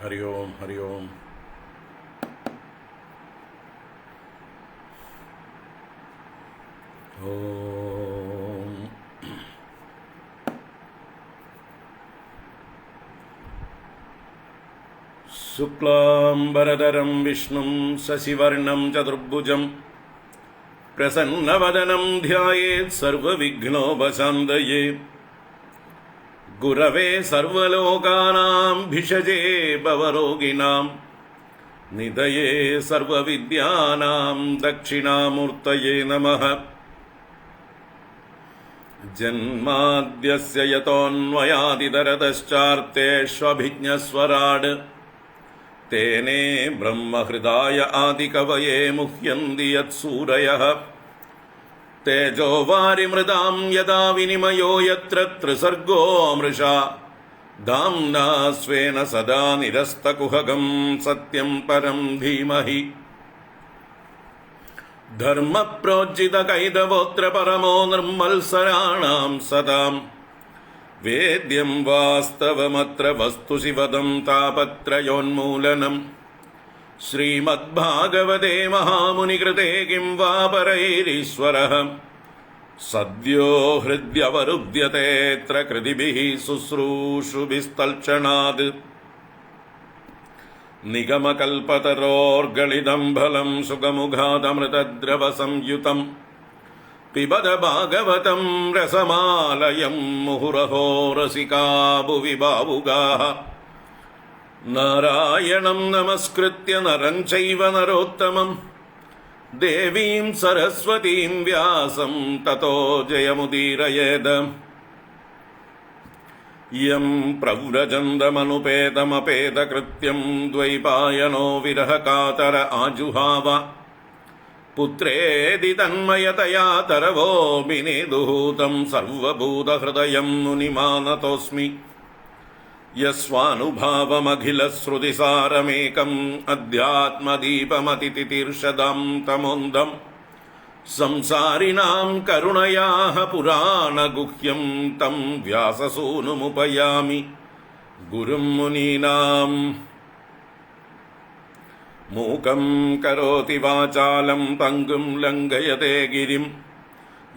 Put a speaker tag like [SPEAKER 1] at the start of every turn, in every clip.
[SPEAKER 1] हरि ओम हरि ओम। ओम शुक्लांबरधरं विष्णुं शशिवर्णं चतुर्भुजं प्रसन्नवदनं ध्यायेत् सर्वविघ्नोपशान्तये। गुरवे सर्वलोकानां भिषजे भवरोगिणां निधये सर्वविद्यानां दक्षिणामूर्तये नमः। जन्माद्यस्य यतोऽन्वयादितरतश्चार्तेष्वभिज्ञस्वराड् तेने ब्रह्महृदाय आदिकवये मुह्यन्ति यत्सूरयः। तेजो वारिमृदां यदा विनिमयो यत्र त्रिसर्गो मृषा धाम्ना स्वेन सदा निरस्तकुहकं सत्यं परं धीमहि। धर्मप्रोज्झितकैतवोऽत्र परमो निर्मल्सराणां सदां वेद्यं वास्तवमत्र वस्तु शिवदं तापत्रयोन्मूलनम्। श्रीमद्भागवते महामुनिकृते किं वा परैरीश्वरः सद्यो हृद्यवरुध्यतेऽत्र कृतिभिः शुश्रूषुभिस्तल्क्षणात्। निगमकल्पतरोर्गलितं फलं सुखमुखादमृतद्रवसंयुतं पिबद भागवतं रसमालयं मुहुरहो रसिका भुवि भावुकाः। नारायणं नमस्कृत्य नरं चैव नरोत्तमं देवीं सरस्वतीं व्यासं ततो जयमुदीरयेत्। यं प्रव्रजन्तमनुपेतमपेतकृत्यं द्वैपायनो विरहकातर आजुहाव पुत्रेदि तन्मयतया तरवोऽभिनेदुः तं सर्वभूतहृदयं मुनिमानतोऽस्मि। यस्वानुभावमखिलश्रुतिसारमेकम् अध्यात्मदीपमतितितीर्षदां तमोन्दं संसारिणां करुणयाः पुराणगुह्यं तं व्याससूनुमुपयामि गुरुं मुनीनां। मूकं करोति वाचालं पङ्गुं लङ्घयते गिरिं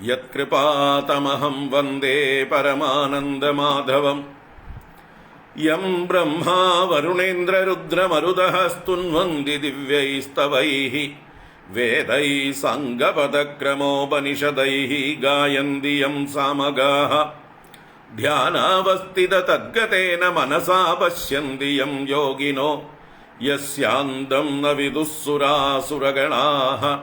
[SPEAKER 1] यत्कृपातमहं वन्दे परमानन्दमाधवम्। यं ब्रह्मा वरुणेन्द्ररुद्रमरुदः स्तुन्वन्ति दिव्यैस्तवैः वेदैः साङ्गपदक्रमोपनिषदैः गायन्ति यं सामगाः। ध्यानावस्थिततद्गतेन मनसा पश्यन्ति यं योगिनो यस्यान्तं न विदुः सुरासुरगणाः।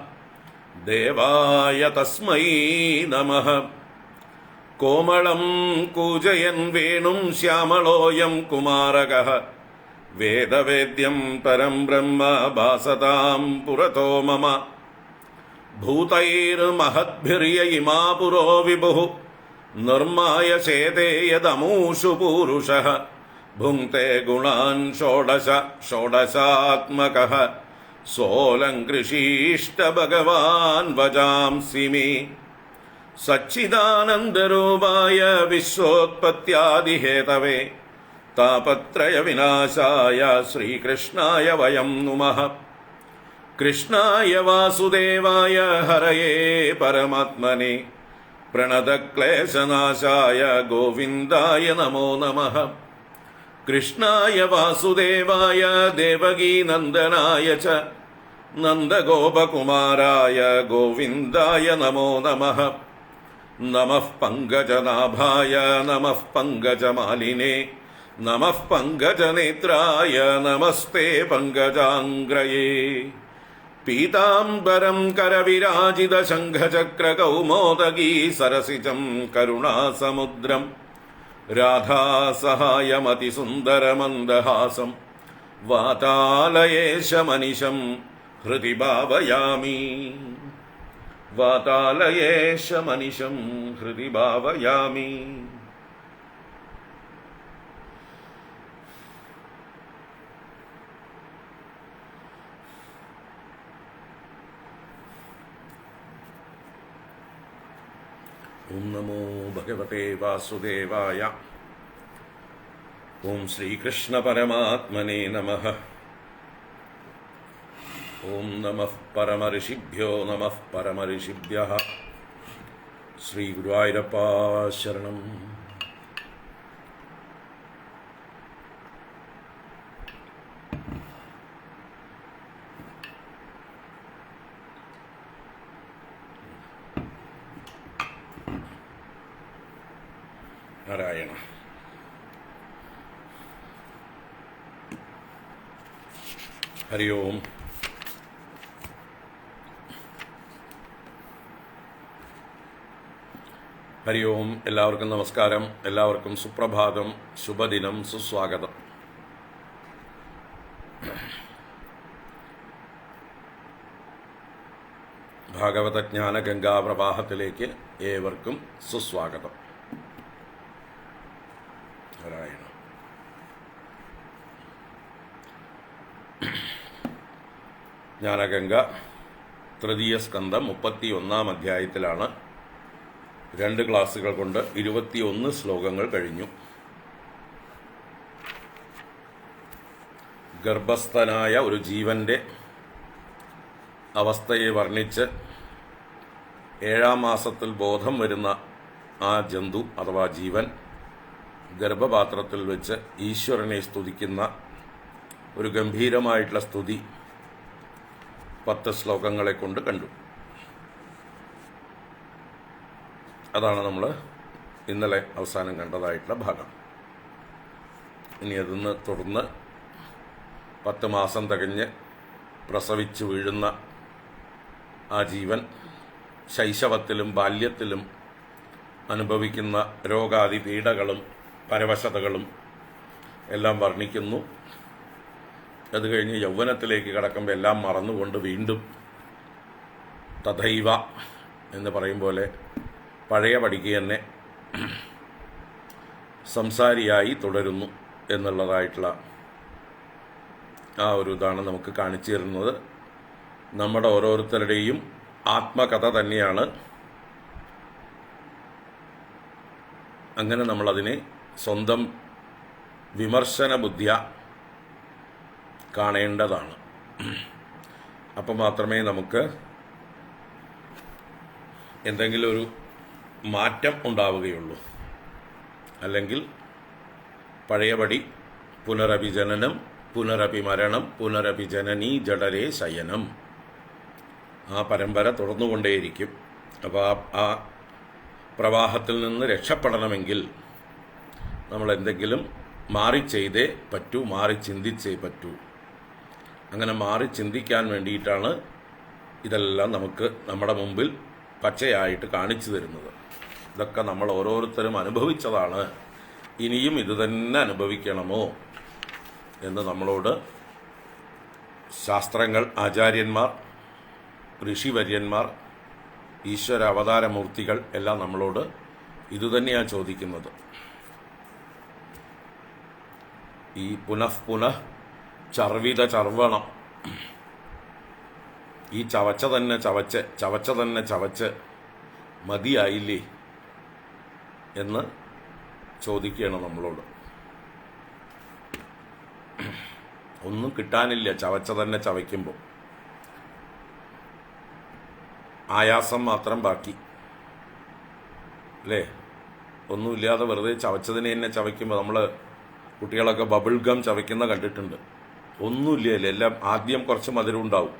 [SPEAKER 1] देवाय तस्मै नमः। कोमलं कूजयन् वेणुं श्यामलोऽयं कुमारकः वेदवेद्यं परं ब्रह्म भासतां पुरतो मम। भूतैर्महद्भिर्य इमा पुरो विभुः निर्माय चेते यदमूषु पूरुषः भुङ्क्ते गुणान् षोडश षोडशात्मकः सोऽलङ्कृषीष्ट भगवान् भजांसि मे। सच्चिदानन्दरूपाय विश्वोत्पत्त्यादिहेतवे तापत्रय विनाशाय श्रीकृष्णाय वयं नुमः। कृष्णाय वासुदेवाय हरये परमात्मने प्रणतक्लेशनाशाय गोविन्दाय नमो नमः। कृष्णाय वासुदेवाय देवकीनन्दनाय च नन्दगोपकुमाराय गोविन्दाय नमो नमः। नमः पङ्कजनाभाय नमः पङ्कजमालिने नमः पङ्कजनेत्राय नमस्ते पङ्कजाङ्ग्रये। पीताम्बरं करविराजितशङ्खचक्रकौमोदगी सरसिजं करुणासमुद्रं राधासहायमतिसुन्दरमन्दहासं वातालयेशमनिशं हृदि भावयामि। वातालयेशमनिशं हृदि भावयामि। ओम नमो भगवते वासुदेवाय। ഓം ശ്രീകൃഷ്ണ പരമാത്മനേ നമഃ. ഓം നമഃ പരമഋഷിഭ്യോ നമഃ പരമഋഷിഭ്യഃ. ശ്രീ ഗുരുവായൂരപ്പ ശരണം. നാരായണ. ഹരി ഓം. ഹരി ഓം. എല്ലാവർക്കും നമസ്കാരം. എല്ലാവർക്കും സുപ്രഭാതം, ശുഭദിനം, സുസ്വാഗതം. ഭാഗവത ജ്ഞാന ഗംഗാ പ്രവാഹത്തിലേക്ക് ഏവർക്കും സുസ്വാഗതം. നാരായണ. ജ്ഞാനഗംഗ തൃതീയ സ്കന്ധം 31 അധ്യായത്തിലാണ്. 2 ക്ലാസ്സുകൾ കൊണ്ട് 21 ശ്ലോകങ്ങൾ കഴിഞ്ഞു. ഗർഭസ്ഥനായ ഒരു ജീവന്റെ അവസ്ഥയെ വർണ്ണിച്ച് 7-ാം മാസത്തിൽ ബോധം വരുന്ന ആ ജന്തു അഥവാ ജീവൻ ഗർഭപാത്രത്തിൽ വെച്ച് ഈശ്വരനെ സ്തുതിക്കുന്ന ഒരു ഗംഭീരമായിട്ടുള്ള സ്തുതി 10 ശ്ലോകങ്ങളെ കൊണ്ട് കണ്ടു. അതാണ് നമ്മൾ ഇന്നലെ അവസാനം കണ്ടതായിട്ടുള്ള ഭാഗം. ഇനി അതിന്ന് തുടർന്ന് 10 മാസം തികഞ്ഞ് പ്രസവിച്ചു വീഴുന്ന ആ ജീവൻ ശൈശവത്തിലും ബാല്യത്തിലും അനുഭവിക്കുന്ന രോഗാദി പീഡകളും പരവശതകളും എല്ലാം വർണ്ണിക്കുന്നു. അത് കഴിഞ്ഞ് യൗവനത്തിലേക്ക് കടക്കുമ്പോൾ എല്ലാം മറന്നുകൊണ്ട് വീണ്ടും തഥൈവ എന്ന് പറയും പോലെ പഴയ പടിക്ക് തന്നെ സംസാരിയായി തുടരുന്നു എന്നുള്ളതായിട്ടുള്ള ആ ഒരു ഇതാണ് നമുക്ക് കാണിച്ചു തരുന്നത്. നമ്മുടെ ഓരോരുത്തരുടെയും ആത്മകഥ തന്നെയാണ്. അങ്ങനെ നമ്മളതിനെ സ്വന്തം വിമർശന ബുദ്ധിയ കാണേണ്ടതാണ്. അപ്പം മാത്രമേ നമുക്ക് എന്തെങ്കിലും ഒരു മാറ്റം ഉണ്ടാവുകയുള്ളൂ. അല്ലെങ്കിൽ പഴയപടി പുനരപി ജനനം പുനരപി മരണം പുനരപി ജനനീ ജഡരേ ശയനം, ആ പരമ്പര തുടർന്നുകൊണ്ടേയിരിക്കും. അപ്പോൾ ആ പ്രവാഹത്തിൽ നിന്ന് രക്ഷപ്പെടണമെങ്കിൽ നമ്മൾ എന്തെങ്കിലും മാറി ചെയ്തേ പറ്റൂ, മാറി ചിന്തിച്ചേ പറ്റൂ. അങ്ങനെ മാറി ചിന്തിക്കാൻ വേണ്ടിയിട്ടാണ് ഇതെല്ലാം നമുക്ക് നമ്മുടെ മുമ്പിൽ പച്ചയായിട്ട് കാണിച്ചു തരുന്നത്. ഇതൊക്കെ നമ്മൾ ഓരോരുത്തരും അനുഭവിച്ചതാണ്. ഇനിയും ഇത് തന്നെ അനുഭവിക്കണമോ എന്ന് നമ്മളോട് ശാസ്ത്രങ്ങൾ, ആചാര്യന്മാർ, ഋഷിവര്യന്മാർ, ഈശ്വര അവതാരമൂർത്തികൾ എല്ലാം നമ്മളോട് ഇതുതന്നെയാണ് ചോദിക്കുന്നത്. ഈ പുനഃ ചർവിത ചർവണം, ഈ ചവച്ച തന്നെ ചവച്ച് മതിയായില്ലേ എന്ന് ചോദിക്കുകയാണ് നമ്മളോട്. ഒന്നും കിട്ടാനില്ല ചവച്ച തന്നെ ചവയ്ക്കുമ്പോൾ, ആയാസം മാത്രം ബാക്കി അല്ലേ? ഒന്നുമില്ലാതെ വെറുതെ ചവച്ചതിനെ തന്നെ ചവയ്ക്കുമ്പോൾ നമ്മൾ കുട്ടികളൊക്കെ ബബിൾ ഗം ചവയ്ക്കുന്ന കണ്ടിട്ടുണ്ട്. ഒന്നുമില്ലല്ലോ, എല്ലാം ആദ്യം കുറച്ച് മധുരം ഉണ്ടാവും.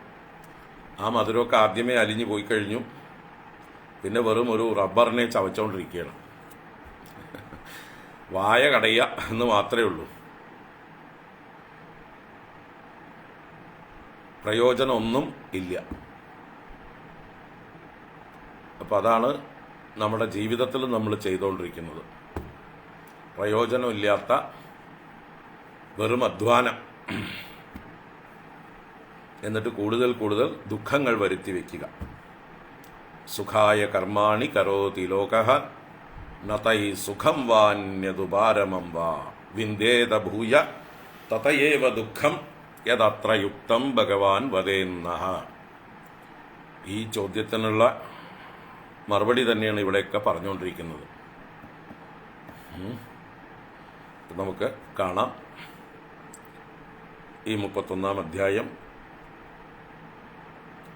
[SPEAKER 1] ആ മധുരമൊക്കെ ആദ്യമേ അലിഞ്ഞു പോയി കഴിഞ്ഞു. പിന്നെ വെറും ഒരു റബ്ബറിനെ ചവച്ചുകൊണ്ടിരിക്കുകയാണ്. വായ കടയുക എന്ന് മാത്രമേ ഉള്ളൂ. പ്രയോജനമൊന്നും ഇല്ല. അപ്പം അതാണ് നമ്മുടെ ജീവിതത്തിൽ നമ്മൾ ചെയ്തുകൊണ്ടിരിക്കുന്നത്. പ്രയോജനമില്ലാത്ത വെറും അധ്വാനം, എന്നിട്ട് കൂടുതൽ കൂടുതൽ ദുഃഖങ്ങൾ വരുത്തി വയ്ക്കുക. സുഖായ കർമാണി കരോതി ലോകഃ നതൈ സുഖം വാന്യതുപാരമം വാ വിന്ദേത ഭൂയ തതയേവ ദുഃഖം യതത്ര യുക്തം ഭഗവാൻ വദേന്നഃ. ഈ ചോദ്യത്തിനുള്ള മറുപടി തന്നെയാണ് ഇവിടെയൊക്കെ പറഞ്ഞുകൊണ്ടിരിക്കുന്നത്. നമുക്ക് കാണാം. ഈ 31-ാം അധ്യായം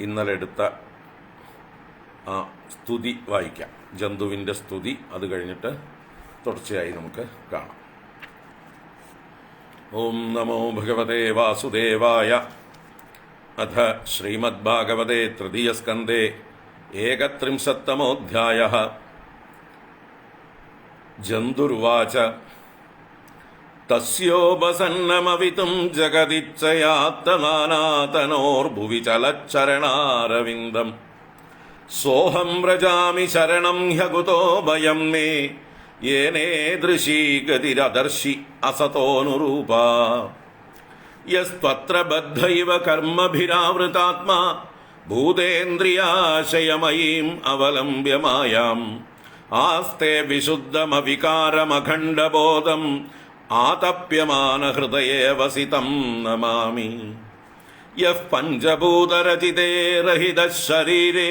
[SPEAKER 1] ഇന്നലെ എടുത്ത ആ സ്തുതി വായിക്കാം. ജന്തുവിൻ്റെ സ്തുതി. അത് കഴിഞ്ഞിട്ട് തുടർച്ചയായി നമുക്ക് കാണാം. ഓം നമോ ഭഗവതേ വാസുദേവായ. അഥ ശ്രീമദ്ഭാഗവതേ തൃതീയസ്കന്ധേ 31-തമോऽധ്യായഃ. ജന്തുർവാച തസ്യോപസന്നമവിതും ജഗദിച്ഛയാത്തനാനാതനോർഭുവി ചലച്ചരണാരവിന്ദം സോഹം വ്രജാമി ശരണം ഹ്യകുതോ ഭയം മേ യേനേദൃശീ ഗതിരദർശി അസതോനുരൂപ യസ്ത്വത്ര ബദ്ധൈവ കർമ്മഭിരാവൃതാത്മാ ഭൂതേന്ദ്രിയാശയമയീം അവലംബ്യ മായാം ആസ്തേ വിശുദ്ധമവികാരമഖണ്ഡബോധം ആതപ്യമാനഹൃദയേ വസിതം നമാമി. യഃ പഞ്ചഭൂതരചിതേ രഹിതഃ ശരീരേ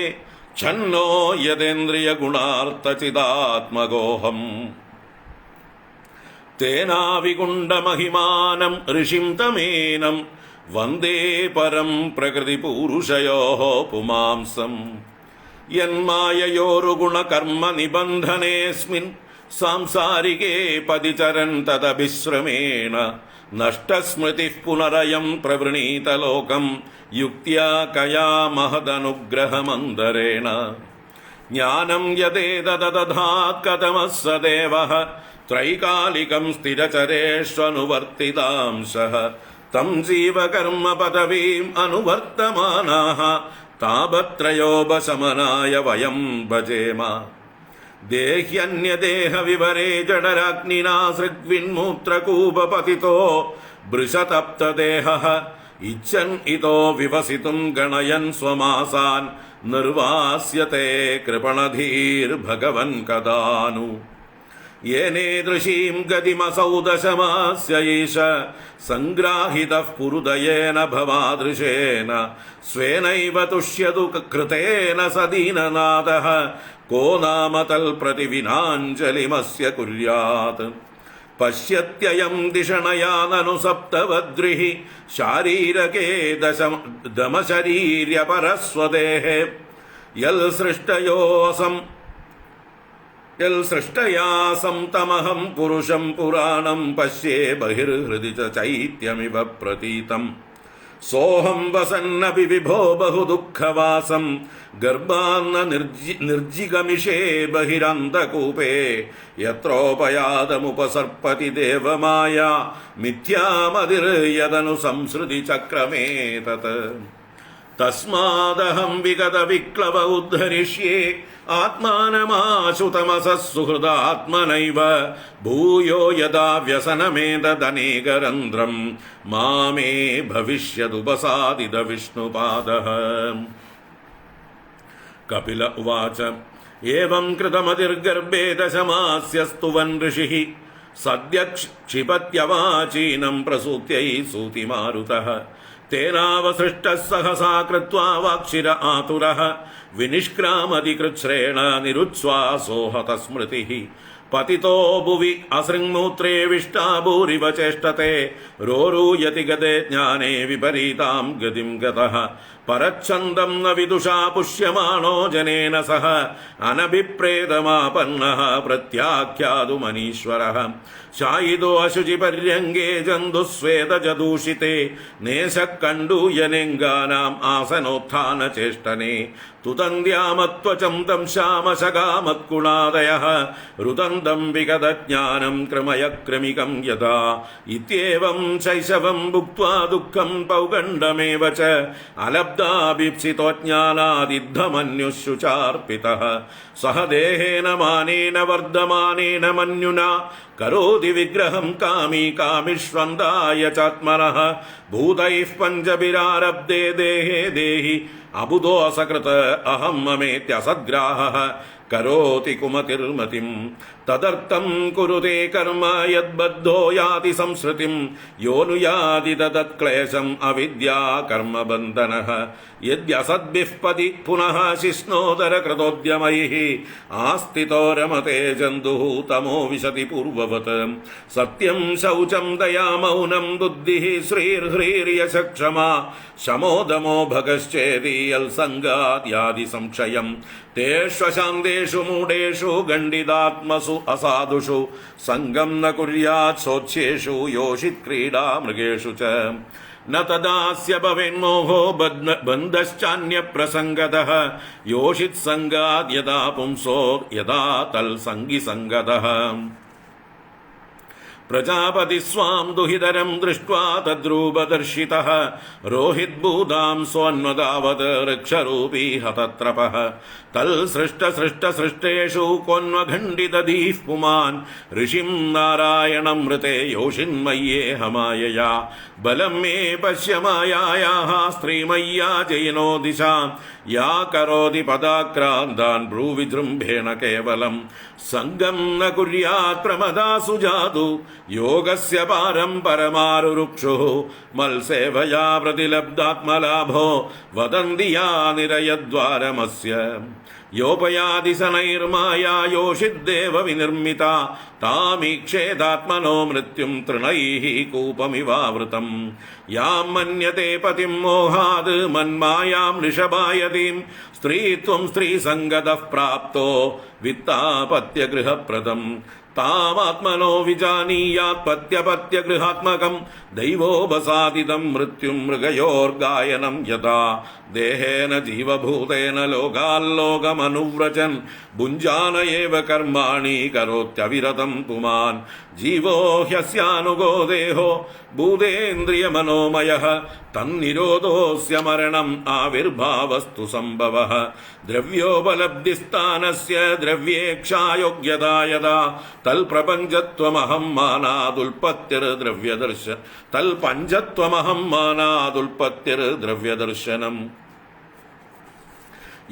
[SPEAKER 1] ഛന്നോ യതേന്ദ്രിയഗുണാർത്ഥചിതാത്മകോഹം തേനാവികുണ്ഡമഹിമാനം ഋഷിം തമേനം വന്ദേ പരം പ്രകൃതിപൂരുഷയോഃ പുമാംസം. യന്മായയോരുഗുണകർമ്മ നിബന്ധനേസ്മിൻ സാംസാരികേ പതിചരൻ തദഭിശ്രമേണ നഷ്ടസ്മൃതിഃ പുനരയം പ്രവൃണീതലോകം യുക്ത്യാ കയാ മഹദനുഗ്രഹമന്തരേണ. ജ്ഞാനം യദേതദധാത് കഥമഃ സ് ദേവഃ ത്രൈകാലികം സ്ഥിരചരേഷ്വനുവർത്തിതാംശഃ തം ജീവകർമ്മ പദവീം അനുവർത്തമാനാഃ താപത്രയോപശമനായ വയം ഭജേമ. ദേഹ്യന്യദേഹവിവരേ ജഡരാഗ്നിനാ സൃഗ്വിന്മൂത്രകൂപപതിതോ ഭൃശതപ്തദേഹഃ ഇച്ഛൻ ഇതോ വിവസിതും ഗണയൻ സ്വമാസാൻ നിർവാസ്യത്തെ കൃപണധീർഭഗവൻ കദാനു. യേനേദൃശീം ഗതിമസൗ ദശമാസ്യ ഈശ സംഗ്രാഹിതഃ പുരുദയേന ഭവാദൃശേന സ്വേനൈവ തുഷ്യതു കൃതേന സദീനനാഥഃ കോ നാമ തൽപ്രതിവിനാഞ്ജലിമസ്യ കുര്യാത്. പശ്യത്യയം ദിഷണയാനനു സപ്തവദ്രിഃ ശാരീരകേ ദമശരീര്യപരസ്വദേഹേ യൽ സൃഷ്ടയാസം തമഹം പുരുഷം പുരാണം പശ്യേ ബഹിർഹൃദി ചൈത്യമിവ പ്രതീതം. സോഹം വസന്നപി വിഭോ ബഹുദുഃഖവാസം ഗർഭാന്ന നിർജിഗമിഷേ ബഹിരന്തകൂപേ യത്രോപയാതമുപസർപ്പതി ദേവമായ മിഥ്യാമതിർയദനു സംസൃതി ചക്രമേ തത്. തസ്മാദഹം വിഗത വിക്ലവ ഉദ്ധരിഷ്യേ ആത്മാനമാശുതമസഃ സുഹൃദാത്മനൈവ ഭൂയോ യദാ വ്യസനമേതദനേകരന്ധ്രം മാമേ ഭവിഷ്യദുപസാദിത വിഷ്ണുപാദഃ. കപില ഉവാച ഏവം കൃതമതിർഗർഭേ ദശമാസ്യ സ്തുവൻ ഋഷിഃ സദ്യ ക്ഷിപത്യവാചീനം പ്രസൂത്യൈ സൂതിമാരുതഃ. തേനാവസൃഷ്ടഃ സഹസാ കൃത്വാ വാക്ഷിര ആതുരഃ വിനിഷ്ക്രാമതി കൃച്ഛ്രേണ നിരുച്ഛ്വാസോ ഹതസ്മൃതിഃ. പതിതോ ഭുവി അസൃങ്മൂത്രേ വിഷ്ടാഭൂരിവ ചേഷ്ടത്തെ രോരൂയതി ഗതേ ജ്ഞാനേ വിപരീതാം ഗതിം ഗതഃ. പരച്ഛന്ദം ന വിദുഷാ പുഷ്യമാണോ ജനേന സഹ അനഭിപ്രേതമാപന്നഃ പ്രത്യാഖ്യാതുമനീശ്വരഃ. ശായിതോ അശുചിപര്യങ്കേ ജന്തുസ്വേദജദൂഷിതേ നേശഃ കണ്ടൂയനെങ്കാനാം ആസനോത്ഥാന ചേഷ്ടനേ തുതന്ത്യാമത്വചം തം ശ്യാമശകാമത്കുണാദയഃ രുദന്തം വിഗതജ്ഞാനം ക്രമയ ക്രമികം യഥാ. ഇത്യേവം ശൈശവം ഭുക്ത്വാ ദുഃഖം പൗഗണ്ഡമേവ ച അലബ്ധാഭിപ്സിതോ ജ്ഞാനാദിദ്ധമന്യുശുചാർപ്പിതഃ. സഹ ദേഹേന മാനേന വർദ്ധമാനേന മന്യുനാ കരോതി വിഗ്രഹം കാമീ കാമിഷ്വന്തായ ചാത്മനഃ. ഭൂതൈഃ പഞ്ചഭിരാരബ്ധേ ദേഹേ ദേഹി അബുധോസകൃത് അഹം മമേത്യസദ്ഗ്രാഹഃ. കരോതി കുമതിർമതിം തദർത്ഥം കുരുതേ കർമ്മ യദ്ബദ്ധോ യാതി സംസ്കൃതിം യോനുയാതി തത്ക്ലേശം അവിദ്യാ കർമ്മബന്ധനഃ യദ്യസദ്ഭിഃ പതി പുനഃ ശിഷ്ണോദരകൃതോദ്യമൈഃ ആസ്ഥിതോ രമതേ ജന്തുഃ തമോ വിശതി പൂർവവത് സത്യം ശൗചം ദയാ മൗനം ബുദ്ധിഃ ശ്രീർഹ്രീര്യശക്ഷമാ ശമോദമോ ഭഗശ്ചേതി യൽസംഗാദ്യാദി സംശയം തേഷ്വശാന്തേഷു മൂഢേഷു ഖണ്ഡിതാത്മസു അസാധുഷു സംഗം ന കുര്യാത് സോച്യേഷു യോഷിത് ക്രീഡാ മൃഗേഷു ച ന തദാസ്യ ഭവേന്മോഹോ ബന്ധശ്ചാന്യപ്രസംഗതഃ യോഷിത് സംഗാദ് യഥാ പുംസോ യഥാ തൽ സംഗി സംഗതഃ പ്രജാപതി സ്വാം ദുഹിതരം ദൃഷ്ട്വാ തദ്രൂപദർശിതഃ രോഹിദ്ഭൂതാം സ്വന്വദാവത് ഋക്ഷരൂപീ ഹതത്രപഃ തൽ സൃഷ്ടസൃഷ്ടസൃഷ്ടേഷു കോന്വഖണ്ഡിതധീഃ പുമാൻ ഋഷിം നാരായണം മൃതേ യോഷിന്മയ്യേഹമായയാ ബലം മേ പശ്യ മായായാഃ സ്ത്രീമയ്യാ ജയിനോ ദിശാം യാ കരോതി പദാക്രാന്താൻ ഭ്രൂവിജൃംഭേണ കേവലം സംഗം ന കുര്യാത് പ്രമദാസു ജാതു യോഗസ്യ പാരം പരമാരുരുക്ഷുഃ മത്സേവയാ പ്രതിലബ്ധാത്മലാഭോ വദന്തി യാ നിരയദ്വാരമസ്യ യോപയാതി ശനൈർമായാ യോഷിദ്ദേവ വിനിർമ്മിത താമീക്ഷേതാത്മനോ മൃത്യും തൃണൈഃ കൂപമിവാവൃതം യാം മന്യത്തെ പതിം മോഹാത് മന്മായാം ഋഷഭായതീം സ്ത്രീത്വം സ്ത്രീസംഗതഃ പ്രാപ്തോ വിത്താപത്യഗൃഹപ്രദം താമാത്മനോ വിജാനീയാത് പത്യപത്യഗൃഹാത്മകം ദൈവോപസാദിതം മൃത്യും മൃഗയോർഗായനം യഥാ ദേഹേന ജീവഭൂതേന ലോകാല്ലോകമനുവ്രജൻ ഭുഞ്ജാന ഏവ കർമാണി കരോത്യവിരതം പുമാൻ ജീവോ ഹ്യസ്യാനുഗോ ദേഹോ ഭൂതേന്ദ്രിയമനോമയഃ തന്നിരോധോസ്യ മരണം ആവിർഭാവസ്തു സംഭവഃ ദ്രവ്യോപലബ്ധിസ്ഥാനസ്യ ദ്രവ്യേക്ഷായോഗ്യതാ യഥാ തൽ പ്രപഞ്ചത്വമഹം മാനാദുൽപത്തിർദ്രവ്യദർശ തൽ പഞ്ചത്വമഹം മാനാദുൽപത്തിർദ്രവ്യദർശനം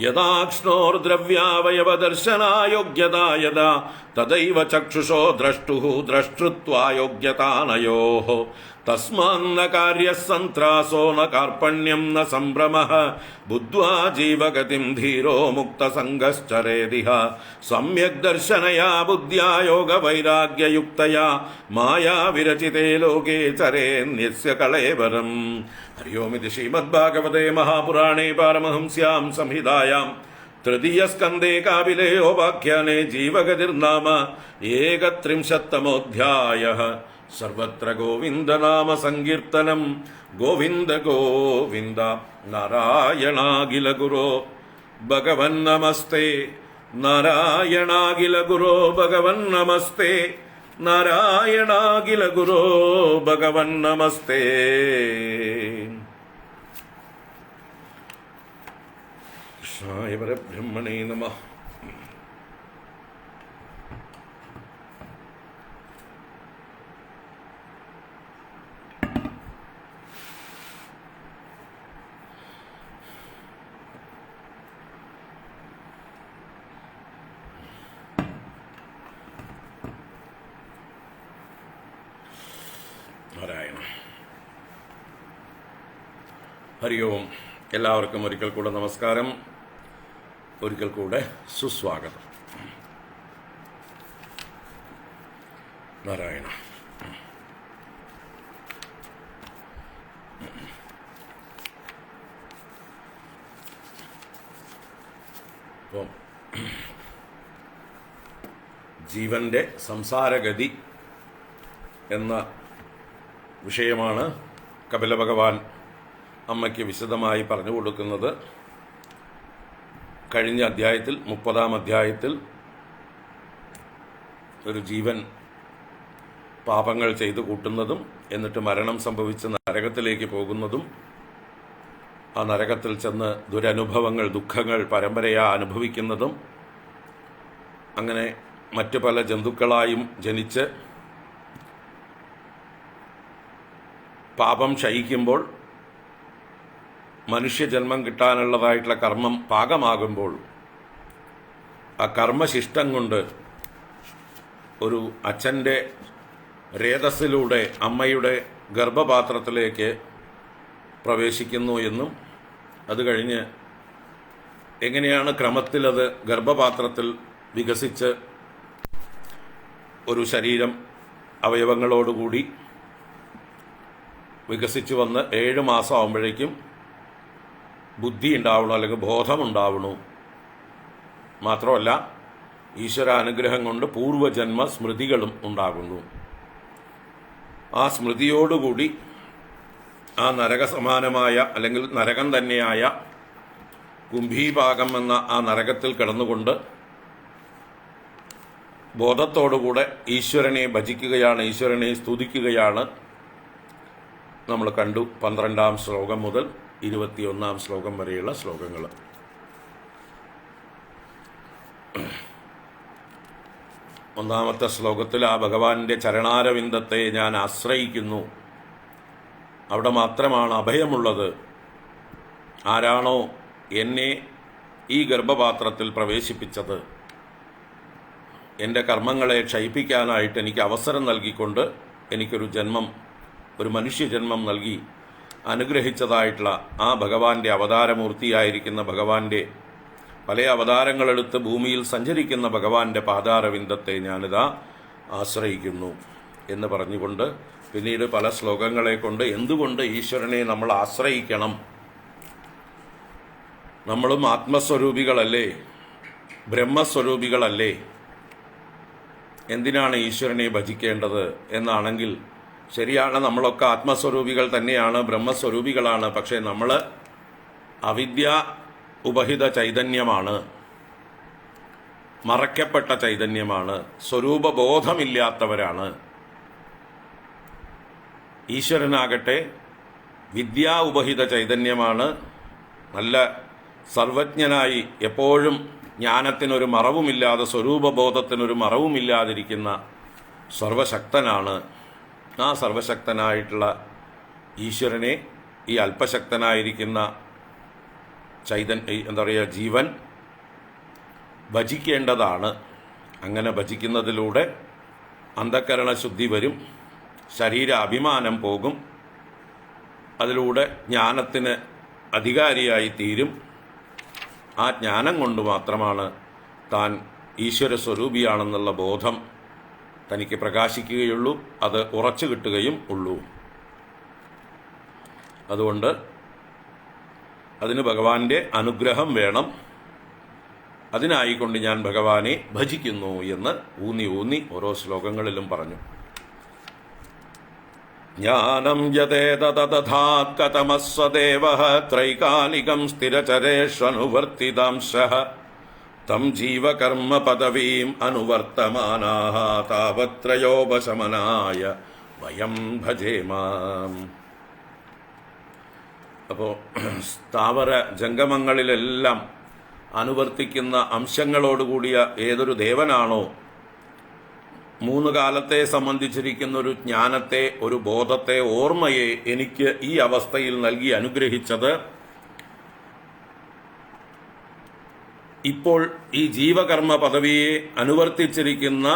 [SPEAKER 1] യഥാക്ഷ്ണോർദ്രവ്യാവയവദർശനായോഗ്യതാ യഥാ തദൈവ ചക്ഷുഷോ ദ്രഷ്ടുഃ ദ്രഷ്ടൃത്വായോഗ്യതാനയോഃ തസ്മാന്ന കാര്യഃ സന്ത്രാസോ ന കാർപ്പണ്യം ന സംഭ്രമഃ ബുദ്ധ്വാ ജീവഗതിം ധീരോ മുക്തസംഗശ്ചരേതിഹ സമ്യക് ദർശനയാ ബുദ്ധ്യാ യോഗവൈരാഗ്യയുക്തയാ മായാ വിരചിതേ ലോകേ ചരേന്യസ്യ കളേവരം. ഹരി ഓം. ഇത് ശ്രീമദ്ഭാഗവതേ മഹാപുരാണേ പാരമഹംസ്യാം സംഹിതായാം തൃതീയസ്കന്ധേ കാപിലേയോപാഖ്യാനേ ജീവഗതിർനാമ ഏകത്രിംശത്തമോऽധ്യായഃ. സർവത്ര ഗോവിന്ദനാമ സങ്കീർത്തനം. ഗോവിന്ദ ഗോവിന്ദ. നാരായണാഖില ഗുരോ ഭഗവൻ നമസ്തേ. നാരായണാഖില ഗുരോ ഭഗവൻ നമസ്തേ. നാരായണാഖില ഗുരോ ഭഗവൻ നമസ്തേ. കൃഷ്ണായ പരബ്രഹ്മണേ നമഃ. നാരായണ. ഹരി ഓം. എല്ലാവർക്കും ഒരിക്കൽ കൂടെ നമസ്കാരം, ഒരിക്കൽ കൂടെ സുസ്വാഗതം. നാരായണ. അപ്പം ജീവന്റെ സംസാരഗതി എന്ന വിഷയമാണ് കപില ഭഗവാൻ അമ്മയ്ക്ക് വിശദമായി പറഞ്ഞു കൊടുക്കുന്നത്. കഴിഞ്ഞ അധ്യായത്തിൽ 30-ാം അധ്യായത്തിൽ ഒരു ജീവൻ പാപങ്ങൾ ചെയ്തു കൂട്ടുന്നതും എന്നിട്ട് മരണം സംഭവിച്ച് നരകത്തിലേക്ക് പോകുന്നതും ആ നരകത്തിൽ ചെന്ന് ദുരനുഭവങ്ങൾ, ദുഃഖങ്ങൾ പരമ്പരയാ അനുഭവിക്കുന്നതും അങ്ങനെ മറ്റു പല ജന്തുക്കളായും ജനിച്ച് പാപം ക്ഷയിക്കുമ്പോൾ മനുഷ്യജന്മം കിട്ടാനുള്ളതായിട്ടുള്ള കർമ്മം പാകമാകുമ്പോൾ ആ കർമ്മശിഷ്ടം കൊണ്ട് ഒരു അച്ഛൻ്റെ രേതസ്സിലൂടെ അമ്മയുടെ ഗർഭപാത്രത്തിലേക്ക് പ്രവേശിക്കുന്നു എന്നും അത് കഴിഞ്ഞ് എങ്ങനെയാണ് ക്രമത്തിലത് ഗർഭപാത്രത്തിൽ വികസിച്ച് ഒരു ശരീരം അവയവങ്ങളോടുകൂടി വികസിച്ചു വന്ന് 7 മാസം ആകുമ്പോഴേക്കും ബുദ്ധി ഉണ്ടാവണു, അല്ലെങ്കിൽ ബോധമുണ്ടാവണു. മാത്രമല്ല ഈശ്വരാനുഗ്രഹം കൊണ്ട് പൂർവജന്മ സ്മൃതികളും ഉണ്ടാകുന്നു. ആ സ്മൃതിയോടുകൂടി ആ നരകസമാനമായ അല്ലെങ്കിൽ നരകം തന്നെയായ കുംഭീഭാഗം എന്ന ആ നരകത്തിൽ കിടന്നുകൊണ്ട് ബോധത്തോടുകൂടെ ഈശ്വരനെ ഭജിക്കുകയാണ്, ഈശ്വരനെ സ്തുതിക്കുകയാണ്. നമ്മൾ കണ്ടു 12-ാം ശ്ലോകം മുതൽ 21-ാം ശ്ലോകം വരെയുള്ള ശ്ലോകങ്ങൾ. ഒന്നാമത്തെ ശ്ലോകത്തിൽ ആ ഭഗവാന്റെ ചരണാരവിന്ദത്തെ ഞാൻ ആശ്രയിക്കുന്നു, അവിടെ മാത്രമാണ് അഭയമുള്ളത്. ആരാണോ എന്നെ ഈ ഗർഭപാത്രത്തിൽ പ്രവേശിപ്പിച്ചത്, എൻ്റെ കർമ്മങ്ങളെ ക്ഷയിപ്പിക്കാനായിട്ട് എനിക്ക് അവസരം നൽകിക്കൊണ്ട് എനിക്കൊരു ജന്മം, ഒരു മനുഷ്യജന്മം നൽകി അനുഗ്രഹിച്ചതായിട്ടുള്ള ആ ഭഗവാന്റെ അവതാരമൂർത്തിയായിരിക്കുന്ന ഭഗവാന്റെ പല അവതാരങ്ങളെടുത്ത് ഭൂമിയിൽ സഞ്ചരിക്കുന്ന ഭഗവാന്റെ പാദാരവിന്ദത്തെ ഞാനിതാ ആശ്രയിക്കുന്നു എന്ന് പറഞ്ഞുകൊണ്ട് പിന്നീട് പല ശ്ലോകങ്ങളെ കൊണ്ട് എന്തുകൊണ്ട് ഈശ്വരനെ നമ്മൾ ആശ്രയിക്കണം, നമ്മളും ആത്മസ്വരൂപികളല്ലേ, ബ്രഹ്മസ്വരൂപികളല്ലേ, എന്തിനാണ് ഈശ്വരനെ ഭജിക്കേണ്ടത് എന്നാണെങ്കിൽ ശരിയാണ്, നമ്മളൊക്കെ ആത്മസ്വരൂപികൾ തന്നെയാണ്, ബ്രഹ്മസ്വരൂപികളാണ്. പക്ഷേ നമ്മൾ അവിദ്യ ഉപഹിത ചൈതന്യമാണ്, മറയ്ക്കപ്പെട്ട ചൈതന്യമാണ്, സ്വരൂപബോധമില്ലാത്തവരാണ്. ഈശ്വരനാകട്ടെ വിദ്യാ ഉപഹിത ചൈതന്യമാണ്, നല്ല സർവജ്ഞനായി എപ്പോഴും ജ്ഞാനത്തിനൊരു മറവുമില്ലാതെ, സ്വരൂപബോധത്തിനൊരു മറവുമില്ലാതിരിക്കുന്ന സർവശക്തനാണ്. ആ സർവശക്തനായിട്ടുള്ള ഈശ്വരനെ ഈ അല്പശക്തനായിരിക്കുന്ന ജീവൻ ഭജിക്കേണ്ടതാണ്. അങ്ങനെ ഭജിക്കുന്നതിലൂടെ അന്ധക്കരണ ശുദ്ധി വരും, ശരീര അഭിമാനം പോകും, അതിലൂടെ ജ്ഞാനത്തിന് അധികാരിയായി തീരും. ആ ജ്ഞാനം കൊണ്ട് മാത്രമാണ് താൻ ഈശ്വര സ്വരൂപിയാണെന്നുള്ള ബോധം തനിക്ക് പ്രകാശിക്കുകയുള്ളൂ, അത് ഉറച്ചു കിട്ടുകയും ഉള്ളൂ. അതുകൊണ്ട് അതിന് ഭഗവാന്റെ അനുഗ്രഹം വേണം. അതിനായിക്കൊണ്ട് ഞാൻ ഭഗവാനെ ഭജിക്കുന്നു എന്ന് ഊന്നി ഊന്നി ഓരോ ശ്ലോകങ്ങളിലും പറഞ്ഞു. ജ്ഞാനം യതേതദധാത് കതമസ്വദേവഃ ത്രൈകാലികം സ്ഥിരചരേഷ്വനുവർത്തിതാംശഃ തം ജീവകർമ്മ പദവീം അനുവർത്തമാനാഃ താവത്രയോപശമനായ വയം ഭജേമ. അപ്പോൾ സ്ഥാവര ജംഗമങ്ങളിലെല്ലാം അനുവർത്തിക്കുന്ന അംശങ്ങളോടുകൂടിയ ഏതൊരു ദേവനാണോ 3 കാലത്തെ സംബന്ധിച്ചിരിക്കുന്ന ഒരു ജ്ഞാനത്തെ, ഒരു ബോധത്തെ, ഓർമ്മയെ എനിക്ക് ഈ അവസ്ഥയിൽ നൽകി അനുഗ്രഹിച്ചത്, ഇപ്പോൾ ഈ ജീവകർമ്മ പദവിയെ അനുവർത്തിച്ചിരിക്കുന്ന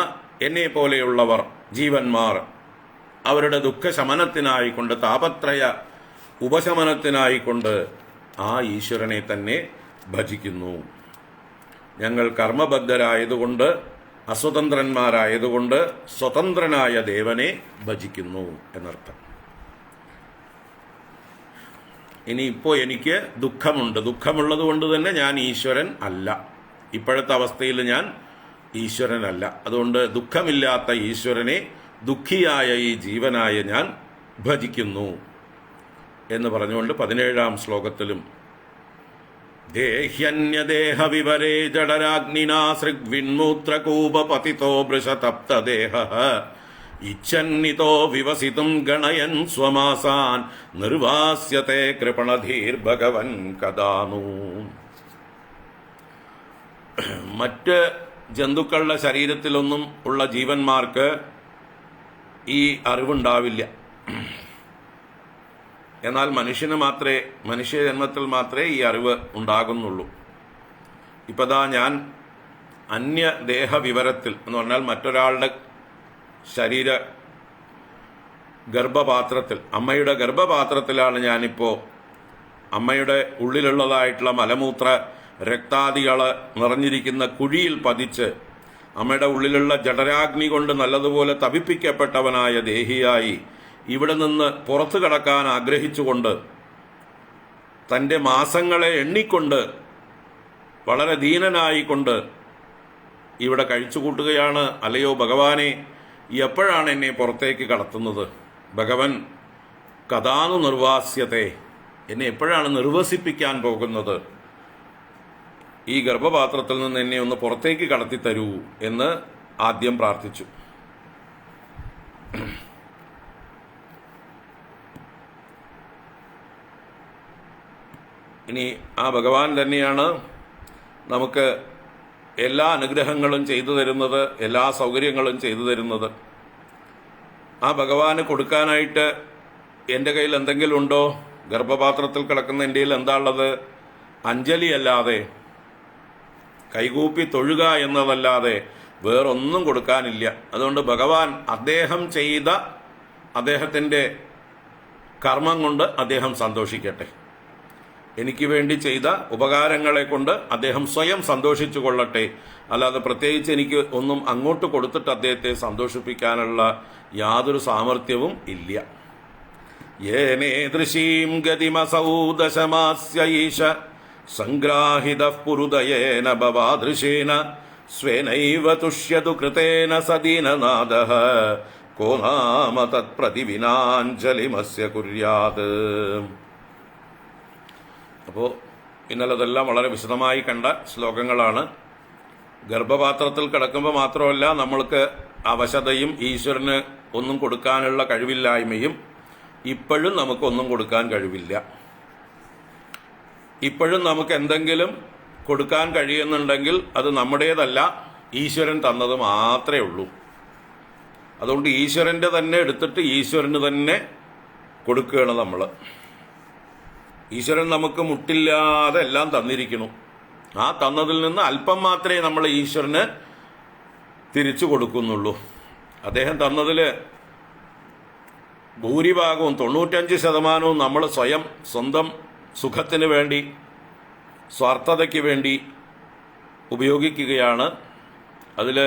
[SPEAKER 1] എന്നെ പോലെയുള്ളവർ, ജീവന്മാർ, അവരുടെ ദുഃഖശമനത്തിനായിക്കൊണ്ട്, താപത്രയ ഉപശമനത്തിനായിക്കൊണ്ട് ആ ഈശ്വരനെ തന്നെ ഭജിക്കുന്നു. ഞങ്ങൾ കർമ്മബദ്ധരായതുകൊണ്ട്, അസ്വതന്ത്രന്മാരായതുകൊണ്ട് സ്വതന്ത്രനായ ദേവനെ ഭജിക്കുന്നു എന്നർത്ഥം. ഇനിയിപ്പോൾ എനിക്ക് ദുഃഖമുണ്ട്, ദുഃഖമുള്ളത് കൊണ്ട് തന്നെ ഞാൻ ഈശ്വരൻ അല്ല, ഇപ്പോഴത്തെ അവസ്ഥയിൽ ഞാൻ ഈശ്വരനല്ല. അതുകൊണ്ട് ദുഃഖമില്ലാത്ത ഈശ്വരനെ ദുഃഖിയായ ഈ ജീവനായ ഞാൻ ഭജിക്കുന്നു എന്ന് പറഞ്ഞുകൊണ്ട് 17-ാം ശ്ലോകത്തിലും ദേഹ്യന്യദേഹവിവരേ ജഡരാഗ്നിനാ സൃഗ്വിന്മൂത്രകൂപപതിതോ വൃഷതപ്തദേഹഃ ഇച്ഛന്നിതോ വിവസിതും ഗണയൻ സ്വമാസാൻ നിർവാസ്യത്തെ കൃപണധീർഭഗവൻ കഥാനു. മറ്റ് ജന്തുക്കളുടെ ശരീരത്തിലൊന്നും ഉള്ള ജീവന്മാർക്ക് ഈ അറിവുണ്ടാവില്ല. എന്നാൽ മനുഷ്യജന്മത്തിൽ മാത്രമേ ഈ അറിവ് ഉണ്ടാകുന്നുള്ളൂ. ഇപ്പതാ ഞാൻ അന്യദേഹവിവരത്തിൽ എന്ന് പറഞ്ഞാൽ മറ്റൊരാളുടെ ശരീര ഗർഭപാത്രത്തിൽ, അമ്മയുടെ ഗർഭപാത്രത്തിലാണ് ഞാനിപ്പോൾ. അമ്മയുടെ ഉള്ളിലുള്ളതായിട്ടുള്ള മലമൂത്ര രക്താദികൾ നിറഞ്ഞിരിക്കുന്ന കുഴിയിൽ പതിച്ച് അമ്മയുടെ ഉള്ളിലുള്ള ജഠരാഗ്നി കൊണ്ട് നല്ലതുപോലെ തപിപ്പിക്കപ്പെട്ടവനായ ദേഹിയായി ഇവിടെ നിന്ന് പുറത്തു കടക്കാൻ ആഗ്രഹിച്ചുകൊണ്ട് തൻ്റെ മാസങ്ങളെ എണ്ണിക്കൊണ്ട് വളരെ ദീനനായിക്കൊണ്ട് ഇവിടെ കഴിച്ചുകൂട്ടുകയാണ്. അല്ലയോ ഭഗവാനെ, എപ്പോഴാണ് എന്നെ പുറത്തേക്ക് കടത്തുന്നത്? ഭഗവൻ കഥാനു നിർവാസ്യത്തെ, എന്നെ എപ്പോഴാണ് നിർവസിപ്പിക്കാൻ പോകുന്നത്? ഈ ഗർഭപാത്രത്തിൽ നിന്ന് എന്നെ ഒന്ന് പുറത്തേക്ക് കടത്തിത്തരൂ എന്ന് ആദ്യം പ്രാർത്ഥിച്ചു. ഇനി ആ ഭഗവാൻ തന്നെയാണ് നമുക്ക് എല്ലാ അനുഗ്രഹങ്ങളും ചെയ്തു തരുന്നത്, എല്ലാ സൗകര്യങ്ങളും ചെയ്തു തരുന്നത്. ആ ഭഗവാന് കൊടുക്കാനായിട്ട് എൻ്റെ കയ്യിൽ എന്തെങ്കിലും ഉണ്ടോ? ഗർഭപാത്രത്തിൽ കിടക്കുന്ന എൻ്റെ കയ്യിൽ എന്താ ഉള്ളത്? അഞ്ജലി അല്ലാതെ, കൈകൂപ്പി തൊഴുക എന്നതല്ലാതെ വേറൊന്നും കൊടുക്കാനില്ല. അതുകൊണ്ട് ഭഗവാൻ അദ്ദേഹം ചെയ്ത അദ്ദേഹത്തിൻ്റെ കർമ്മം കൊണ്ട് അദ്ദേഹം സന്തോഷിക്കട്ടെ. എനിക്ക് വേണ്ടി ചെയ്ത ഉപകാരങ്ങളെ കൊണ്ട് അദ്ദേഹം സ്വയം സന്തോഷിച്ചു കൊള്ളട്ടെ. അല്ലാതെ പ്രത്യേകിച്ച് എനിക്ക് ഒന്നും അങ്ങോട്ട് കൊടുത്തിട്ട് അദ്ദേഹത്തെ സന്തോഷിപ്പിക്കാനുള്ള യാതൊരു സാമർഥ്യവും ഇല്ല. യേനേദൃശീം ഗതിമസൗ ദശമാസ്യ ഈശ സംഗ്രാഹിത പുരുദയേന ഭവാദൃശേന സ്വേനൈവ തുഷ്യതു കൃതേന സദീനനാദഃ കോ നാമ തത്പ്രതിവിനാഞ്ജലിമസ്യ കുര്യാത്. അപ്പോൾ ഇന്നലെ അതെല്ലാം വളരെ വിശദമായി കണ്ട ശ്ലോകങ്ങളാണ്. ഗർഭപാത്രത്തിൽ കിടക്കുമ്പോൾ മാത്രമല്ല നമ്മൾക്ക് അവശതയും ഈശ്വരന് ഒന്നും കൊടുക്കാനുള്ള കഴിവില്ലായ്മയും, ഇപ്പോഴും നമുക്കൊന്നും കൊടുക്കാൻ കഴിവില്ല. ഇപ്പോഴും നമുക്ക് എന്തെങ്കിലും കൊടുക്കാൻ കഴിയുന്നുണ്ടെങ്കിൽ അത് നമ്മുടേതല്ല, ഈശ്വരൻ തന്നത് മാത്രമേ ഉള്ളൂ. അതുകൊണ്ട് ഈശ്വരൻ്റെ തന്നെ എടുത്തിട്ട് ഈശ്വരന് തന്നെ കൊടുക്കുകയാണ് നമ്മൾ. ഈശ്വരൻ നമുക്ക് മുട്ടില്ലാതെ എല്ലാം തന്നിരിക്കുന്നു. ആ തന്നതിൽ നിന്ന് അല്പം മാത്രമേ നമ്മൾ ഈശ്വരന് തിരിച്ചു കൊടുക്കുന്നുള്ളൂ. അദ്ദേഹം തന്നതിൽ ഭൂരിഭാഗവും 95% നമ്മൾ സ്വന്തം സുഖത്തിന് വേണ്ടി, സ്വാർത്ഥതയ്ക്ക് വേണ്ടി ഉപയോഗിക്കുകയാണ്. അതിൽ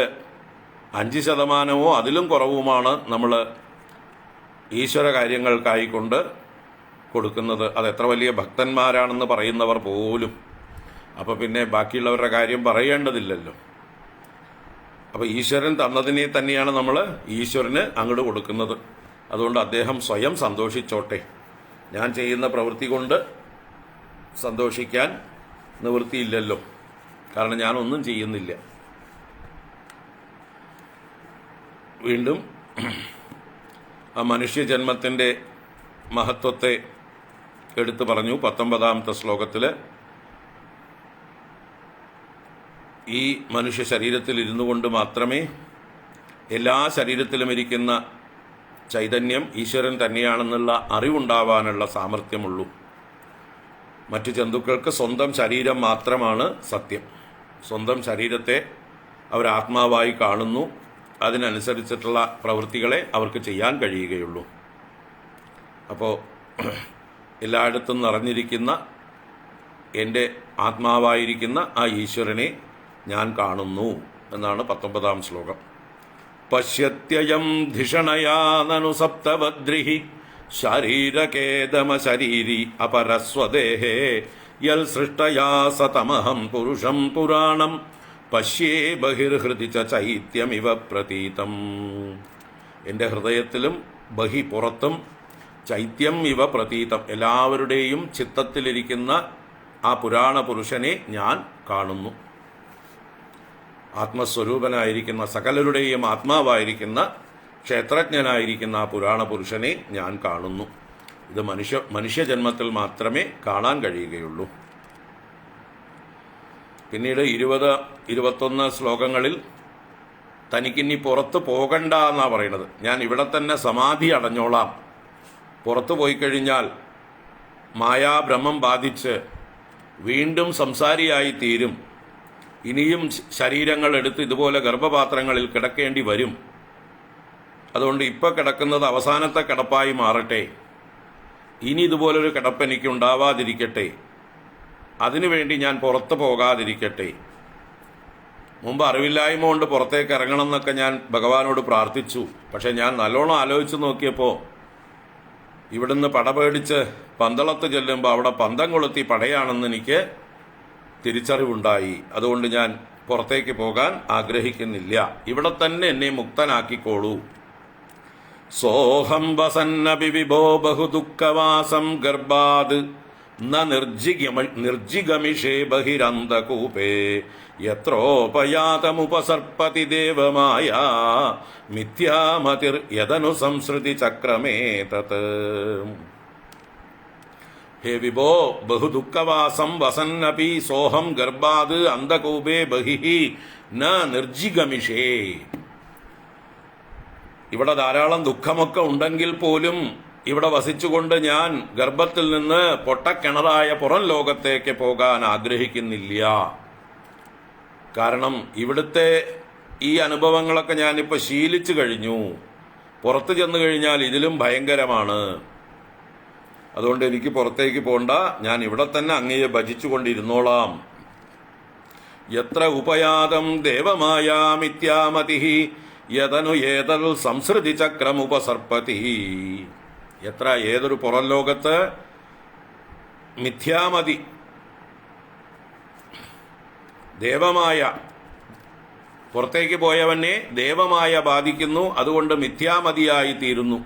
[SPEAKER 1] 5% അതിലും കുറവുമാണ് നമ്മൾ ഈശ്വര കാര്യങ്ങൾക്കായിക്കൊണ്ട് കൊടുക്കുന്നത്. അത് എത്ര വലിയ ഭക്തന്മാരാണെന്ന് പറയുന്നവർ പോലും. അപ്പോൾ പിന്നെ ബാക്കിയുള്ളവരുടെ കാര്യം പറയേണ്ടതില്ലല്ലോ. അപ്പോൾ ഈശ്വരൻ തന്നതിനെ തന്നെയാണ് നമ്മൾ ഈശ്വരന് അങ്ങോട്ട് കൊടുക്കുന്നത്. അതുകൊണ്ട് അദ്ദേഹം സ്വയം സന്തോഷിച്ചോട്ടെ. ഞാൻ ചെയ്യുന്ന പ്രവൃത്തി കൊണ്ട് സന്തോഷിക്കാൻ നിവൃത്തിയില്ലല്ലോ, കാരണം ഞാനൊന്നും ചെയ്യുന്നില്ല. വീണ്ടും ആ മനുഷ്യജന്മത്തിൻ്റെ മഹത്വത്തെ എടുത്തു പറഞ്ഞു 19ാമത്തെ ശ്ലോകത്തിൽ. ഈ മനുഷ്യ ശരീരത്തിൽ ഇരുന്നു കൊണ്ട് മാത്രമേ എല്ലാ ശരീരത്തിലും ഇരിക്കുന്ന ചൈതന്യം ഈശ്വരൻ തന്നെയാണെന്നുള്ള അറിവുണ്ടാവാനുള്ള സാമർഥ്യമുള്ളൂ. മറ്റു ജന്തുക്കൾക്ക് സ്വന്തം ശരീരം മാത്രമാണ് സത്യം. സ്വന്തം ശരീരത്തെ അവർ ആത്മാവായി കാണുന്നു. അതിനനുസരിച്ചിട്ടുള്ള പ്രവൃത്തികളെ അവർക്ക് ചെയ്യാൻ കഴിയുകയുള്ളൂ. അപ്പോൾ എല്ലായിടത്തും നിറഞ്ഞിരിക്കുന്ന എൻ്റെ ആത്മാവായിരിക്കുന്ന ആ ഈശ്വരനെ ഞാൻ കാണുന്നു എന്നാണ് 19ാം ശ്ലോകം. പശ്യത്യയം ധിഷണയാ നനു സപ്തവദ്രിഹി ശരീരകേദമശരീരി അപരസ്വദേഹേ യൽ സൃഷ്ടയാ സതമഹം പുരുഷം പുരാണം പശ്യേ ബഹിർഹൃദി ചൈത്യമിവ പ്രതീതം. എൻ്റെ ഹൃദയത്തിലും ബഹി പുറത്തും ചൈത്യം ഇവ പ്രതീതം, എല്ലാവരുടെയും ചിത്തത്തിലിരിക്കുന്ന ആ പുരാണ പുരുഷനെ ഞാൻ കാണുന്നു. ആത്മസ്വരൂപനായിരിക്കുന്ന, സകലരുടെയും ആത്മാവായിരിക്കുന്ന, ക്ഷേത്രജ്ഞനായിരിക്കുന്ന ആ പുരാണ പുരുഷനെ ഞാൻ കാണുന്നു. ഇത് മനുഷ്യജന്മത്തിൽ മാത്രമേ കാണാൻ കഴിയുകയുള്ളൂ. പിന്നീട് 20-21 ശ്ലോകങ്ങളിൽ തനിക്കിനി പുറത്ത് പോകണ്ട എന്നാണ് പറയുന്നത്. ഞാൻ ഇവിടെ തന്നെ സമാധി അടഞ്ഞോളാം, പുറത്തു പോയി കഴിഞ്ഞാൽ മായാഭ്രമം ബാധിച്ച് വീണ്ടും സംസാരിയായി തീരും, ഇനിയും ശരീരങ്ങൾ എടുത്ത് ഇതുപോലെ ഗർഭപാത്രങ്ങളിൽ കിടക്കേണ്ടി വരും. അതുകൊണ്ട് ഇപ്പോൾ കിടക്കുന്നത് അവസാനത്തെ കിടപ്പായി മാറട്ടെ. ഇനി ഇതുപോലൊരു കിടപ്പ് എനിക്ക് ഉണ്ടാവാതിരിക്കട്ടെ. അതിനുവേണ്ടി ഞാൻ പുറത്ത് പോകാതിരിക്കട്ടെ. മുമ്പ് അറിവില്ലായ്മ കൊണ്ട് പുറത്തേക്ക് ഇറങ്ങണം എന്നൊക്കെ ഞാൻ ഭഗവാനോട് പ്രാർത്ഥിച്ചു. പക്ഷെ ഞാൻ നല്ലോണം ആലോചിച്ച് നോക്കിയപ്പോൾ ഇവിടുന്ന് പടപേടിച്ച് പന്തളത്ത് ചെല്ലുമ്പോൾ അവിടെ പന്തം കൊളുത്തി പടയാണെന്ന് എനിക്ക് തിരിച്ചറിവുണ്ടായി. അതുകൊണ്ട് ഞാൻ പുറത്തേക്ക് പോകാൻ ആഗ്രഹിക്കുന്നില്ല. ഇവിടെ തന്നെ എന്നെ മുക്തനാക്കിക്കോളൂ. സോഹം വസന്നപി വിഭോ ബഹുദുഃഖവാസം ഗർഭാത് ന നിർജിഗമിഷേ ബഹിരന്തകൂപേ യത്രോപയാതമുപസർപ്പതി ദേവമായ മിഥ്യാമതിർ യദനു സംസൃതി ചക്രമേ തത്. ഹേ വിഭോ ബഹുദുഃഖവാസം വസന്നപി സോഹം ഗർഭാത് അന്തകൂപേ ബഹിഹി ന നിർജിഗമിഷേ. ഇവിടെ ധാരാളം ദുഃഖമൊക്കെ ഉണ്ടെങ്കിൽ പോലും ഇവിടെ വസിച്ചുകൊണ്ട് ഞാൻ ഗർഭത്തിൽ നിന്ന് പൊട്ടക്കിണറായ പുറം ലോകത്തേക്ക് പോകാൻ ആഗ്രഹിക്കുന്നില്ല. കാരണം ഇവിടുത്തെ ഈ അനുഭവങ്ങളൊക്കെ ഞാനിപ്പോൾ ശീലിച്ചു കഴിഞ്ഞു. പുറത്തു ചെന്നു കഴിഞ്ഞാൽ ഇതിലും ഭയങ്കരമാണ്. അതുകൊണ്ട് എനിക്ക് പുറത്തേക്ക് പോണ്ട, ഞാൻ ഇവിടെ തന്നെ അങ്ങയെ ഭജിച്ചുകൊണ്ടിരുന്നോളാം. യത്ര ഉപയാതം ദേവമായാമിത്യാമതി യതനു ഏതൽ സംസൃതി ചക്രമുപസർപ്പതി. എത്ര ഏതൊരു പുറം ലോകത്ത് മിഥ്യാമതി ദേവമായ പുറത്തേക്ക് പോയവനെ ദേവമായ ബാധിക്കുന്നു. അതുകൊണ്ട് മിഥ്യാമതിയായി തീരുന്നു.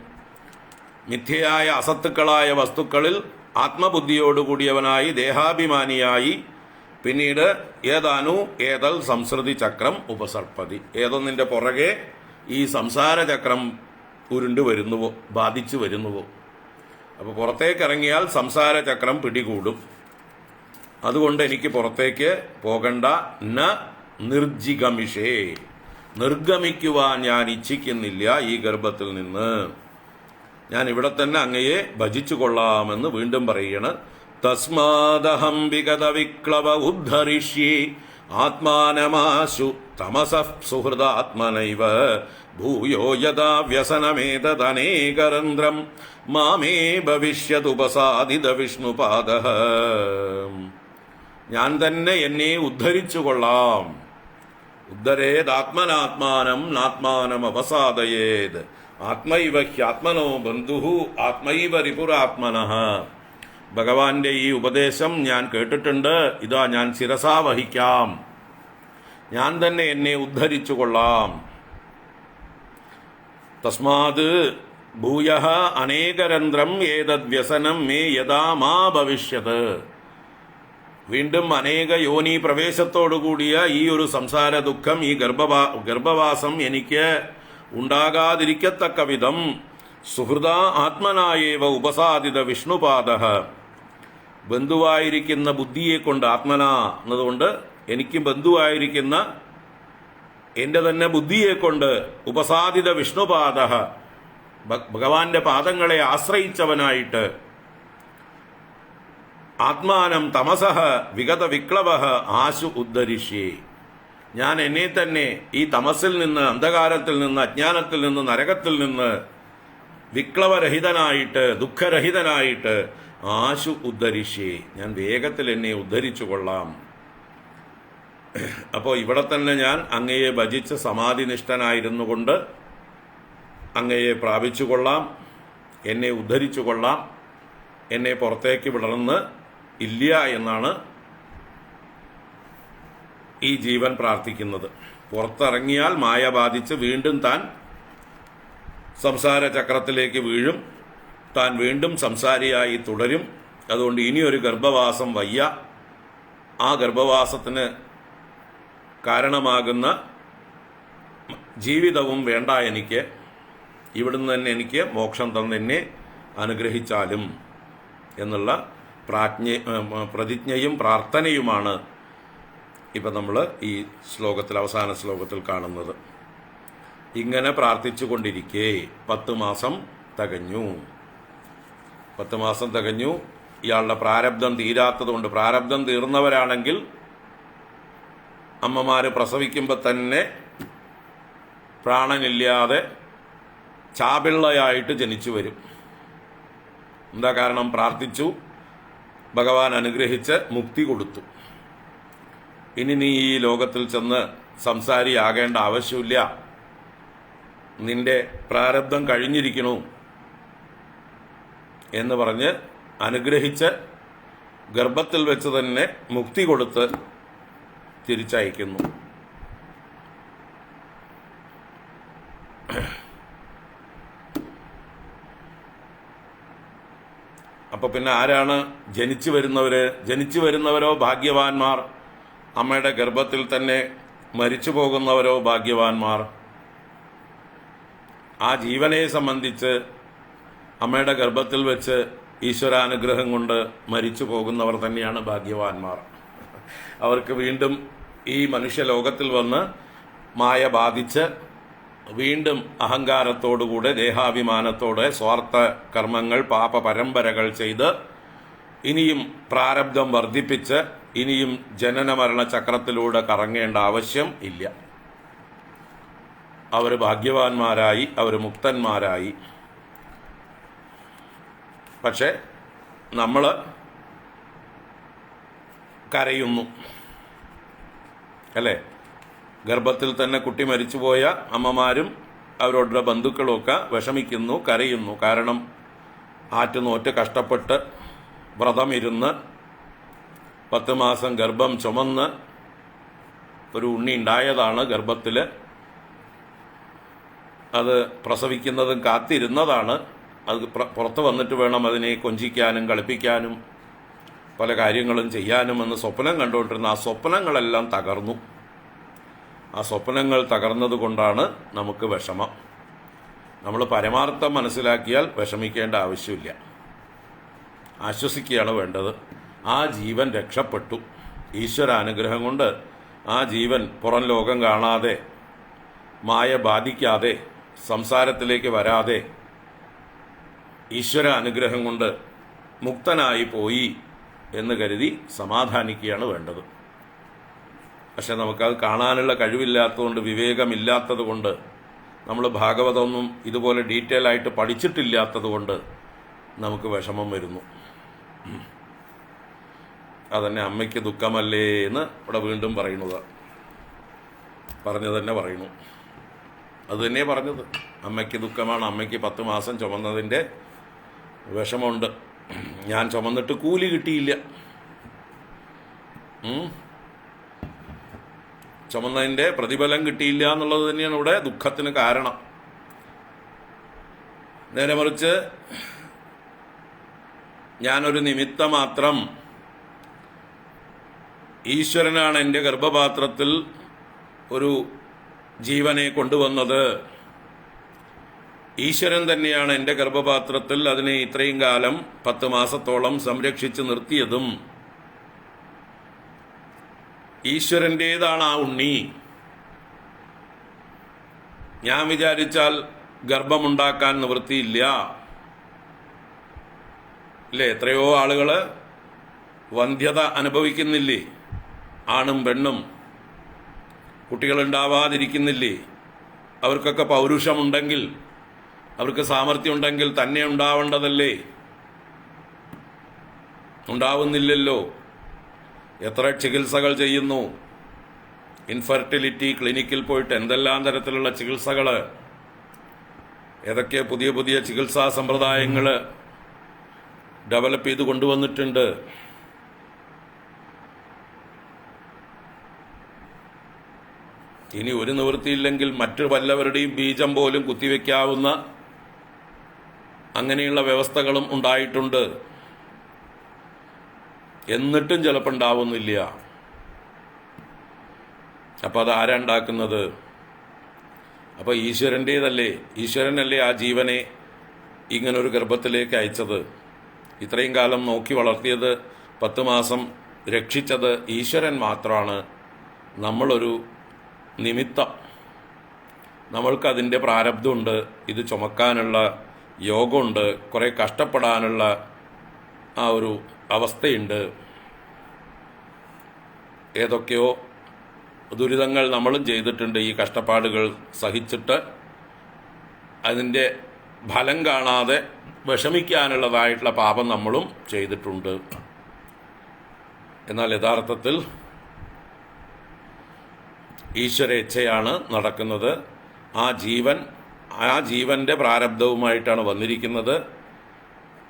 [SPEAKER 1] മിഥ്യയായ അസത്തുക്കളായ വസ്തുക്കളിൽ ആത്മബുദ്ധിയോടുകൂടിയവനായി ദേഹാഭിമാനിയായി പിന്നീട് ഏതൽ സംസൃതി ചക്രം ഉപസർപ്പതി. ഏതൊന്നിൻ്റെ പുറകെ ഈ സംസാര ചക്രം ഉരുണ്ടു വരുന്നുവോ, ബാധിച്ചു വരുന്നുവോ. അപ്പോൾ പുറത്തേക്ക് ഇറങ്ങിയാൽ സംസാര ചക്രം പിടികൂടും. അതുകൊണ്ട് എനിക്ക് പുറത്തേക്ക് പോകണ്ട. ന നിർജിഗമിഷേ, നിർഗമിക്കുവാൻ ഞാൻ ഇച്ഛിക്കുന്നില്ല ഈ ഗർഭത്തിൽ നിന്ന്. ഞാൻ ഇവിടെ തന്നെ അങ്ങയെ ഭജിച്ചു കൊള്ളാമെന്ന് വീണ്ടും പറയണ്. തസ്മാദഹം വിഗത വിക്ലവ ഉദ്ധരിഷ്യേ ആത്മാനമാശു തമസഃ സുഹൃദാത്മനൈവ ഭൂയോ യഥാ വ്യസനമേതദനേകരന്ധ്രം മാമേ ഭവിഷ്യതുപസാദിത വിഷ്ണുപാദഃ. ഞാൻ തന്നെ എന്നെ ഉദ്ധരിച്ചു കൊള്ളാം. ഉദ്ധരേദാത്മനാത്മാനം നാത്മാനം അവസാദയേത് ആത്മൈവ ഹ്യാത്മനോ ബന്ധുഃ ആത്മൈവ റിപുരാത്മനഃ. ഭഗവാന്റെ ഈ ഉപദേശം ഞാൻ കേട്ടിട്ടുണ്ട്. ഇതാ ഞാൻ ശിരസാ വഹിക്കാം. ഞാൻ തന്നെ എന്നെ ഉദ്ധരിച്ചു കൊള്ളാം. തസ്മാത് ഭൂയഃ അനേകരന്ധ്രം ഏതദ്വ്യസനം മേ യഥാ മാ ഭവിഷ്യത്. വീണ്ടും അനേക യോനി പ്രവേശത്തോടുകൂടിയ ഈ ഒരു സംസാര ദുഃഖം, ഈ ഗർഭവാസം എനിക്ക് ഉണ്ടാകാതിരിക്കത്തക്ക വിധം സുഹൃദ ആത്മനായേവ ഉപസാദിത വിഷ്ണുപാദഃ. ബന്ധുവായിരിക്കുന്ന ബുദ്ധിയെ കൊണ്ട്, ആത്മന എന്നതുകൊണ്ട് എനിക്ക് ബന്ധുവായിരിക്കുന്ന എൻ്റെ തന്നെ ബുദ്ധിയെ കൊണ്ട് ഉപസാദിത വിഷ്ണുപാദഃ, ഭഗവാന്റെ പാദങ്ങളെ ആശ്രയിച്ചവനായിട്ട് ആത്മാനം തമസഃ വിഗത വിക്ലവഃ ആശു ഉദ്ധരിഷ്യേ. ഞാൻ എന്നെ തന്നെ ഈ തമസിൽ നിന്ന്, അന്ധകാരത്തിൽ നിന്ന്, അജ്ഞാനത്തിൽ നിന്ന്, നരകത്തിൽ നിന്ന് വിക്ലവരഹിതനായിട്ട്, ദുഃഖരഹിതനായിട്ട് ആശു ഉദ്ധരിഷ്യേ, ഞാൻ വേഗത്തിൽ എന്നെ ഉദ്ധരിച്ചു കൊള്ളാം. അപ്പോൾ ഇവിടെ തന്നെ ഞാൻ അങ്ങയെ ഭജിച്ച് സമാധിനിഷ്ഠനായിരുന്നു കൊണ്ട് അങ്ങയെ പ്രാപിച്ചു കൊള്ളാം, എന്നെ ഉദ്ധരിച്ചു കൊള്ളാം. എന്നെ പുറത്തേക്ക് വിടണമെന്ന് ഇല്ല എന്നാണ് ഈ ജീവൻ പ്രാർത്ഥിക്കുന്നത്. പുറത്തിറങ്ങിയാൽ മായ ബാധിച്ച് വീണ്ടും താൻ സംസാര ചക്രത്തിലേക്ക് വീഴും. താൻ വീണ്ടും സംസാരിയായി തുടരും. അതുകൊണ്ട് ഇനിയൊരു ഗർഭവാസം വയ്യ. ആ ഗർഭവാസത്തിന് കാരണമാകുന്ന ജീവിതവും വേണ്ട എനിക്ക്. ഇവിടുന്ന് തന്നെ എനിക്ക് മോക്ഷം തന്നെ അനുഗ്രഹിച്ചാലും എന്നുള്ള പ്രതിജ്ഞയും പ്രാർത്ഥനയുമാണ് ഇപ്പം നമ്മൾ ഈ ശ്ലോകത്തിൽ, അവസാന ശ്ലോകത്തിൽ കാണുന്നത്. ഇങ്ങനെ പ്രാർത്ഥിച്ചു കൊണ്ടിരിക്കെ 10 മാസം തികഞ്ഞു. 10 മാസം തികഞ്ഞു. ഇയാളുടെ പ്രാരബ്ധം തീരാത്തതുകൊണ്ട്, പ്രാരബ്ധം തീർന്നവരാണെങ്കിൽ അമ്മമാർ പ്രസവിക്കുമ്പോൾ തന്നെ പ്രാണനില്ലാതെ ചാപിള്ളയായിട്ട് ജനിച്ചു വരും. എന്താ കാരണം? പ്രാർത്ഥിച്ചു, ഭഗവാൻ അനുഗ്രഹിച്ച് മുക്തി കൊടുത്തു. ഇനി നീ ഈ ലോകത്തിൽ ചെന്ന് സംസാരിയാകേണ്ട ആവശ്യമില്ല, നിന്റെ പ്രാരബ്ധം കഴിഞ്ഞിരിക്കണു എന്ന് പറഞ്ഞ് അനുഗ്രഹിച്ച് ഗർഭത്തിൽ വെച്ച് തന്നെ മുക്തി കൊടുത്ത് തിരിച്ചയക്കുന്നു. അപ്പൊ പിന്നെ ആരാണ് ജനിച്ചു വരുന്നവര്? ജനിച്ചു വരുന്നവരോ ഭാഗ്യവാന്മാർ, അമ്മയുടെ ഗർഭത്തിൽ തന്നെ മരിച്ചു പോകുന്നവരോ ഭാഗ്യവാന്മാർ. ആ ജീവനെ സംബന്ധിച്ച് അമ്മയുടെ ഗർഭത്തിൽ വെച്ച് ഈശ്വരാനുഗ്രഹം കൊണ്ട് മരിച്ചു പോകുന്നവർ തന്നെയാണ് ഭാഗ്യവാന്മാർ. അവർക്ക് വീണ്ടും ഈ മനുഷ്യലോകത്തിൽ വന്ന് മായ ബാധിച്ച് വീണ്ടും അഹങ്കാരത്തോടുകൂടെ ദേഹാഭിമാനത്തോടെ സ്വാർത്ഥ കർമ്മങ്ങൾ പാപ പരമ്പരകൾ ചെയ്ത് ഇനിയും പ്രാരബ്ധം വർദ്ധിപ്പിച്ച് ഇനിയും ജനന മരണ ചക്രത്തിലൂടെ കറങ്ങേണ്ട ആവശ്യം ഇല്ല. അവർ ഭാഗ്യവാന്മാരായി, അവർ മുക്തന്മാരായി. പക്ഷെ നമ്മൾ കരയുന്നു, അല്ലേ? ഗർഭത്തിൽ തന്നെ കുട്ടി മരിച്ചുപോയ അമ്മമാരും അവരുടെ ബന്ധുക്കളുമൊക്കെ വിഷമിക്കുന്നു, കരയുന്നു. കാരണം ആറ്റുനോറ്റ് കഷ്ടപ്പെട്ട് വ്രതമിരുന്ന് 10 മാസം ഗർഭം ചുമന്ന് ഒരു ഉണ്ണി ഉണ്ടായതാണ്. ഗർഭത്തിൽ അത് പ്രസവിക്കുന്നതും കാത്തിരുന്നതാണ്. അത് പുറത്ത് വന്നിട്ട് വേണം അതിനെ കൊഞ്ചിക്കാനും കളിപ്പിക്കാനും പല കാര്യങ്ങളും ചെയ്യാനും എന്ന് സ്വപ്നം കണ്ടുകൊണ്ടിരുന്ന ആ സ്വപ്നങ്ങളെല്ലാം തകർന്നു. ആ സ്വപ്നങ്ങൾ തകർന്നത് കൊണ്ടാണ് നമുക്ക് വിഷമം. നമ്മൾ പരമാർത്ഥം മനസ്സിലാക്കിയാൽ വിഷമിക്കേണ്ട ആവശ്യമില്ല, ആശ്വസിക്കുകയാണ് വേണ്ടത്. ആ ജീവൻ രക്ഷപ്പെട്ടു. ഈശ്വരാനുഗ്രഹം കൊണ്ട് ആ ജീവൻ പുറം ലോകം കാണാതെ, മായ ബാധിക്കാതെ, സംസാരത്തിലേക്ക് വരാതെ ഈശ്വര അനുഗ്രഹം കൊണ്ട് മുക്തനായി പോയി എന്ന് കരുതി സമാധാനിക്കുകയാണ് വേണ്ടത്. പക്ഷെ നമുക്കത് കാണാനുള്ള കഴിവില്ലാത്തതുകൊണ്ട്, വിവേകമില്ലാത്തത് കൊണ്ട്, നമ്മൾ ഭാഗവതമൊന്നും ഇതുപോലെ ഡീറ്റെയിൽ ആയിട്ട് പഠിച്ചിട്ടില്ലാത്തത് കൊണ്ട് നമുക്ക് വിഷമം വരുന്നു. അതന്നെ അമ്മയ്ക്ക് ദുഃഖമല്ലേ എന്ന് ഇവിടെ വീണ്ടും പറയുന്നത്, പറഞ്ഞു തന്നെ പറയുന്നു. അത് തന്നെ പറഞ്ഞത്, അമ്മയ്ക്ക് ദുഃഖമാണ്, അമ്മയ്ക്ക് 10 മാസം ചുമന്നതിൻ്റെ വിഷമമുണ്ട്. ഞാൻ ചുമന്നിട്ട് കൂലി കിട്ടിയില്ല, ചുമന്നതിൻ്റെ പ്രതിഫലം കിട്ടിയില്ല എന്നുള്ളത് തന്നെയാണ് ഇവിടെ ദുഃഖത്തിന് കാരണം. നേരെ മറിച്ച് ഞാനൊരു നിമിത്തം മാത്രം, ഈശ്വരനാണ് എൻ്റെ ഗർഭപാത്രത്തിൽ ഒരു ജീവനെ കൊണ്ടുവന്നത്, ഈശ്വരൻ തന്നെയാണ് എൻ്റെ ഗർഭപാത്രത്തിൽ അതിനെ ഇത്രയും കാലം 10 മാസത്തോളം സംരക്ഷിച്ച് നിർത്തിയതും, ഈശ്വരൻ്റേതാണ് ആ ഉണ്ണി. ഞാൻ വിചാരിച്ചാൽ ഗർഭമുണ്ടാക്കാൻ നിവൃത്തിയില്ല. ഇല്ലേ? എത്രയോ ആളുകൾ വന്ധ്യത അനുഭവിക്കുന്നില്ലേ? ആണും പെണ്ണും കുട്ടികളുണ്ടാവാതിരിക്കുന്നില്ലേ? അവർക്കൊക്കെ പൗരുഷമുണ്ടെങ്കിൽ, അവർക്ക് സാമർഥ്യം ഉണ്ടെങ്കിൽ തന്നെ ഉണ്ടാവേണ്ടതല്ലേ? ഉണ്ടാവുന്നില്ലല്ലോ. എത്ര ചികിത്സകൾ ചെയ്യുന്നു. ഇൻഫെർട്ടിലിറ്റി ക്ലിനിക്കിൽ പോയിട്ട് എന്തെല്ലാം തരത്തിലുള്ള ചികിത്സകൾ, ഏതൊക്കെ പുതിയ പുതിയ ചികിത്സാ സമ്പ്രദായങ്ങൾ ഡെവലപ്പ് ചെയ്ത് കൊണ്ടുവന്നിട്ടുണ്ട്. ഇനി ഒരു നിവൃത്തിയില്ലെങ്കിൽ മറ്റു വല്ലവരുടെയും ബീജം പോലും കുത്തിവെക്കാവുന്ന അങ്ങനെയുള്ള വ്യവസ്ഥകളും ഉണ്ടായിട്ടുണ്ട്. എന്നിട്ടും ചിലപ്പോൾ ഉണ്ടാവുന്നില്ല. അപ്പം അത് ആരാ ഉണ്ടാക്കുന്നത്? അപ്പോൾ ഈശ്വരൻ്റേതല്ലേ? ഈശ്വരനല്ലേ ആ ജീവനെ ഇങ്ങനൊരു ഗർഭത്തിലേക്ക് അയച്ചത്? ഇത്രയും കാലം നോക്കി വളർത്തിയത്, 10 മാസം രക്ഷിച്ചത് ഈശ്വരൻ മാത്രമാണ്. നമ്മളൊരു നിമിത്തം. നമ്മൾക്കതിൻ്റെ പ്രാരബ്ധമുണ്ട്, ഇത് ചുമക്കാനുള്ള യോഗമുണ്ട്, കുറേ കഷ്ടപ്പെടാനുള്ള ആ ഒരു അവസ്ഥയുണ്ട്. ഏതൊക്കെയോ ദുരിതങ്ങൾ നമ്മളും ചെയ്തിട്ടുണ്ട്. ഈ കഷ്ടപ്പാടുകൾ സഹിച്ചിട്ട് അതിൻ്റെ ഫലം കാണാതെ വിഷമിക്കാനുള്ളതായിട്ടുള്ള പാപം നമ്മളും ചെയ്തിട്ടുണ്ട്. എന്നാൽ യഥാർത്ഥത്തിൽ ഈശ്വരേച്ഛയാണ് നടക്കുന്നത്. ആ ജീവൻ്റെ പ്രാരബ്ധവുമായിട്ടാണ് വന്നിരിക്കുന്നത്.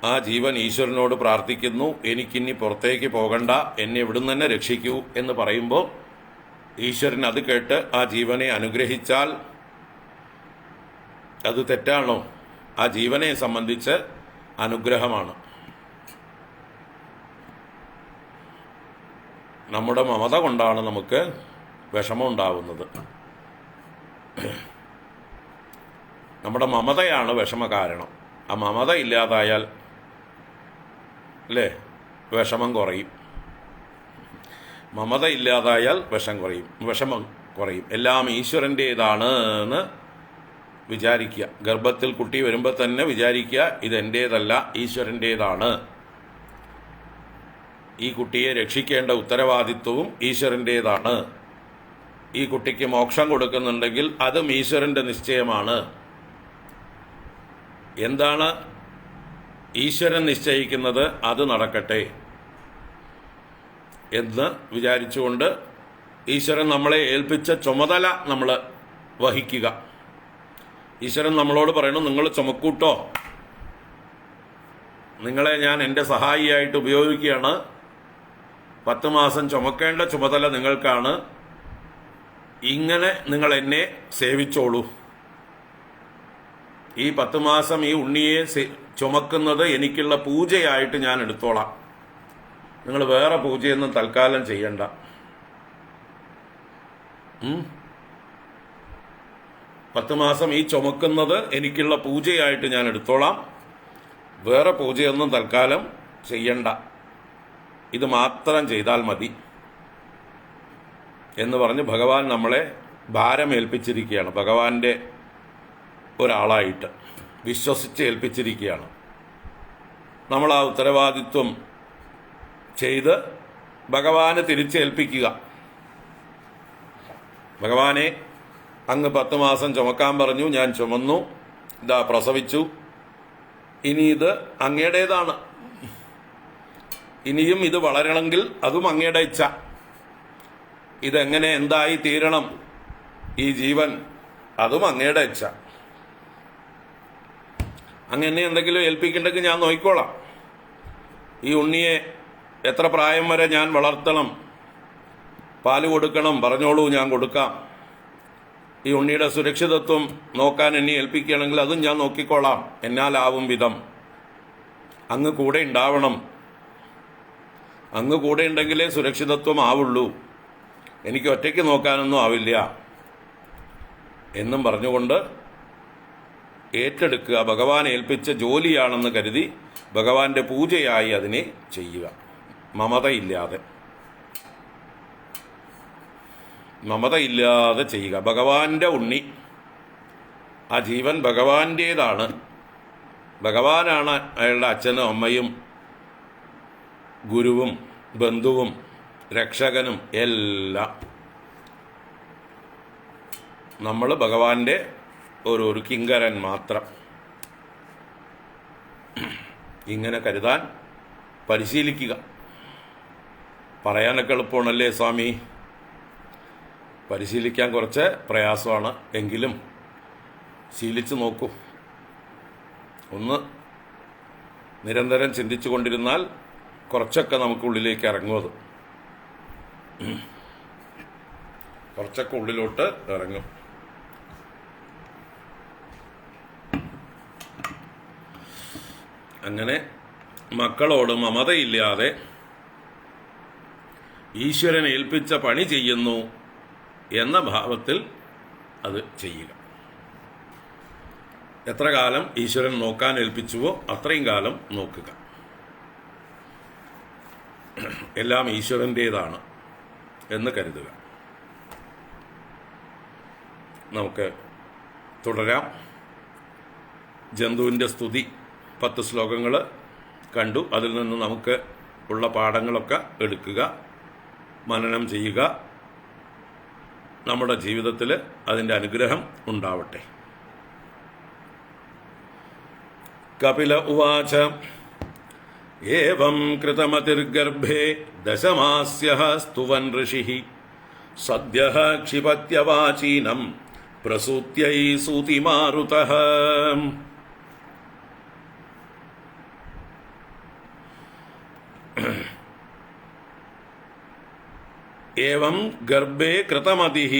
[SPEAKER 1] ആ ജീവൻ ഈശ്വരനോട് പ്രാർത്ഥിക്കുന്നു, എനിക്കിനി പുറത്തേക്ക് പോകണ്ട, എന്നെ ഇവിടുന്ന് തന്നെ രക്ഷിക്കൂ എന്ന് പറയുമ്പോൾ ഈശ്വരൻ അത് കേട്ട് ആ ജീവനെ അനുഗ്രഹിച്ചാൽ അത് തെറ്റാണോ? ആ ജീവനെ സംബന്ധിച്ച് അനുഗ്രഹമാണ്. നമ്മുടെ മമത കൊണ്ടാണ് നമുക്ക് വിഷമം ഉണ്ടാവുന്നത്. നമ്മുടെ മമതയാണ് വിഷമ കാരണം. ആ മമത ഇല്ലാതായാൽ അല്ലേ വിഷമം കുറയും. മമത ഇല്ലാതായാൽ വിഷമം കുറയും. എല്ലാം ഈശ്വരൻ്റേതാണ് എന്ന് വിചാരിക്കുക. ഗർഭത്തിൽ കുട്ടി വരുമ്പോൾ തന്നെ വിചാരിക്കുക, ഇതെൻ്റേതല്ല, ഈശ്വരൻ്റേതാണ്. ഈ കുട്ടിയെ രക്ഷിക്കേണ്ട ഉത്തരവാദിത്വവും ഈശ്വരൻ്റേതാണ്. ഈ കുട്ടിക്ക് മോക്ഷം കൊടുക്കുന്നുണ്ടെങ്കിൽ അതും ഈശ്വരൻ്റെ നിശ്ചയമാണ്. എന്താണ് ഈശ്വരൻ നിശ്ചയിക്കുന്നത് അത് നടക്കട്ടെ എന്ന് വിചാരിച്ചുകൊണ്ട് ഈശ്വരൻ നമ്മളെ ഏൽപ്പിച്ച ചുമതല നമ്മൾ വഹിക്കുക. ഈശ്വരൻ നമ്മളോട് പറയണം, നിങ്ങൾ ചുമക്കൂട്ടോ, നിങ്ങളെ ഞാൻ എൻ്റെ സഹായിയായിട്ട് ഉപയോഗിക്കുകയാണ്, 10 മാസം ചുമക്കേണ്ട ചുമതല നിങ്ങൾക്കാണ്, ഇങ്ങനെ നിങ്ങൾ എന്നെ സേവിച്ചോളൂ. ഈ 10 മാസം ഈ ഉണ്ണിയെ ചുമക്കുന്നത് എനിക്കുള്ള പൂജയായിട്ട് ഞാൻ എടുത്തോളാം. നിങ്ങൾ വേറെ പൂജയൊന്നും തൽക്കാലം ചെയ്യണ്ട. 10 മാസം ഈ ചുമക്കുന്നത് എനിക്കുള്ള പൂജയായിട്ട് ഞാൻ എടുത്തോളാം, വേറെ പൂജയൊന്നും തൽക്കാലം ചെയ്യണ്ട, ഇത് മാത്രം ചെയ്താൽ മതി എന്ന് പറഞ്ഞ് ഭഗവാൻ നമ്മളെ ഭാരമേൽപ്പിച്ചിരിക്കുകയാണ്. ഭഗവാന്റെ ഒരാളായിട്ട് വിശ്വസിച്ച് ഏൽപ്പിച്ചിരിക്കുകയാണ്. നമ്മൾ ആ ഉത്തരവാദിത്വം ചെയ്ത് ഭഗവാന് തിരിച്ചേൽപ്പിക്കുക. ഭഗവാനെ, അങ്ങ് 10 മാസം ചുമക്കാൻ പറഞ്ഞു, ഞാൻ ചുമന്നു, ഇതാ പ്രസവിച്ചു, ഇനി ഇത് അങ്ങയുടേതാണ്, ഇനിയും ഇത് വളരണമെങ്കിൽ അതും അങ്ങയുടെ ഇച്ഛ, ഇതെങ്ങനെ എന്തായി തീരണം ഈ ജീവൻ, അതും അങ്ങയുടെ ഇച്ഛ. അങ്ങനെ എന്തെങ്കിലും ഏൽപ്പിക്കണ്ടെങ്കിൽ ഞാൻ നോക്കിക്കോളാം. ഈ ഉണ്ണിയെ എത്ര പ്രായം വരെ ഞാൻ വളർത്തണം, പാല് കൊടുക്കണം, പറഞ്ഞോളൂ, ഞാൻ കൊടുക്കാം. ഈ ഉണ്ണിയുടെ സുരക്ഷിതത്വം നോക്കാൻ എന്നെ ഏൽപ്പിക്കുകയാണെങ്കിൽ അതും ഞാൻ നോക്കിക്കോളാം, എന്നാലാവും വിധം. അങ്ങ് കൂടെ ഉണ്ടാവണം, അങ്ങ് കൂടെ ഉണ്ടെങ്കിലേ സുരക്ഷിതത്വം ആവുള്ളൂ, എനിക്ക് ഒറ്റയ്ക്ക് നോക്കാനൊന്നും ആവില്ല എന്നും പറഞ്ഞുകൊണ്ട് ഏറ്റെടുക്കുക. ഭഗവാൻ ഏൽപ്പിച്ച ജോലിയാണെന്ന് കരുതി ഭഗവാന്റെ പൂജയായി അതിനെ ചെയ്യുക, മമതയില്ലാതെ ചെയ്യുക. ഭഗവാന്റെ ഉണ്ണി, ആ ജീവൻ ഭഗവാന്റേതാണ്. ഭഗവാനാണ് അയാളുടെ അച്ഛനും അമ്മയും ഗുരുവും ബന്ധുവും രക്ഷകനും എല്ലാം. നമ്മൾ ഭഗവാന്റെ ഒരു കിങ്കരൻ മാത്രം. ഇങ്ങനെ കരുതാൻ പരിശീലിക്കുക. പറയാനൊക്കെ എളുപ്പമാണല്ലേ സ്വാമി, പരിശീലിക്കാൻ കുറച്ച് പ്രയാസമാണ്, എങ്കിലും ശീലിച്ചു നോക്കൂ. ഒന്ന് നിരന്തരം ചിന്തിച്ചു കൊണ്ടിരുന്നാൽ കുറച്ചൊക്കെ നമുക്കുള്ളിലേക്ക് ഇറങ്ങും. കുറച്ചൊക്കെ ഉള്ളിലോട്ട് ഇറങ്ങും. അങ്ങനെ മക്കളോട് മമതയില്ലാതെ ഈശ്വരൻ ഏൽപ്പിച്ച പണി ചെയ്യുന്നു എന്ന ഭാവത്തിൽ അത് ചെയ്യുക. എത്ര കാലം ഈശ്വരൻ നോക്കാൻ ഏൽപ്പിച്ചുവോ അത്രയും കാലം നോക്കുക. എല്ലാം ഈശ്വരൻ്റേതാണ് എന്ന് കരുതുക. നമുക്ക് തുടരാം. ജന്തുവിൻ്റെ സ്തുതി 10 ശ്ലോകങ്ങൾ കണ്ടു. അതിൽ നിന്ന് നമുക്ക് ഉള്ള പാഠങ്ങളൊക്കെ എടുക്കുക, മനനം ചെയ്യുക. നമ്മുടെ ജീവിതത്തിൽ അതിൻ്റെ അനുഗ്രഹം ഉണ്ടാവട്ടെ. കപില ഉവാച ഏവം കൃതമതിർഗർഭേ ദശമാസ്യഃ സ്തുവൻ ഋഷിഃ സദ്യഃ ക്ഷിപത്യവാചീനം പ്രസൂത്यै സൂതിമാരുതഃ. ഏവം ഗർഭേ കൃതമതിഃ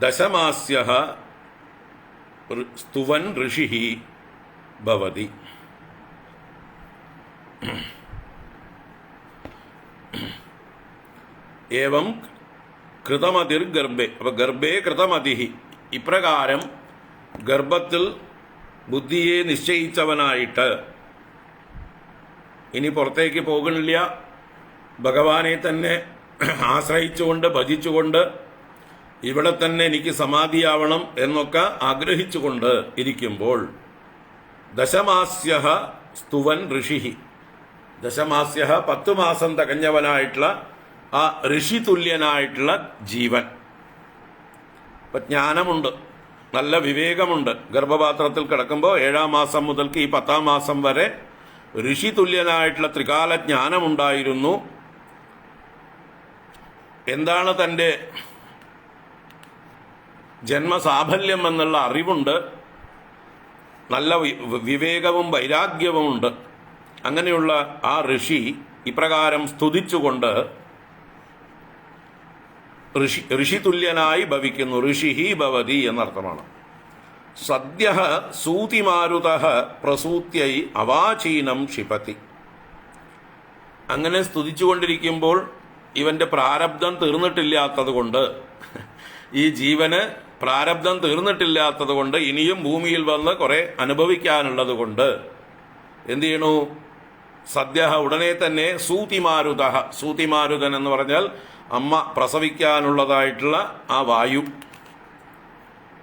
[SPEAKER 1] ദശമാസ്യഃ സ്തുവൻ ഋഷിഃ ഭവതി. ഏവം കൃതമതിർ ഗർഭേ, അപ്പൊ ഗർഭേ കൃതമതിഃ, ഇപ്രകാരം ഗർഭത്തിൽ ബുദ്ധിയെ നിശ്ചയിച്ചവനായിട്ട് ഇനി പുറത്തേക്ക് പോകുന്നില്ല, ഭഗവാനെ തന്നെ ആശ്രയിച്ചുകൊണ്ട് ഭജിച്ചുകൊണ്ട് ഇവിടെ തന്നെ എനിക്ക് സമാധിയാവണം എന്നൊക്കെ ആഗ്രഹിച്ചുകൊണ്ട് ഇരിക്കുമ്പോൾ ദശമാസ്യഃ സ്തുവൻ ഋഷിഃ, ദശമാസ്യഃ 10 മാസം തികഞ്ഞവനായിട്ടുള്ള ആ ഋഷി തുല്യനായിട്ടുള്ള ജീവൻ. ഇപ്പം ജ്ഞാനമുണ്ട്, നല്ല വിവേകമുണ്ട്. ഗർഭപാത്രത്തിൽ കിടക്കുമ്പോൾ 7-ാം മാസം മുതൽക്ക് ഈ 10-ാം മാസം വരെ ഋഷി തുല്യനായിട്ടുള്ള ത്രികാല ജ്ഞാനമുണ്ടായിരുന്നു. എന്താണ് തൻ്റെ ജന്മസാഫല്യം എന്നുള്ള അറിവുണ്ട്, നല്ല വിവേകവും വൈരാഗ്യവുമുണ്ട്. അങ്ങനെയുള്ള ആ ഋഷി ഇപ്രകാരം സ്തുതിച്ചുകൊണ്ട് ഋഷി തുല്യനായി ഭവിക്കുന്നു. ഋഷിഃ ഭവതി എന്നർത്ഥമാണ്. സദ്യഃ സൂതിമാരുതഃ പ്രസൂത്यै അവാചീനം ക്ഷിപതി. അങ്ങനെ സ്തുതിച്ചുകൊണ്ടിരിക്കുമ്പോൾ ഇവന്റെ പ്രാരബ്ധം തീർന്നിട്ടില്ലാത്തത് കൊണ്ട്, ഈ ജീവന് പ്രാരബ്ധം തീർന്നിട്ടില്ലാത്തത് കൊണ്ട്, ഇനിയും ഭൂമിയിൽ വന്ന് കുറെ അനുഭവിക്കാനുള്ളത് കൊണ്ട് എന്ത് ചെയ്യണു? സദ്യ ഉടനെ തന്നെ സൂതിമാരുതഃ, സൂതിമാരുതൻ എന്ന് പറഞ്ഞാൽ അമ്മ പ്രസവിക്കാനുള്ളതായിട്ടുള്ള ആ വായു,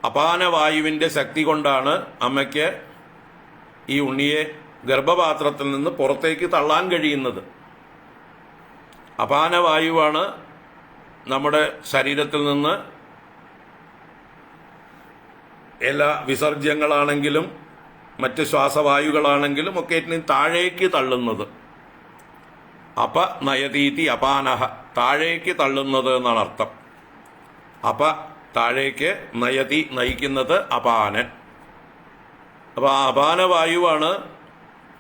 [SPEAKER 1] അപാനവായുവിൻ്റെ ശക്തി കൊണ്ടാണ് അമ്മയ്ക്ക് ഈ ഉണ്ണിയെ ഗർഭപാത്രത്തിൽ നിന്ന് പുറത്തേക്ക് തള്ളാൻ കഴിയുന്നത്. അപാനവായുവാണ് നമ്മുടെ ശരീരത്തിൽ നിന്ന് എല്ലാ വിസർജ്യങ്ങളാണെങ്കിലും മറ്റ് ശ്വാസവായുകളാണെങ്കിലും ഒക്കെ താഴേക്ക് തള്ളുന്നത്. അപ നയതീതി അപാനഹ, താഴേക്ക് തള്ളുന്നത് എന്നാണ് അർത്ഥം. അപ താഴേക്ക്, നയതി നയിക്കുന്നത് അപാനൻ. അപ്പൊ ആ അപാനവായുവാണ്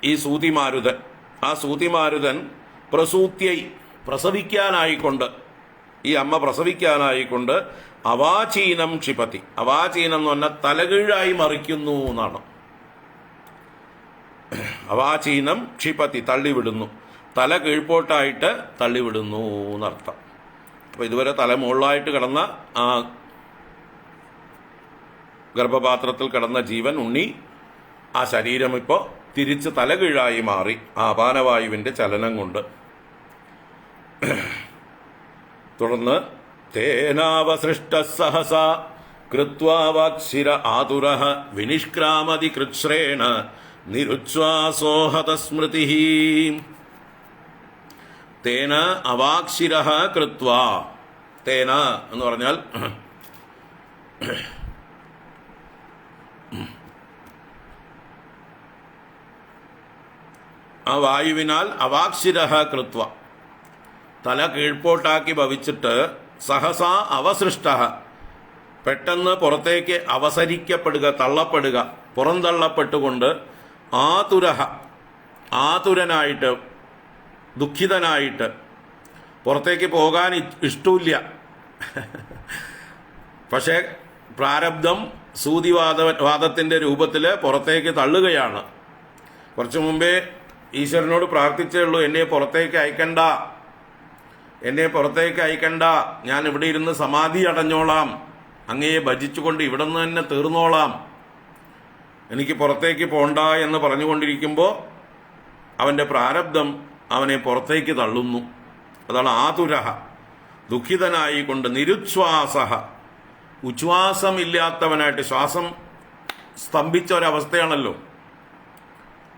[SPEAKER 1] ഈ സൂതിമാരുതൻ. ആ സൂതിമാരുതൻ പ്രസൂത്यै, പ്രസവിക്കാനായിക്കൊണ്ട്, ഈ അമ്മ പ്രസവിക്കാനായിക്കൊണ്ട് അവാചീനം ക്ഷിപതി. അവാചീനം എന്ന് പറഞ്ഞാൽ തലകീഴായി മറിക്കുന്നു എന്നാണ്. അവാചീനം ക്ഷിപതി, തള്ളിവിടുന്നു, തല കീഴ്പോട്ടായിട്ട് തള്ളിവിടുന്നു എന്നർത്ഥം. അപ്പൊ ഇതുവരെ തല മുകളിലായിട്ട് കിടന്ന ആ ഗർഭപാത്രത്തിൽ കിടന്ന ജീവൻ ഉണ്ണി, ആ ശരീരം ഇപ്പോൾ തിരിച്ച് തലകീഴായി മാറി ആ അപാനവായുവിന്റെ ചലനം കൊണ്ട്. തുടർന്ന് തേനാവസൃഷ്ട സഹസ കൃത്വാ വാക്ശിര ആതുരഃ വിനിഷ്ക്രാമതി കൃച്ഛ്രേണ നിരുച്ഛ്വാസോഹത സ്മൃതി. തേന അവാക്ശിരഃ കൃത്വാ, തേന എന്ന് പറഞ്ഞാൽ ആ വായുവിനാൽ അവാക്ശിരഃ കൃത്വ, തല കീഴ്പോട്ടാക്കി ഭവിച്ചിട്ട് സഹസ അവസൃഷ്ട, പെട്ടെന്ന് പുറത്തേക്ക് അവസരിക്കപ്പെടുക, തള്ളപ്പെടുക, പുറന്തള്ളപ്പെട്ടുകൊണ്ട് ആതുരഃ, ആതുരനായിട്ട്, ദുഃഖിതനായിട്ട്, പുറത്തേക്ക് പോകാൻ ഇഷ്ടമില്ല. പക്ഷേ പ്രാരബ്ധം സൂതിവാദത്തിൻ്റെ രൂപത്തിൽ പുറത്തേക്ക് തള്ളുകയാണ്. കുറച്ചു മുമ്പേ ഈശ്വരനോട് പ്രാർത്ഥിച്ചേ ഉള്ളൂ, എന്നെ പുറത്തേക്ക് അയക്കണ്ട, എന്നെ പുറത്തേക്ക് അയക്കണ്ട, ഞാൻ ഇവിടെ ഇരുന്ന് സമാധി അടഞ്ഞോളാം, അങ്ങയെ ഭജിച്ചുകൊണ്ട് ഇവിടെ നിന്ന് തന്നെ തീർന്നോളാം, എനിക്ക് പുറത്തേക്ക് പോണ്ട എന്ന് പറഞ്ഞുകൊണ്ടിരിക്കുമ്പോൾ അവൻ്റെ പ്രാരബ്ധം അവനെ പുറത്തേക്ക് തള്ളുന്നു. അതാണ് ആതുരഃ, ദുഃഖിതനായിക്കൊണ്ട്. നിരുച്ഛ്വാസഃ, ഉച്ഛ്വാസമില്ലാത്തവനായിട്ട്, ശ്വാസം സ്തംഭിച്ച ഒരവസ്ഥയാണല്ലോ,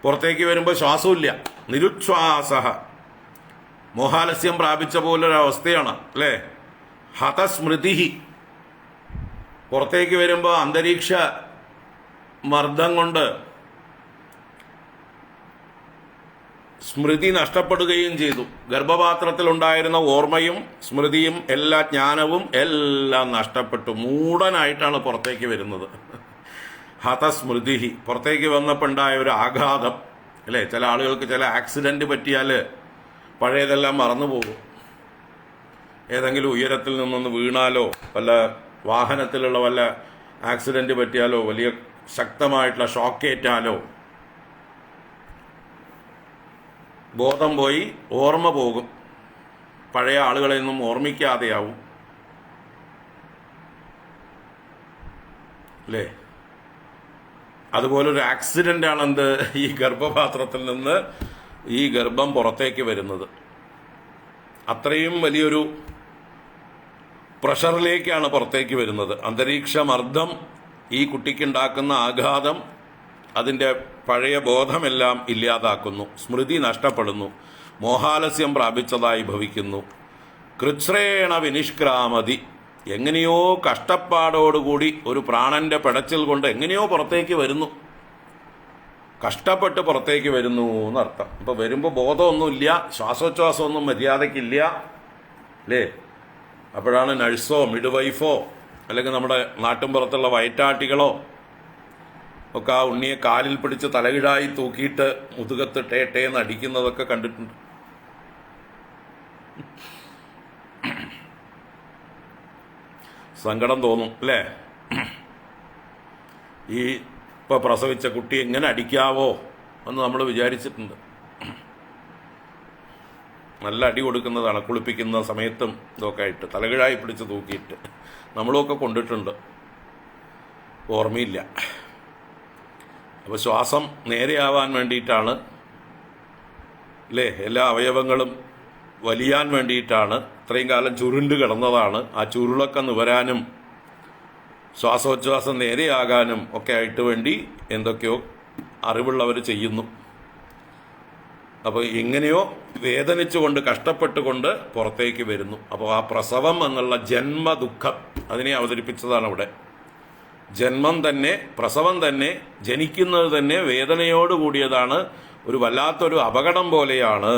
[SPEAKER 1] പുറത്തേക്ക് വരുമ്പോൾ ശ്വാസമില്ല. നിരുച്ഛ്വാസഃ, മോഹാലസ്യം പ്രാപിച്ച പോലൊരവസ്ഥയാണ് അല്ലേ. ഹതസ്മൃതി, പുറത്തേക്ക് വരുമ്പോൾ അന്തരീക്ഷ മർദ്ദം കൊണ്ട് സ്മൃതി നഷ്ടപ്പെടുകയും ചെയ്തു. ഗർഭപാത്രത്തിലുണ്ടായിരുന്ന ഓർമ്മയും സ്മൃതിയും എല്ലാ ജ്ഞാനവും എല്ലാം നഷ്ടപ്പെട്ടു. മൂടനായിട്ടാണ് പുറത്തേക്ക് വരുന്നത്. ഹതസ്മൃതി. പുറത്തേക്ക് വന്നപ്പോൾ ഉണ്ടായ ഒരു ആഘാതം അല്ലേ? ചില ആളുകൾക്ക് ചില ആക്സിഡന്റ് പറ്റിയാൽ പഴയതെല്ലാം മറന്നുപോകും. ഏതെങ്കിലും ഉയരത്തിൽ നിന്നൊന്ന് വീണാലോ വല്ല വാഹനത്തിലുള്ള വല്ല ആക്സിഡന്റ് പറ്റിയാലോ വലിയ ശക്തമായിട്ടുള്ള ഷോക്കേറ്റാലോ ബോധം പോയി, ഓർമ്മ പോകും, പഴയ ആളുകളെയൊന്നും ഓർമ്മിക്കാതെയാവും അല്ലേ? അതുപോലൊരു ആക്സിഡൻ്റാണ് എന്ത്, ഈ ഗർഭപാത്രത്തിൽ നിന്ന് ഈ ഗർഭം പുറത്തേക്ക് വരുന്നത്. അത്രയും വലിയൊരു പ്രഷറിലേക്കാണ് പുറത്തേക്ക് വരുന്നത്. അന്തരീക്ഷ മർദ്ദം ഈ കുട്ടിക്കുണ്ടാക്കുന്ന ആഘാതം അതിൻ്റെ പഴയ ബോധമെല്ലാം ഇല്ലാതാക്കുന്നു. സ്മൃതി നഷ്ടപ്പെടുന്നു. മോഹാലസ്യം പ്രാപിച്ചതായി ഭവിക്കുന്നു. കൃച്ഛ്രേണ വിനിഷ്ക്രാമതി. എങ്ങനെയോ കഷ്ടപ്പാടോടുകൂടി ഒരു പ്രാണന്റെ പെടച്ചിൽ കൊണ്ട് എങ്ങനെയോ പുറത്തേക്ക് വരുന്നു. കഷ്ടപ്പെട്ട് പുറത്തേക്ക് വരുന്നു എന്നർത്ഥം. ഇപ്പൊ വരുമ്പോൾ ബോധമൊന്നുമില്ല, ശ്വാസോച്ഛ്വാസമൊന്നും മര്യാദയ്ക്കില്ല അല്ലേ? അപ്പോഴാണ് നഴ്സോ മിഡ്വൈഫോ അല്ലെങ്കിൽ നമ്മുടെ നാട്ടിൻപുറത്തുള്ള വയറ്റാട്ടികളോ ഒക്കെ ആ ഉണ്ണിയെ കാലിൽ പിടിച്ച് തലകിഴായി തൂക്കിയിട്ട് മുതുകത്ത് ടേട്ടേന്ന് അടിക്കുന്നതൊക്കെ കണ്ടിട്ടുണ്ട്. സങ്കടം തോന്നും അല്ലേ? ഈ ഇപ്പൊ പ്രസവിച്ച കുട്ടി എങ്ങനെ അടിക്കാവോ എന്ന് നമ്മൾ വിചാരിച്ചിട്ടുണ്ട്. നല്ല അടി കൊടുക്കുന്നതാണ് കുളിപ്പിക്കുന്ന സമയത്തും ഇതൊക്കെ ആയിട്ട് തലകിഴായി പിടിച്ച് തൂക്കിയിട്ട് നമ്മളുമൊക്കെ കൊണ്ടിട്ടുണ്ട്, ഓർമ്മയില്ല. അപ്പോൾ ശ്വാസം നേരെയാവാൻ വേണ്ടിയിട്ടാണ് അല്ലേ? എല്ലാ അവയവങ്ങളും വലിയാൻ വേണ്ടിയിട്ടാണ്. ഇത്രയും കാലം ചുരുണ്ട് കിടന്നതാണ്. ആ ചുരുളൊക്കെ നിവരാനും ശ്വാസോച്ഛ്വാസം നേരെയാകാനും ഒക്കെ ആയിട്ട് വേണ്ടി എന്തൊക്കെയോ അറിവുള്ളവർ ചെയ്യുന്നു. അപ്പോൾ എങ്ങനെയോ വേദനിച്ചുകൊണ്ട് കഷ്ടപ്പെട്ടുകൊണ്ട് പുറത്തേക്ക് വരുന്നു. അപ്പോൾ ആ പ്രസവം എന്നുള്ള ജന്മദുഃഖം അതിനെ അവതരിപ്പിച്ചതാണ് ഇവിടെ. ജന്മം തന്നെ, പ്രസവം തന്നെ, ജനിക്കുന്നത് തന്നെ വേദനയോട് കൂടിയതാണ്. ഒരു വല്ലാത്തൊരു അപകടം പോലെയാണ്,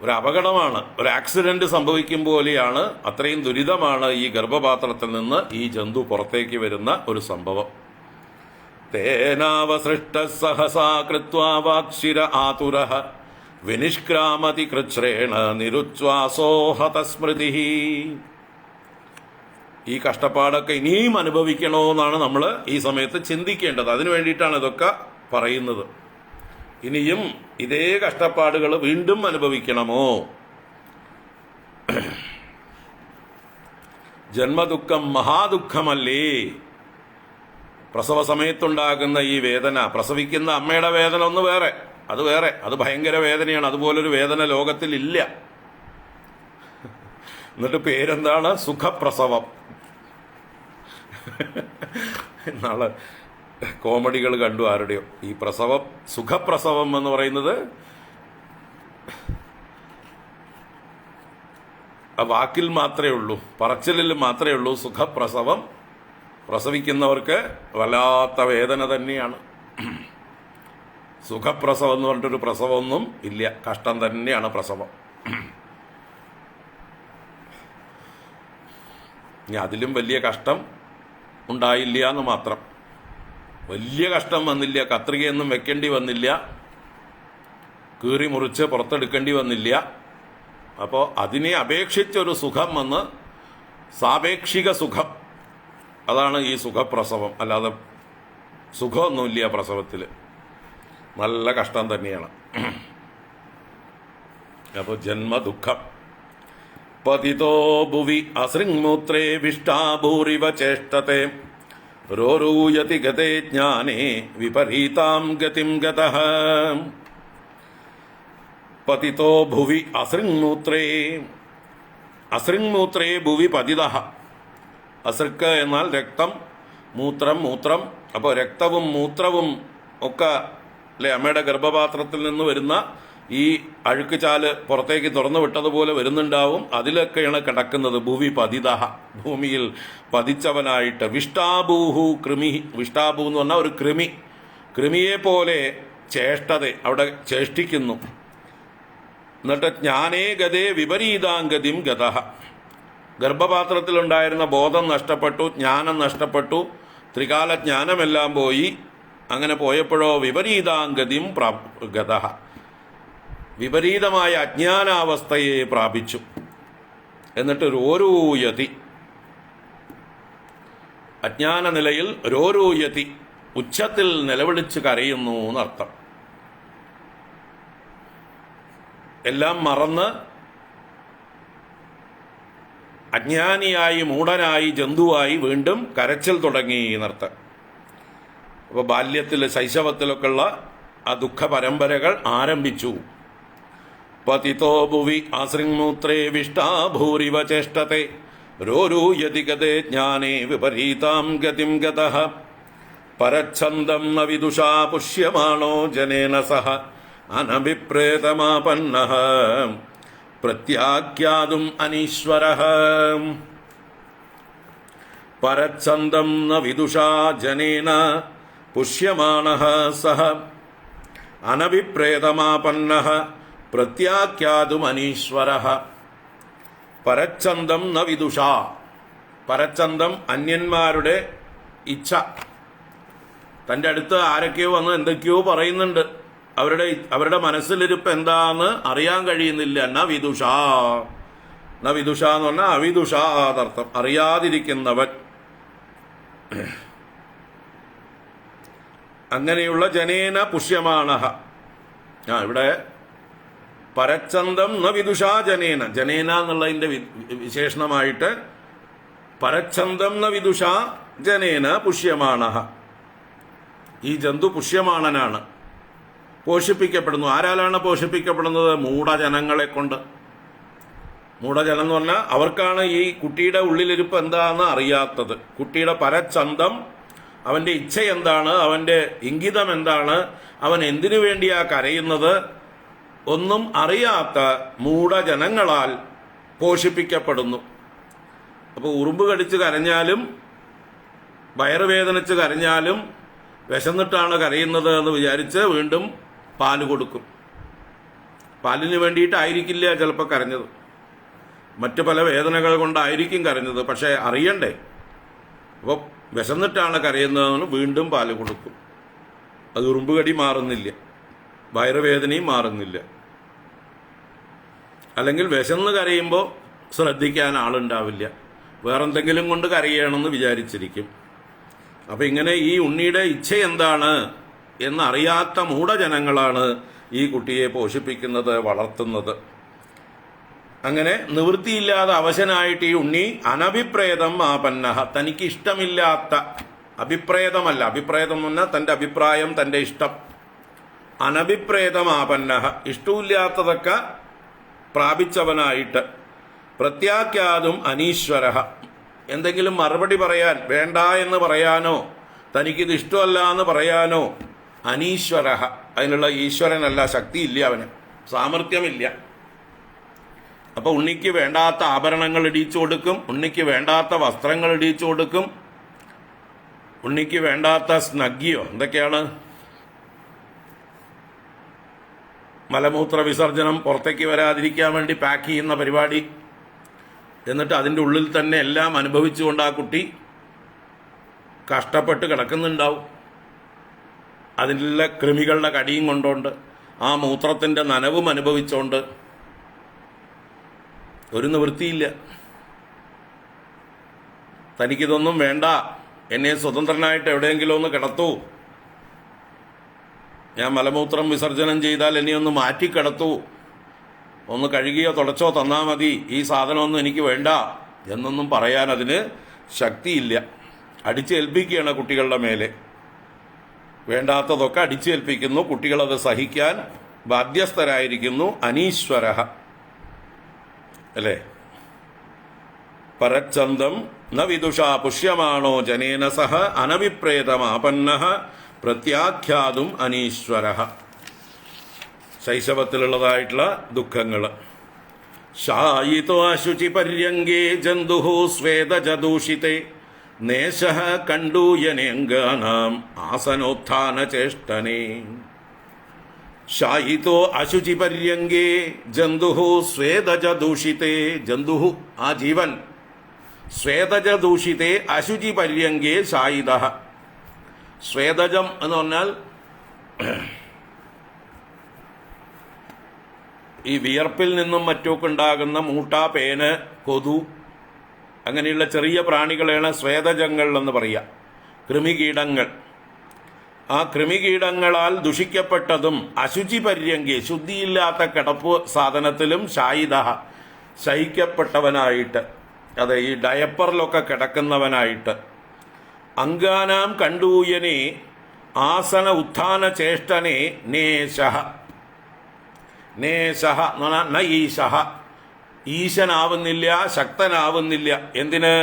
[SPEAKER 1] ഒരു അപകടമാണ്, ഒരു ആക്സിഡന്റ് സംഭവിക്കും പോലെയാണ്. അത്രയും ദുരിതമാണ് ഈ ഗർഭപാത്രത്തിൽ നിന്ന് ഈ ജന്തു പുറത്തേക്ക് വരുന്ന ഒരു സംഭവം. തേനാവസൃഷ്ട സഹസാ കൃത്വാ വാക്ഷിര ആതുരഃ വിനിഷ്ക്രാമതി കൃച്ഛ്രേണ നിരുച്ഛ്വാസോ ഹതസ്മൃതി. ഈ കഷ്ടപ്പാടൊക്കെ ഇനിയും അനുഭവിക്കണോ എന്നാണ് നമ്മൾ ഈ സമയത്ത് ചിന്തിക്കേണ്ടത്. അതിനു വേണ്ടിയിട്ടാണ് ഇതൊക്കെ പറയുന്നത്. ഇനിയും ഇതേ കഷ്ടപ്പാടുകൾ വീണ്ടും അനുഭവിക്കണമോ? ജന്മദുഃഖം മഹാദുഃഖമല്ലേ? പ്രസവ സമയത്തുണ്ടാകുന്ന ഈ വേദന, പ്രസവിക്കുന്ന അമ്മയുടെ വേദന ഒന്ന് വേറെ, അത് വേറെ, അത് ഭയങ്കര വേദനയാണ്. അതുപോലൊരു വേദന ലോകത്തിൽ ഇല്ല. എന്നിട്ട് പേരെന്താണ്? സുഖപ്രസവം. നാളെ കോമഡികൾ കണ്ടു ആരുടെയോ. ഈ പ്രസവം, സുഖപ്രസവം എന്ന് പറയുന്നത് ആ വാക്കിൽ മാത്രമേ ഉള്ളൂ, പറച്ചിലിൽ മാത്രമേ ഉള്ളൂ. സുഖപ്രസവം പ്രസവിക്കുന്നവർക്ക് വല്ലാത്ത വേദന തന്നെയാണ്. സുഖപ്രസവം എന്ന് പറഞ്ഞിട്ടൊരു പ്രസവമൊന്നും ഇല്ല, കഷ്ടം തന്നെയാണ് പ്രസവം. ഇനി അതിലും വലിയ കഷ്ടം ഉണ്ടായില്ല എന്ന് മാത്രം. വലിയ കഷ്ടം വന്നില്ല, കത്രികയൊന്നും വെക്കേണ്ടി വന്നില്ല, കീറി മുറിച്ച് പുറത്തെടുക്കേണ്ടി വന്നില്ല. അപ്പോൾ അതിനെ അപേക്ഷിച്ചൊരു സുഖം വന്ന്, സാപേക്ഷിക സുഖം, അതാണ് ഈ സുഖപ്രസവം. അല്ലാതെ സുഖമൊന്നുമില്ല പ്രസവത്തിൽ, നല്ല കഷ്ടം തന്നെയാണ്. അപ്പോൾ ജന്മദുഃഖം. പതിതോ ഭുവി അസൃങ്മൂത്രേ വിഷ്ടാഭൂരിവ ചേഷ്ടത്തെ രോരൂയതി ഗതേ ജ്ഞാനേ വിപരീതാം ഗതിം ഗതഃ. പതിതോ ഭുവി അസൃങ്മൂത്രേ, അസൃങ്മൂത്രേ ഭുവി പതിതഃ. അസൃക്ക് എന്നാൽ രക്തം, മൂത്രം, മൂത്രം. അപ്പോൾ രക്തവും മൂത്രവും ഒക്കെ അല്ലെ അമ്മയുടെ ഗർഭപാത്രത്തിൽ നിന്ന് വരുന്ന ഈ അഴുക്ക് ചാല് പുറത്തേക്ക് തുറന്നു വിട്ടതുപോലെ വരുന്നുണ്ടാവും. അതിലൊക്കെയാണ് കിടക്കുന്നത്. ഭൂവി പതിത, ഭൂമിയിൽ പതിച്ചവനായിട്ട്. വിഷ്ടാഭൂഹു കൃമി, വിഷ്ടാഭൂ എന്ന് പറഞ്ഞാൽ ഒരു കൃമി, കൃമിയെ പോലെ ചേഷ്ടത അവിടെ ചേഷ്ടിക്കുന്നു. എന്നിട്ട് ജ്ഞാനേ ഗതേ വിപരീതാംഗതിം ഗതഃ, ഗർഭപാത്രത്തിലുണ്ടായിരുന്ന ബോധം നഷ്ടപ്പെട്ടു, ജ്ഞാനം നഷ്ടപ്പെട്ടു, ത്രികാല ജ്ഞാനമെല്ലാം പോയി. അങ്ങനെ പോയപ്പോഴോ വിപരീതാംഗതിം ഗതഃ, വിപരീതമായ അജ്ഞാനാവസ്ഥയെ പ്രാപിച്ചു. എന്നിട്ട് രോരൂയതി, അജ്ഞാന നിലയിൽ രോരൂയതി, ഉച്ചത്തിൽ നിലവിളിച്ച് കരയുന്നു എന്നർത്ഥം. എല്ലാം മറന്ന് അജ്ഞാനിയായി മൂഢനായി ജന്തുവായി വീണ്ടും കരച്ചിൽ തുടങ്ങി എന്നർത്ഥം. അപ്പോൾ ബാല്യത്തിൽ ശൈശവത്തിലൊക്കെ ഉള്ള ആ ദുഃഖ പരമ്പരകൾ ആരംഭിച്ചു. പതിതോ ഭുവി ആസൃങ്മൂത്രേ വിഷ്ടാഭൂരിവ ചേഷ്ടത്തെ രോരൂയതി ഗതേ ജ്ഞാനേ വിപരീതാം ഗതിം ഗതഃ പരച്ഛന്ദം ന വിദുഷാ പുഷ്യമാണോ ജനേന സഹ അനഭിപ്രേതമാപന്നഃ പ്രത്യാഖ്യാതും അനീശ്വരഃ. പരച്ഛന്ദം ന വിദുഷാ ജനേന പുഷ്യമാണഃ സഹ അനഭിപ്രേതമാപന്നഃ പ്രത്യാഖ്യാതും അനീശ്വരഃ. പരച്ഛന്ദം ന വിദുഷാ, പരച്ഛന്ദം അന്യന്മാരുടെ ഇച്ഛ. തൻ്റെ അടുത്ത് ആരൊക്കെയോ വന്ന് എന്തൊക്കെയോ പറയുന്നുണ്ട്, അവരുടെ മനസ്സിലിരിപ്പ് എന്താന്ന് അറിയാൻ കഴിയുന്നില്ല. ന വിദുഷാ, ന വിദുഷ എന്ന് പറഞ്ഞാൽ അവിദുഷാ എന്നർത്ഥം, അറിയാതിരിക്കുന്നവൻ. അങ്ങനെയുള്ള ജനേന പുഷ്യമാണഃ. ഇവിടെ പരച്ഛന്ദം ന വിദുഷാ ജനേന, ജനേന എന്നുള്ളതിന്റെ വിശേഷണമായിട്ട് പരച്ഛന്ദം ന വിദുഷാ ജനേന പുഷ്യമാണഃ. ഈ ജന്തു പുഷ്യമാണനാണ്, പോഷിപ്പിക്കപ്പെടുന്നു. ആരാലാണ് പോഷിപ്പിക്കപ്പെടുന്നത്? മൂഢജനങ്ങളെ കൊണ്ട്. മൂഢജനം എന്ന് പറഞ്ഞാൽ അവർക്കാണ് ഈ കുട്ടിയുടെ ഉള്ളിലിരിപ്പ് എന്താണെന്ന് അറിയാത്തത്. കുട്ടിയുടെ പരച്ഛന്തം, അവന്റെ ഇച്ഛ എന്താണ്, അവന്റെ ഇംഗിതം എന്താണ്, അവൻ എന്തിനു വേണ്ടിയാ കരയുന്നത്, ഒന്നും അറിയാത്ത മൂഢജനങ്ങളാൽ പോഷിപ്പിക്കപ്പെടുന്നു. അപ്പോൾ ഉറുമ്പ് കടിച്ച് കരഞ്ഞാലും വയറുവേദനിച്ച് കരഞ്ഞാലും വിശന്നിട്ടാണ് കരയുന്നത് എന്ന് വിചാരിച്ച് വീണ്ടും പാല് കൊടുക്കും. പാലിന് വേണ്ടിയിട്ടായിരിക്കില്ല ചിലപ്പോൾ കരഞ്ഞത്, മറ്റു പല വേദനകൾ കൊണ്ടായിരിക്കും കരഞ്ഞത്. പക്ഷെ അറിയണ്ടേ, അപ്പോൾ വിശന്നിട്ടാണ് കരയുന്നതെന്ന് വീണ്ടും പാല് കൊടുക്കും. അത് ഉറുമ്പ് കടി മാറുന്നില്ല, വയറുവേദനയും മാറുന്നില്ല. അല്ലെങ്കിൽ വിശന്ന് കരയുമ്പോൾ ശ്രദ്ധിക്കാൻ ആളുണ്ടാവില്ല, വേറെന്തെങ്കിലും കൊണ്ട് കരയണമെന്ന് വിചാരിച്ചിരിക്കും. അപ്പം ഇങ്ങനെ ഈ ഉണ്ണിയുടെ ഇച്ഛ എന്താണ് എന്നറിയാത്ത മൂഢജനങ്ങളാണ് ഈ കുട്ടിയെ പോഷിപ്പിക്കുന്നത്, വളർത്തുന്നത്. അങ്ങനെ നിവൃത്തിയില്ലാതെ അവശനായിട്ട് ഈ ഉണ്ണി അനഭിപ്രേതം ആപന്നഃ, തനിക്ക് ഇഷ്ടമില്ലാത്ത, അഭിപ്രേതമല്ല, അഭിപ്രേതം എന്ന് പറഞ്ഞാൽ തൻ്റെ അഭിപ്രായം, തൻ്റെ ഇഷ്ടം. അനഭിപ്രേതം ആപന്നഃ, ഇഷ്ടമില്ലാത്തതൊക്കെ പ്രാപിച്ചവനായിട്ട്. പ്രത്യാഖ്യാതും അനീശ്വരഃ, എന്തെങ്കിലും മറുപടി പറയാൻ, വേണ്ട എന്ന് പറയാനോ തനിക്കിത് ഇഷ്ടമല്ല എന്ന് പറയാനോ അനീശ്വരഃ, അതിനുള്ള ഈശ്വരനല്ല, ശക്തിയില്ല, അവന് സാമർഥ്യമില്ല. അപ്പൊ ഉണ്ണിക്ക് വേണ്ടാത്ത ആഭരണങ്ങൾ ഇടിച്ചു കൊടുക്കും, ഉണ്ണിക്ക് വേണ്ടാത്ത വസ്ത്രങ്ങൾ ഇടിച്ചു കൊടുക്കും, ഉണ്ണിക്ക് വേണ്ടാത്ത സ്നഗ്ഗിയോ എന്തൊക്കെയാണ്, മലമൂത്ര വിസർജനം പുറത്തേക്ക് വരാതിരിക്കാൻ വേണ്ടി പാക്ക് ചെയ്യുന്ന പരിപാടി. എന്നിട്ട് അതിൻ്റെ ഉള്ളിൽ തന്നെ എല്ലാം അനുഭവിച്ചുകൊണ്ട് ആ കുട്ടി കഷ്ടപ്പെട്ട് കിടക്കുന്നുണ്ടാവും. അതിലുള്ള കൃമികളുടെ കടിയും കൊണ്ടുകൊണ്ട്, ആ മൂത്രത്തിൻ്റെ നനവും അനുഭവിച്ചുകൊണ്ട്. ഒരു നിവൃത്തിയില്ല. തനിക്കിതൊന്നും വേണ്ട, എന്നെ സ്വതന്ത്രനായിട്ട് എവിടെയെങ്കിലും ഒന്ന് കിടത്തൂ, ഞാൻ മലമൂത്രം വിസർജനം ചെയ്താൽ എന്നെ ഒന്ന് മാറ്റിക്കിടത്തൂ, ഒന്ന് കഴുകിയോ തുടച്ചോ തന്നാൽ മതി, ഈ സാധനമൊന്നും എനിക്ക് വേണ്ട എന്നൊന്നും പറയാൻ അതിന് ശക്തിയില്ല. അടിച്ചേൽപ്പിക്കുകയാണ് കുട്ടികളുടെ മേലെ. വേണ്ടാത്തതൊക്കെ അടിച്ചേൽപ്പിക്കുന്നു, കുട്ടികളത് സഹിക്കാൻ ബാധ്യസ്ഥരായിരിക്കുന്നു. അനീശ്വരഃ അല്ലേ. പരച്ഛന്തം ന വിദുഷാ പുഷ്യമാണോ ജനേന സഹ അനഭിപ്രേതമാപന്നഃ പ്രത്യാഖ്യാതും അനീശ്വരഃ. ശൈശവത്തിലുള്ളതായിട്ടുള്ള ദുഃഖങ്ങൾ. ശായിതോ അശുചി പര്യങ്കേ ജന്തു സ്വേദജദൂഷിതേ നേശഃ കണ്ടൂയനേംഗാനാം ആസനോത്ഥാന ചേഷ്ടനേ. ശായിതോ അശുചി പര്യങ്കേ ജന്തു സ്വേദജദൂഷിതേ. ജന്തു ആ ജീവൻ, സ്വേദജദൂഷിതേ അശുചി പര്യങ്കേ ശായിത. സ്വേദജം എന്ന് പറഞ്ഞാൽ ഈ വിയർപ്പിൽ നിന്നും മറ്റുമൊക്കെ ഉണ്ടാകുന്ന മൂട്ട, പേന്, കൊതു അങ്ങനെയുള്ള ചെറിയ പ്രാണികളെയാണ് സ്വേദജങ്ങൾ എന്ന് പറയുക, കൃമികീടങ്ങൾ. ആ കൃമികീടങ്ങളാൽ ദുഷിക്കപ്പെട്ടതും അശുചി പര്യങ്കി, ശുദ്ധിയില്ലാത്ത കിടപ്പ് സാധനത്തിലും ശായിത, ശയിക്കപ്പെട്ടവനായിട്ട്, അതെ ഈ ഡയപ്പറിലൊക്കെ കിടക്കുന്നവനായിട്ട്. അംഗാനാം കണ്ടൂയനെ ആസന ഉത്ഥാന ചേഷ്ടനെ നേശഃ. നേശഃ എന്ന് പറഞ്ഞാൽ ന ഈശഃ, ഈശനാവുന്നില്ല, ശക്തനാവുന്നില്ല. എന്തിന്?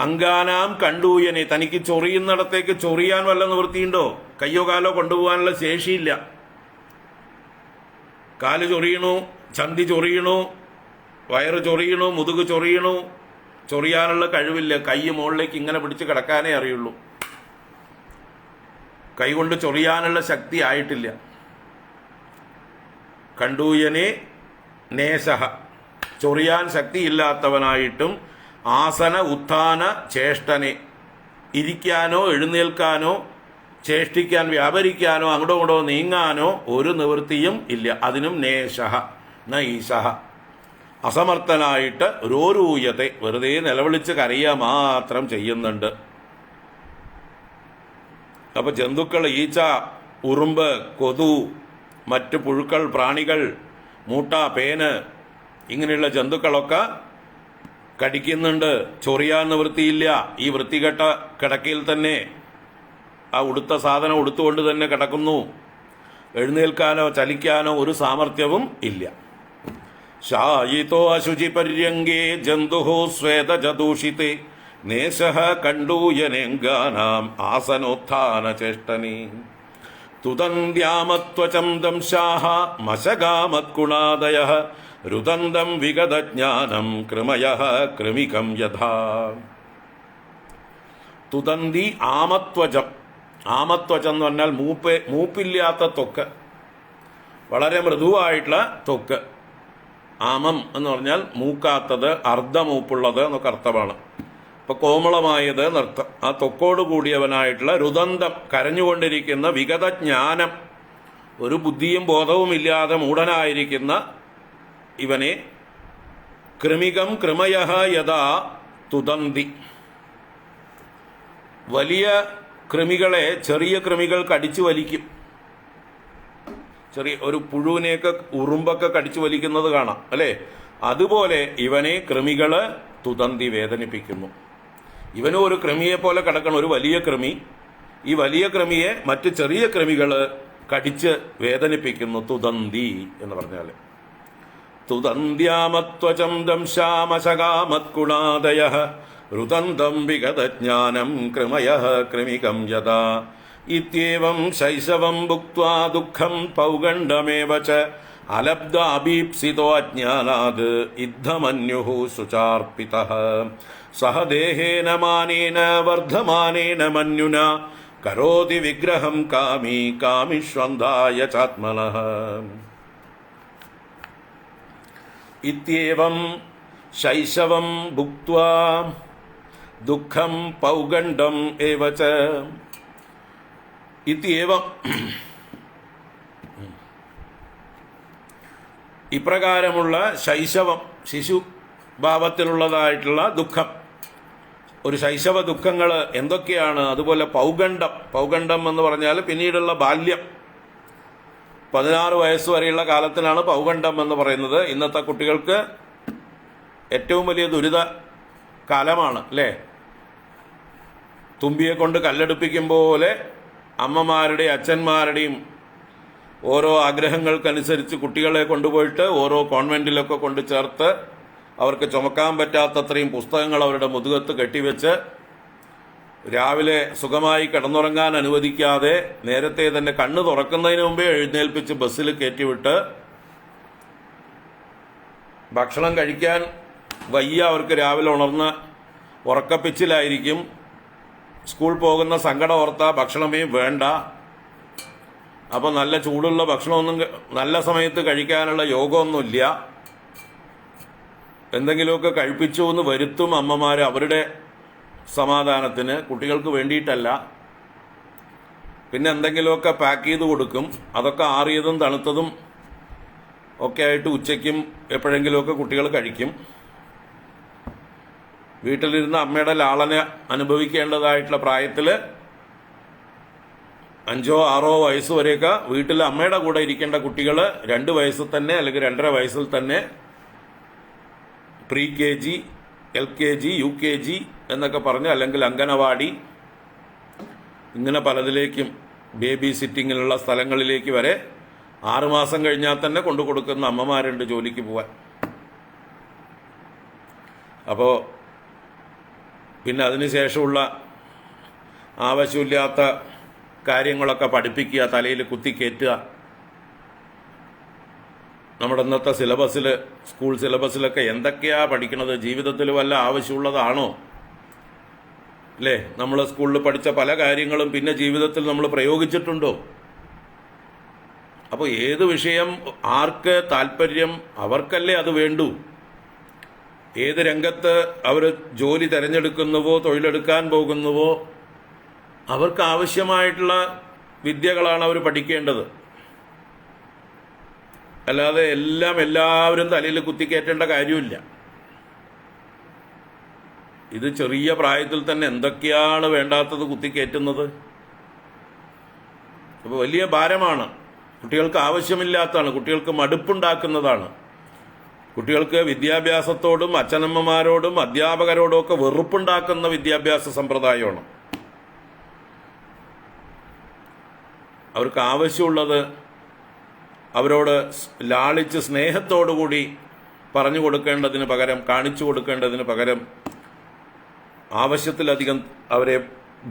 [SPEAKER 1] അംഗാനാം കണ്ടൂയനെ, തനിക്ക് ചൊറിയുന്നിടത്തേക്ക് ചൊറിയാൻ വല്ല നിവൃത്തിയുണ്ടോ? കയ്യോ കാലോ കൊണ്ടുപോകാനുള്ള ശേഷിയില്ല. കാല് ചൊറിയണു, ചന്തി ചൊറിയണു, വയറ് ചൊറിയണു, മുതുക് ചൊറിയണു, ചൊറിയാനുള്ള കഴിവില്ല. കൈ മുകളിലേക്ക് ഇങ്ങനെ പിടിച്ച് കിടക്കാനേ അറിയുള്ളൂ. കൈകൊണ്ട് ചൊറിയാനുള്ള ശക്തി ആയിട്ടില്ല. കണ്ടൂയനെ നേശഃ, ചൊറിയാൻ ശക്തിയില്ലാത്തവനായിട്ടും ആസന ഉത്ഥാന ചേഷ്ടനെ, ഇരിക്കാനോ എഴുന്നേൽക്കാനോ ചേഷ്ടിക്കാൻ വ്യാപരിക്കാനോ അങ്ങോട്ടോ ഇങ്ങോട്ടോ നീങ്ങാനോ ഒരു നിവൃത്തിയും ഇല്ല. അതിനും നേശഃ ന ഈശഃ, അസമർത്ഥനായിട്ട് രോരൂയത്തെ, വെറുതെ നിലവിളിച്ച് കരയുക മാത്രം ചെയ്യുന്നുണ്ട്. അപ്പൊ ജന്തുക്കൾ, ഈച്ച, ഉറുമ്പ്, കൊതു, മറ്റ് പുഴുക്കൾ, പ്രാണികൾ, മൂട്ട, പേന് ഇങ്ങനെയുള്ള ജന്തുക്കളൊക്കെ കടിക്കുന്നുണ്ട്. ചൊറിയാൻ നിവൃത്തിയില്ല. ഈ വൃത്തികെട്ട കിടക്കയിൽ തന്നെ ആ ഉടുത്ത സാധനം ഉടുത്തുകൊണ്ട് തന്നെ കിടക്കുന്നു. എഴുന്നേൽക്കാനോ ചലിക്കാനോ ഒരു സാമർഥ്യവും ഇല്ല. ശായിതോ അശുചി പര്യങ്കേ ജന്തു സ്വേദജദൂഷിതേ നേശഃ കണ്ടൂയനേംഗാനാം ആസനോത്ഥാന ചേഷ്ടനേ. തുതന്ത്യാമത്വചം ദംശാഃ മശകാമത്കുണാദയഃ രുദന്തം വിഗതജ്ഞാനം കൃമയഃ കൃമികം യഥാ. തുതന്തി ആമത്വജം. ആമത്വജം എന്ന് പറഞ്ഞാൽ മൂപ്പില്ലാത്ത ത്വക്ക്, വളരെ മൃദുവായിട്ടുള്ള ത്വക്ക്. ആമം എന്ന് പറഞ്ഞാൽ മൂക്കാത്തത്, അർദ്ധമൂപ്പുള്ളത് എന്നൊക്കെ അർത്ഥമാണ്. ഇപ്പൊ കോമളമായത് നൃത്തം. ആ ത്വക്കോട് കൂടിയവനായിട്ടുള്ള രുദന്തം, കരഞ്ഞുകൊണ്ടിരിക്കുന്ന വിഗതജ്ഞാനം, ഒരു ബുദ്ധിയും ബോധവും ഇല്ലാതെ മൂഢനായിരിക്കുന്ന ഇവനെ കൃമികം കൃമയഃ യഥാ തുതന്തി. വലിയ കൃമികളെ ചെറിയ കൃമികൾ കടിച്ചു വലിക്കും. ചെറിയ ഒരു പുഴുവിനെയൊക്കെ ഉറുമ്പൊക്കെ കടിച്ചു വലിക്കുന്നത് കാണാം അല്ലേ? അതുപോലെ ഇവനെ കൃമികള് തുതന്തി, വേദനിപ്പിക്കുന്നു. ഇവനും ഒരു കൃമിയെ പോലെ കിടക്കണം, ഒരു വലിയ കൃമി. ഈ വലിയ കൃമിയെ മറ്റ് ചെറിയ കൃമികള് കടിച്ച് വേദനിപ്പിക്കുന്നു. തുതന്തി എന്ന് പറഞ്ഞാൽ തുതന്ത്യാമത്വചം ദംശാമശകാമത്കുണാദയഃ രുദന്തം വിഗതജ്ഞാനം കൃമയഃ കൃമികം യഥാ. ഇത്യേവം ശൈശവം ഭുക്ത്വാ ദുഃഖം പൗഗണ്ഡമേവ ച അലബ്ധാഭീപ്സിതോ അജ്ഞാനാത് ഇദ്ധമന്യുഃ ശുചാർപ്പിതഃ. സഹ ദേഹേന മാനേന വർദ്ധമാനേന മന്യുന കരോതി വിഗ്രഹം കാമി കാമിഷ്വന്ധായ ചാത്മനഃ. ഇത്യേവം ശൈശവം ഭുക്ത്വാ ദുഃഖം പൗഗണ്ഡം ഏവ ച. ഇത്യേവം, ഇപ്രകാരമുള്ള ശൈശവം, ശിശു ഭാവത്തിലുള്ളതായിട്ടുള്ള ദുഃഖം, ഒരു ശൈശവ ദുഃഖങ്ങൾ എന്തൊക്കെയാണ്? അതുപോലെ പൗഗണ്ഡം. പൗഗണ്ഡം എന്ന് പറഞ്ഞാൽ പിന്നീടുള്ള ബാല്യം, 16 വയസ്സ് വരെയുള്ള കാലത്തിനാണ് പൗഗണ്ഡം എന്ന് പറയുന്നത്. ഇന്നത്തെ കുട്ടികൾക്ക് ഏറ്റവും വലിയ ദുരിത കാലമാണ് അല്ലേ? തുമ്പിയെ കൊണ്ട് കല്ലെടുപ്പിക്കും പോലെ അമ്മമാരുടെയും അച്ഛന്മാരുടെയും ഓരോ ആഗ്രഹങ്ങൾക്കനുസരിച്ച് കുട്ടികളെ കൊണ്ടുപോയിട്ട് ഓരോ കോൺവെന്റിലൊക്കെ കൊണ്ട് ചേർത്ത് അവർക്ക് ചുമക്കാൻ പറ്റാത്തത്രയും പുസ്തകങ്ങൾ അവരുടെ മുതുകത്ത് കെട്ടിവെച്ച് രാവിലെ സുഖമായി കിടന്നുറങ്ങാൻ അനുവദിക്കാതെ നേരത്തെ തന്നെ കണ്ണ് തുറക്കുന്നതിന് മുമ്പേ എഴുന്നേൽപ്പിച്ച് ബസ്സിൽ കയറ്റിവിട്ട് ഭക്ഷണം കഴിക്കാൻ വയ്യ, അവർക്ക് രാവിലെ ഉണർന്ന് ഉറക്കപ്പിച്ചിലായിരിക്കും. സ്കൂൾ പോകുന്ന സങ്കടം ഓർത്താ ഭക്ഷണമേ വേണ്ട. അപ്പോൾ നല്ല ചൂടുള്ള ഭക്ഷണമൊന്നും നല്ല സമയത്ത് കഴിക്കാനുള്ള യോഗമൊന്നുമില്ല. എന്തെങ്കിലുമൊക്കെ കഴിപ്പിച്ചു എന്ന് വരുത്തും അമ്മമാർ അവരുടെ സമാധാനത്തിന്, കുട്ടികൾക്ക് വേണ്ടിയിട്ടല്ല. പിന്നെ എന്തെങ്കിലുമൊക്കെ പാക്ക് ചെയ്ത് കൊടുക്കും. അതൊക്കെ ആറിയതും തണുത്തതും ഒക്കെ ആയിട്ട് ഉച്ചയ്ക്കും എപ്പോഴെങ്കിലുമൊക്കെ കുട്ടികൾ കഴിക്കും. വീട്ടിലിരുന്ന് അമ്മയുടെ ലാളന അനുഭവിക്കേണ്ടതായിട്ടുള്ള പ്രായത്തിൽ 5 or 6 വയസ്സ് വരെയൊക്കെ വീട്ടിൽ അമ്മയുടെ കൂടെ ഇരിക്കേണ്ട കുട്ടികൾ 2 വയസ്സിൽ തന്നെ അല്ലെങ്കിൽ 2.5 വയസ്സിൽ തന്നെ പ്രീ KG, LKG, UKG എന്നൊക്കെ പറഞ്ഞ്, അല്ലെങ്കിൽ അംഗനവാടി, ഇങ്ങനെ പലതിലേക്കും ബേബി സിറ്റിങ്ങിനുള്ള സ്ഥലങ്ങളിലേക്ക് വരെ 6 മാസം കഴിഞ്ഞാൽ തന്നെ കൊണ്ടു കൊടുക്കുന്ന അമ്മമാരുണ്ട് ജോലിക്ക് പോവാൻ. അപ്പോൾ പിന്നെ അതിനുശേഷമുള്ള ആവശ്യമില്ലാത്ത കാര്യങ്ങളൊക്കെ പഠിപ്പിക്കുക, തലയിൽ കുത്തിക്കയറ്റുക. നമ്മുടെ ഇന്നത്തെ സിലബസിൽ, സ്കൂൾ സിലബസിലൊക്കെ എന്തൊക്കെയാ പഠിക്കണത്? ജീവിതത്തിൽ വല്ല ആവശ്യമുള്ളതാണോ? അല്ലേ? നമ്മൾ സ്കൂളിൽ പഠിച്ച പല കാര്യങ്ങളും പിന്നെ ജീവിതത്തിൽ നമ്മൾ പ്രയോഗിച്ചിട്ടുണ്ടോ? അപ്പോൾ ഏത് വിഷയം ആർക്ക് താല്പര്യം അവർക്കല്ലേ അത് വേണ്ടൂ. ഏത് രംഗത്ത് അവർ ജോലി തിരഞ്ഞെടുക്കുന്നുവോ തൊഴിലെടുക്കാൻ പോകുന്നുവോ അവർക്ക് ആവശ്യമായിട്ടുള്ള വിദ്യകളാണ് അവർ പഠിക്കേണ്ടത്. അല്ലാതെ എല്ലാവരും തലയിൽ കുത്തിക്കയറ്റേണ്ട കാര്യമില്ല. ഇത് ചെറിയ പ്രായത്തിൽ തന്നെ എന്തൊക്കെയാണ് വേണ്ടാത്തത് കുത്തിക്കയറ്റുന്നത്. അപ്പോൾ വലിയ ഭാരമാണ്, കുട്ടികൾക്ക് ആവശ്യമില്ലാത്തതാണ്, കുട്ടികൾക്ക് മടുപ്പുണ്ടാക്കുന്നതാണ്. കുട്ടികൾക്ക് വിദ്യാഭ്യാസത്തോടും അച്ഛനമ്മമാരോടും അധ്യാപകരോടും ഒക്കെ വെറുപ്പുണ്ടാക്കുന്ന വിദ്യാഭ്യാസ സമ്പ്രദായമാണ്. അവർക്ക് ആവശ്യമുള്ളത് അവരോട് ലാളിച്ച് സ്നേഹത്തോടുകൂടി പറഞ്ഞു കൊടുക്കേണ്ടതിന് പകരം, കാണിച്ചു കൊടുക്കേണ്ടതിന് പകരം ആവശ്യത്തിലധികം അവരെ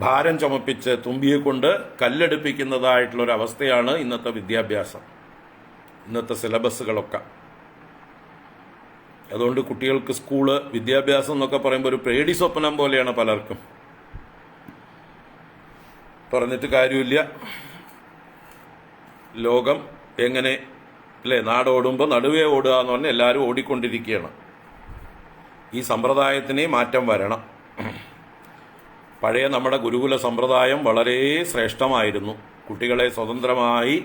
[SPEAKER 1] ഭാരം ചുമപ്പിച്ച് തുമ്പിയെ കൊണ്ട് കല്ലെടുപ്പിക്കുന്നതായിട്ടുള്ളൊരവസ്ഥയാണ് ഇന്നത്തെ വിദ്യാഭ്യാസം, ഇന്നത്തെ സിലബസുകളൊക്കെ. അതുകൊണ്ട് കുട്ടികൾക്ക് സ്കൂള് വിദ്യാഭ്യാസം എന്നൊക്കെ പറയുമ്പോൾ ഒരു പേടി സ്വപ്നം പോലെയാണ് പലർക്കും. പറഞ്ഞിട്ട് കാര്യമില്ല. ലോകം എങ്ങനെ അല്ലേ, നാടോടുമ്പോൾ നടുവേ ഓടുക എന്ന് പറഞ്ഞാൽ എല്ലാവരും ഓടിക്കൊണ്ടിരിക്കുകയാണ്. ഈ സമ്പ്രദായത്തിന് മാറ്റം വരണം. പഴയ നമ്മുടെ ഗുരുകുല സമ്പ്രദായം വളരെ ശ്രേഷ്ഠമായിരുന്നു. കുട്ടികളെ സ്വതന്ത്രമായി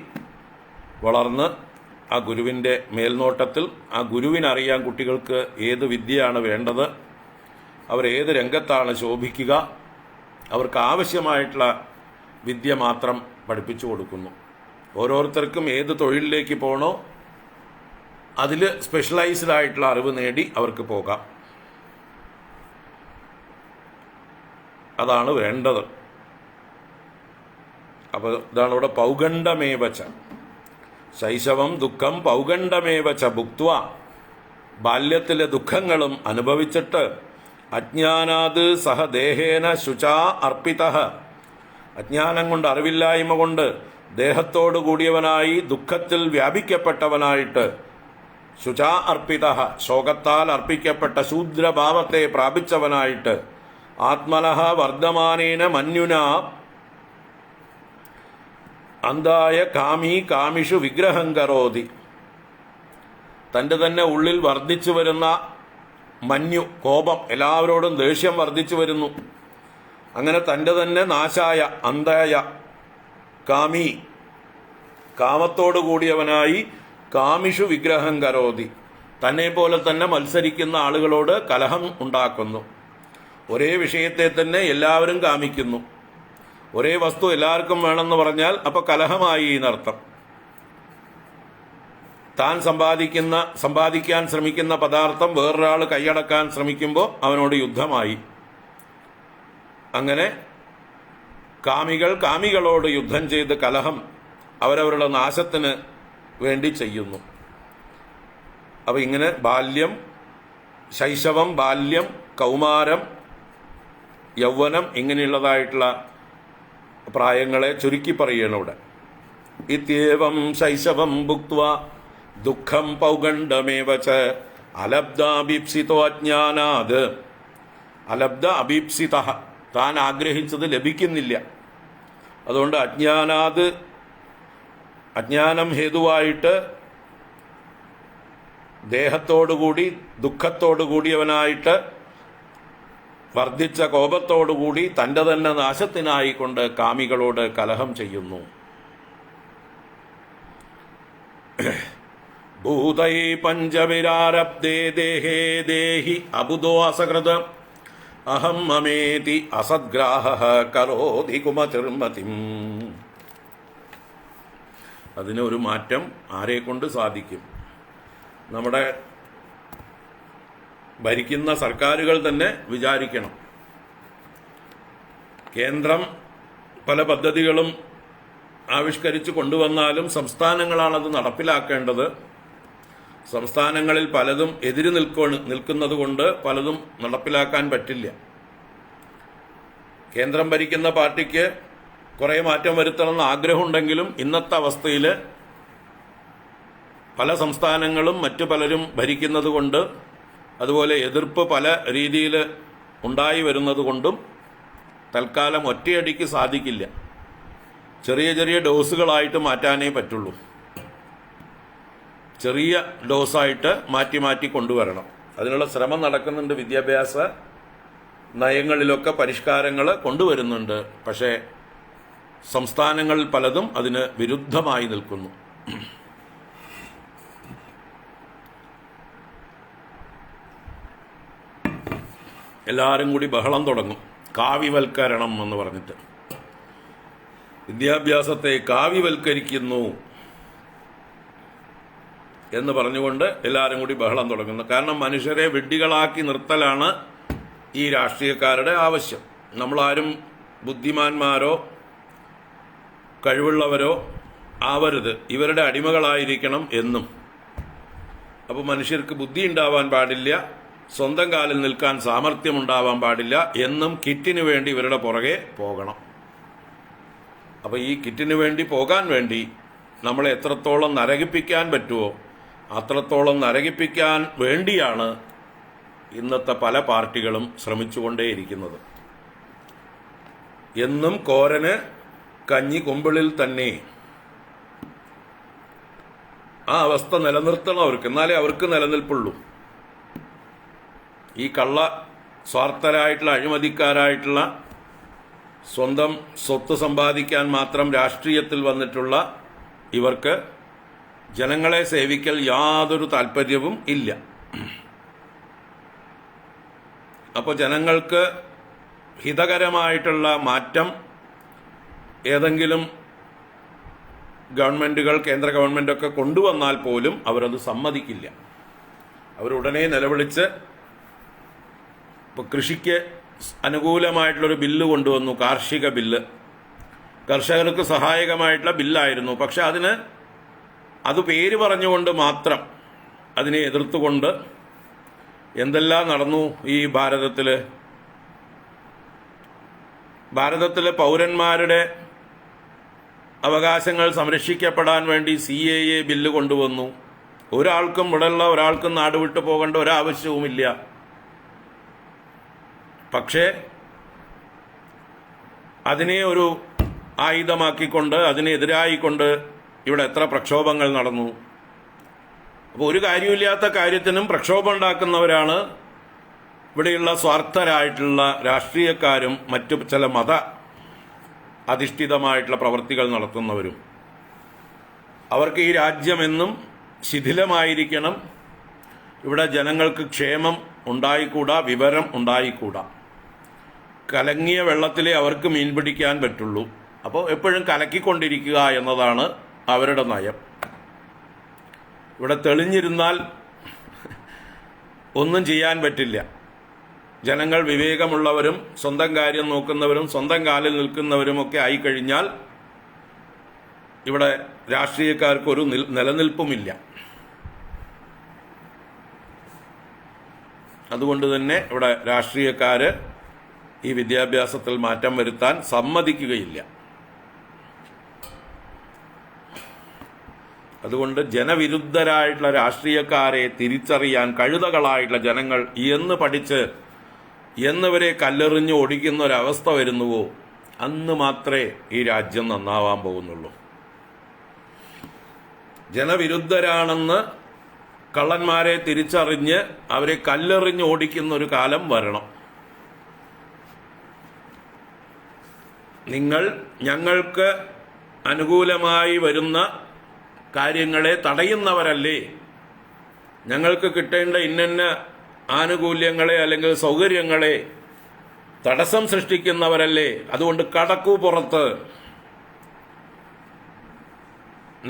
[SPEAKER 1] വളർന്ന് ആ ഗുരുവിൻ്റെ മേൽനോട്ടത്തിൽ ആ ഗുരുവിനറിയാൻ കുട്ടികൾക്ക് ഏത് വിദ്യയാണ് വേണ്ടത്, അവരേത് രംഗത്താണ് ശോഭിക്കുക, അവർക്ക് ആവശ്യമായിട്ടുള്ള വിദ്യ മാത്രം പഠിപ്പിച്ചു കൊടുക്കുന്നു. ഓരോരുത്തർക്കും ഏത് തൊഴിലിലേക്ക് പോകണോ അതിൽ സ്പെഷ്യലൈസ്ഡ് ആയിട്ടുള്ള അറിവ് നേടി അവർക്ക് പോകാം. അതാണ് വേണ്ടത്. അപ്പോൾ ഇതാണ് ഇവിടെ പൗഗണ്ഡമേവച്ച ശൈശവം ദുഃഖം പൗഗണ്ഡമേവച്ച ഭുക്ത്വ. ബാല്യത്തിലെ ദുഃഖങ്ങളും അനുഭവിച്ചിട്ട് അജ്ഞാനാത് സഹ ദേഹേന ശുചാ അർപ്പിത. അജ്ഞാനം കൊണ്ട്, അറിവില്ലായ്മ കൊണ്ട് ദേഹത്തോടു കൂടിയവനായി ദുഃഖത്തിൽ വ്യാപിക്കപ്പെട്ടവനായിട്ട്, ശുചാ അർപ്പിത, ശോകത്താൽ അർപ്പിക്കപ്പെട്ട ശൂദ്രഭാവത്തെ പ്രാപിച്ചവനായിട്ട്, ആത്മനഃ വർദ്ധമാനേന മന്യുന അന്തായ കാമി കാമിഷു വിഗ്രഹം കരോതി. തൻ്റെ തന്നെ ഉള്ളിൽ വർദ്ധിച്ചു വരുന്ന മന്യു, കോപം, എല്ലാവരോടും ദേഷ്യം വർദ്ധിച്ചു വരുന്നു. അങ്ങനെ തൻ്റെ തന്നെ നാശായ അന്തായ കാമി, കാമത്തോടു കൂടിയവനായി കാമിഷു വിഗ്രഹം കരോതി, തന്നെ പോലെ തന്നെ മത്സരിക്കുന്ന ആളുകളോട് കലഹം ഉണ്ടാക്കുന്നു. ഒരേ വിഷയത്തെ തന്നെ എല്ലാവരും കാമിക്കുന്നു. ഒരേ വസ്തു എല്ലാവർക്കും വേണമെന്ന് പറഞ്ഞാൽ അപ്പോൾ കലഹമായി എന്നർത്ഥം. താൻ സമ്പാദിക്കാൻ ശ്രമിക്കുന്ന പദാർത്ഥം വേറൊരാൾ കൈയടക്കാൻ ശ്രമിക്കുമ്പോൾ അവനോട് യുദ്ധമായി. അങ്ങനെ കാമികൾ കാമികളോട് യുദ്ധം ചെയ്ത് കലഹം അവരവരുടെ നാശത്തിന് വേണ്ടി ചെയ്യുന്നു. അപ്പോൾ ഇങ്ങനെ ബാല്യം, ശൈശവം, ബാല്യം, കൗമാരം, യൗവനം, ഇങ്ങനെയുള്ളതായിട്ടുള്ള പ്രായങ്ങളെ ചുരുക്കി പറയുകയാണ് ഇവിടെ. ഇത്യേവം ശൈശവം ഭുക്ത്വ ദുഃഖം പൗഗണ്ഡമേവ ച അലബ്ധാഭീപ്സിതോ അജ്ഞാനാത്. അലബ്ധ അഭീപ്സിത, താൻ ആഗ്രഹിച്ചത് ലഭിക്കുന്നില്ല. അതുകൊണ്ട് അജ്ഞാനം ഹേതുവായിട്ട് ദേഹത്തോടുകൂടി ദുഃഖത്തോടുകൂടിയവനായിട്ട് വർദ്ധിച്ച കോപത്തോടുകൂടി തൻ്റെ തന്നെ നാശത്തിനായിക്കൊണ്ട് കാമികളോട് കലഹം ചെയ്യുന്നു. ഭൂതൈ പഞ്ചവിരാരബ്ധേ ദേഹേ ദേഹി അബുദോ അസകൃത അഹം മമേതി അസദ്ഗ്രാഹ കരോതി കുമതിർമതിം. അതിനൊരു മാറ്റം ആരെക്കൊണ്ട് സാധിക്കും? നമ്മുടെ ഭരിക്കുന്ന സർക്കാരുകൾ തന്നെ വിചാരിക്കണം. കേന്ദ്രം പല പദ്ധതികളും ആവിഷ്കരിച്ച് കൊണ്ടുവന്നാലും സംസ്ഥാനങ്ങളാണത് നടപ്പിലാക്കേണ്ടത്. സംസ്ഥാനങ്ങളിൽ പലതും എതിര് നിൽക്കുന്നത് കൊണ്ട് പലതും നടപ്പിലാക്കാൻ പറ്റില്ല. കേന്ദ്രം ഭരിക്കുന്ന പാർട്ടിക്ക് കുറേ മാറ്റം വരുത്തണമെന്ന് ആഗ്രഹമുണ്ടെങ്കിലും ഇന്നത്തെ അവസ്ഥയിൽ പല സംസ്ഥാനങ്ങളും മറ്റു പലരും ഭരിക്കുന്നത് കൊണ്ട്, അതുപോലെ എതിർപ്പ് പല രീതിയിൽ ഉണ്ടായി വരുന്നത് കൊണ്ടും തൽക്കാലം ഒറ്റയടിക്ക് സാധിക്കില്ല. ചെറിയ ചെറിയ ഡോസുകളായിട്ട് മാറ്റാനേ പറ്റുള്ളൂ. ചെറിയ ഡോസായിട്ട് മാറ്റി മാറ്റി കൊണ്ടുവരണം. അതിനുള്ള ശ്രമം നടക്കുന്നുണ്ട്. വിദ്യാഭ്യാസ നയങ്ങളിലൊക്കെ പരിഷ്കാരങ്ങൾ കൊണ്ടുവരുന്നുണ്ട്. പക്ഷേ സംസ്ഥാനങ്ങളിൽ പലതും അതിന് വിരുദ്ധമായി നിൽക്കുന്നു. എല്ലാവരും കൂടി ബഹളം തുടങ്ങും, കാവ്യവൽക്കരണം എന്ന് പറഞ്ഞിട്ട്. വിദ്യാഭ്യാസത്തെ കാവ്യവൽക്കരിക്കുന്നു എന്ന് പറഞ്ഞുകൊണ്ട് എല്ലാവരും കൂടി ബഹളം തുടങ്ങുന്നു. കാരണം മനുഷ്യരെ വിഡ്ഢികളാക്കി നിർത്തലാണ് ഈ രാഷ്ട്രീയക്കാരുടെ ആവശ്യം. നമ്മളാരും ബുദ്ധിമാന്മാരോ കഴിവുള്ളവരോ ആവരുത്, ഇവരുടെ അടിമകളായിരിക്കണം എന്നും. അപ്പോൾ മനുഷ്യർക്ക് ബുദ്ധി ഉണ്ടാവാൻ പാടില്ല, സ്വന്തം കാലിൽ നിൽക്കാൻ സാമർഥ്യമുണ്ടാവാൻ പാടില്ല എന്നും കിറ്റിന് വേണ്ടി ഇവരുടെ പുറകെ പോകണം. അപ്പോൾ ഈ കിറ്റിന് വേണ്ടി പോകാൻ വേണ്ടി നമ്മളെ എത്രത്തോളം നരകിപ്പിക്കാൻ പറ്റുമോ അത്രത്തോളം നരകിപ്പിക്കാൻ വേണ്ടിയാണ് ഇന്നത്തെ പല പാർട്ടികളും ശ്രമിച്ചുകൊണ്ടേയിരിക്കുന്നത്. എന്നും കോരന് കഞ്ഞി കുമ്പിളിൽ തന്നെ. ആ അവസ്ഥ നിലനിർത്തണം അവർക്ക്, എന്നാലേ അവർക്ക് നിലനിൽപ്പുള്ളൂ. ഈ കള്ള സ്വാർത്ഥരായിട്ടുള്ള അഴിമതിക്കാരായിട്ടുള്ള സ്വന്തം സ്വത്ത് സമ്പാദിക്കാൻ മാത്രം രാഷ്ട്രീയത്തിൽ വന്നിട്ടുള്ള ഇവർക്ക് ജനങ്ങളെ സേവിക്കൽ യാതൊരു താല്പര്യവും ഇല്ല. അപ്പോൾ ജനങ്ങൾക്ക് ഹിതകരമായിട്ടുള്ള മാറ്റം ഏതെങ്കിലും ഗവൺമെൻറ്റുകൾ, കേന്ദ്ര ഗവൺമെൻറ്റൊക്കെ കൊണ്ടുവന്നാൽ പോലും അവരത് സമ്മതിക്കില്ല. അവരുടനെ നിലവിളിച്ച് ഇപ്പോൾ കൃഷിക്ക് അനുകൂലമായിട്ടുള്ളൊരു ബില്ല് കൊണ്ടുവന്നു, കാർഷിക ബില്ല്. കർഷകർക്ക് സഹായകമായിട്ടുള്ള ബില്ലായിരുന്നു. പക്ഷെ അത് പേര് പറഞ്ഞുകൊണ്ട് മാത്രം അതിനെ എതിർത്തുകൊണ്ട് എന്തെല്ലാം നടന്നു ഈ ഭാരതത്തിലെ പൗരന്മാരുടെ അവകാശങ്ങൾ സംരക്ഷിക്കപ്പെടാൻ വേണ്ടി CAA ബില്ല് കൊണ്ടുവന്നു. ഒരാൾക്കും ഇവിടെയുള്ള ഒരാൾക്കും നാട് വിട്ടു പോകേണ്ട ഒരാവശ്യവുമില്ല. പക്ഷേ അതിനെ ഒരു ആയുധമാക്കിക്കൊണ്ട് അതിനെതിരായിക്കൊണ്ട് ഇവിടെ എത്ര പ്രക്ഷോഭങ്ങൾ നടന്നു. അപ്പോൾ ഒരു കാര്യമില്ലാത്ത കാര്യത്തിനും പ്രക്ഷോഭം ഉണ്ടാക്കുന്നവരാണ് ഇവിടെയുള്ള സ്വാർത്ഥരായിട്ടുള്ള രാഷ്ട്രീയക്കാരും മറ്റു ചില മത അധിഷ്ഠിതമായിട്ടുള്ള പ്രവൃത്തികൾ നടത്തുന്നവരും. അവർക്ക് ഈ രാജ്യമെന്നും ശിഥിലമായിരിക്കണം, ഇവിടെ ജനങ്ങൾക്ക് ക്ഷേമം ഉണ്ടായിക്കൂടാ, വിവരം ഉണ്ടായിക്കൂടാ. കലങ്ങിയ വെള്ളത്തിലേ അവർക്ക് മീൻ പിടിക്കാൻ പറ്റുള്ളൂ. അപ്പോൾ എപ്പോഴും കലക്കിക്കൊണ്ടിരിക്കുക എന്നതാണ് അവരുടെ നയം. ഇവിടെ തെളിഞ്ഞിരുന്നാൽ ഒന്നും ചെയ്യാൻ പറ്റില്ല. ജനങ്ങൾ വിവേകമുള്ളവരും സ്വന്തം കാര്യം നോക്കുന്നവരും സ്വന്തം കാലിൽ നിൽക്കുന്നവരുമൊക്കെ ആയിക്കഴിഞ്ഞാൽ ഇവിടെ രാഷ്ട്രീയക്കാർക്കൊരു നിലനിൽപ്പുമില്ല. അതുകൊണ്ട് തന്നെ ഇവിടെ രാഷ്ട്രീയക്കാർ ഈ വിദ്യാഭ്യാസത്തിൽ മാറ്റം വരുത്താൻ സമ്മതിക്കുകയില്ല. അതുകൊണ്ട് ജനവിരുദ്ധരായിട്ടുള്ള രാഷ്ട്രീയക്കാരെ തിരിച്ചറിയാൻ കഴുതകളായിട്ടുള്ള ജനങ്ങൾ എന്ന് പഠിച്ച് എന്നവരെ കല്ലെറിഞ്ഞ് ഓടിക്കുന്ന ഒരവസ്ഥ വരുന്നുവോ അന്ന് മാത്രമേ ഈ രാജ്യം നന്നാവാൻ പോകുന്നുള്ളൂ. ജനവിരുദ്ധരാണെന്ന് കള്ളന്മാരെ തിരിച്ചറിഞ്ഞ് അവരെ കല്ലെറിഞ്ഞ് ഓടിക്കുന്ന ഒരു കാലം വരണം. നിങ്ങൾ ഞങ്ങൾക്ക് അനുകൂലമായി വരുന്ന കാര്യങ്ങളെ തടയുന്നവരല്ലേ, ഞങ്ങൾക്ക് കിട്ടേണ്ട ഇന്ന ആനുകൂല്യങ്ങളെ അല്ലെങ്കിൽ സൗകര്യങ്ങളെ തടസ്സം സൃഷ്ടിക്കുന്നവരല്ലേ, അതുകൊണ്ട് കടക്കൂ പുറത്ത്,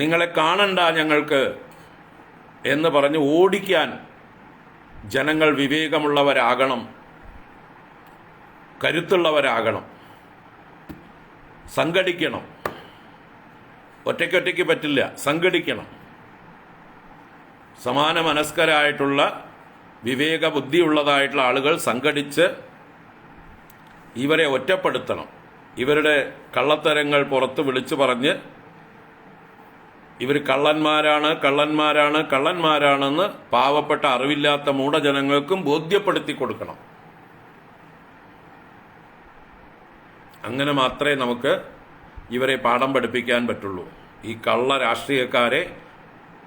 [SPEAKER 1] നിങ്ങളെ കാണണ്ട ഞങ്ങൾക്ക് എന്ന് പറഞ്ഞ് ഓടിക്കാൻ ജനങ്ങൾ വിവേകമുള്ളവരാകണം, കരുത്തുള്ളവരാകണം, സംഘടിക്കണം. ഒറ്റയ്ക്കൊറ്റയ്ക്ക് പറ്റില്ല, സംഘടിക്കണം. സമാന മനസ്കരായിട്ടുള്ള വിവേക ബുദ്ധിയുള്ളതായിട്ടുള്ള ആളുകൾ സംഘടിച്ച് ഇവരെ ഒറ്റപ്പെടുത്തണം. ഇവരുടെ കള്ളത്തരങ്ങൾ പുറത്ത് വിളിച്ചു പറഞ്ഞ് ഇവർ കള്ളന്മാരാണെന്ന് പാവപ്പെട്ട അറിവില്ലാത്ത മൂഢജനങ്ങൾക്കും ബോധ്യപ്പെടുത്തി കൊടുക്കണം. അങ്ങനെ മാത്രമേ നമുക്ക് ഇവരെ പാഠം പഠിപ്പിക്കാൻ പറ്റുള്ളൂ. ഈ കള്ള രാഷ്ട്രീയക്കാരെ,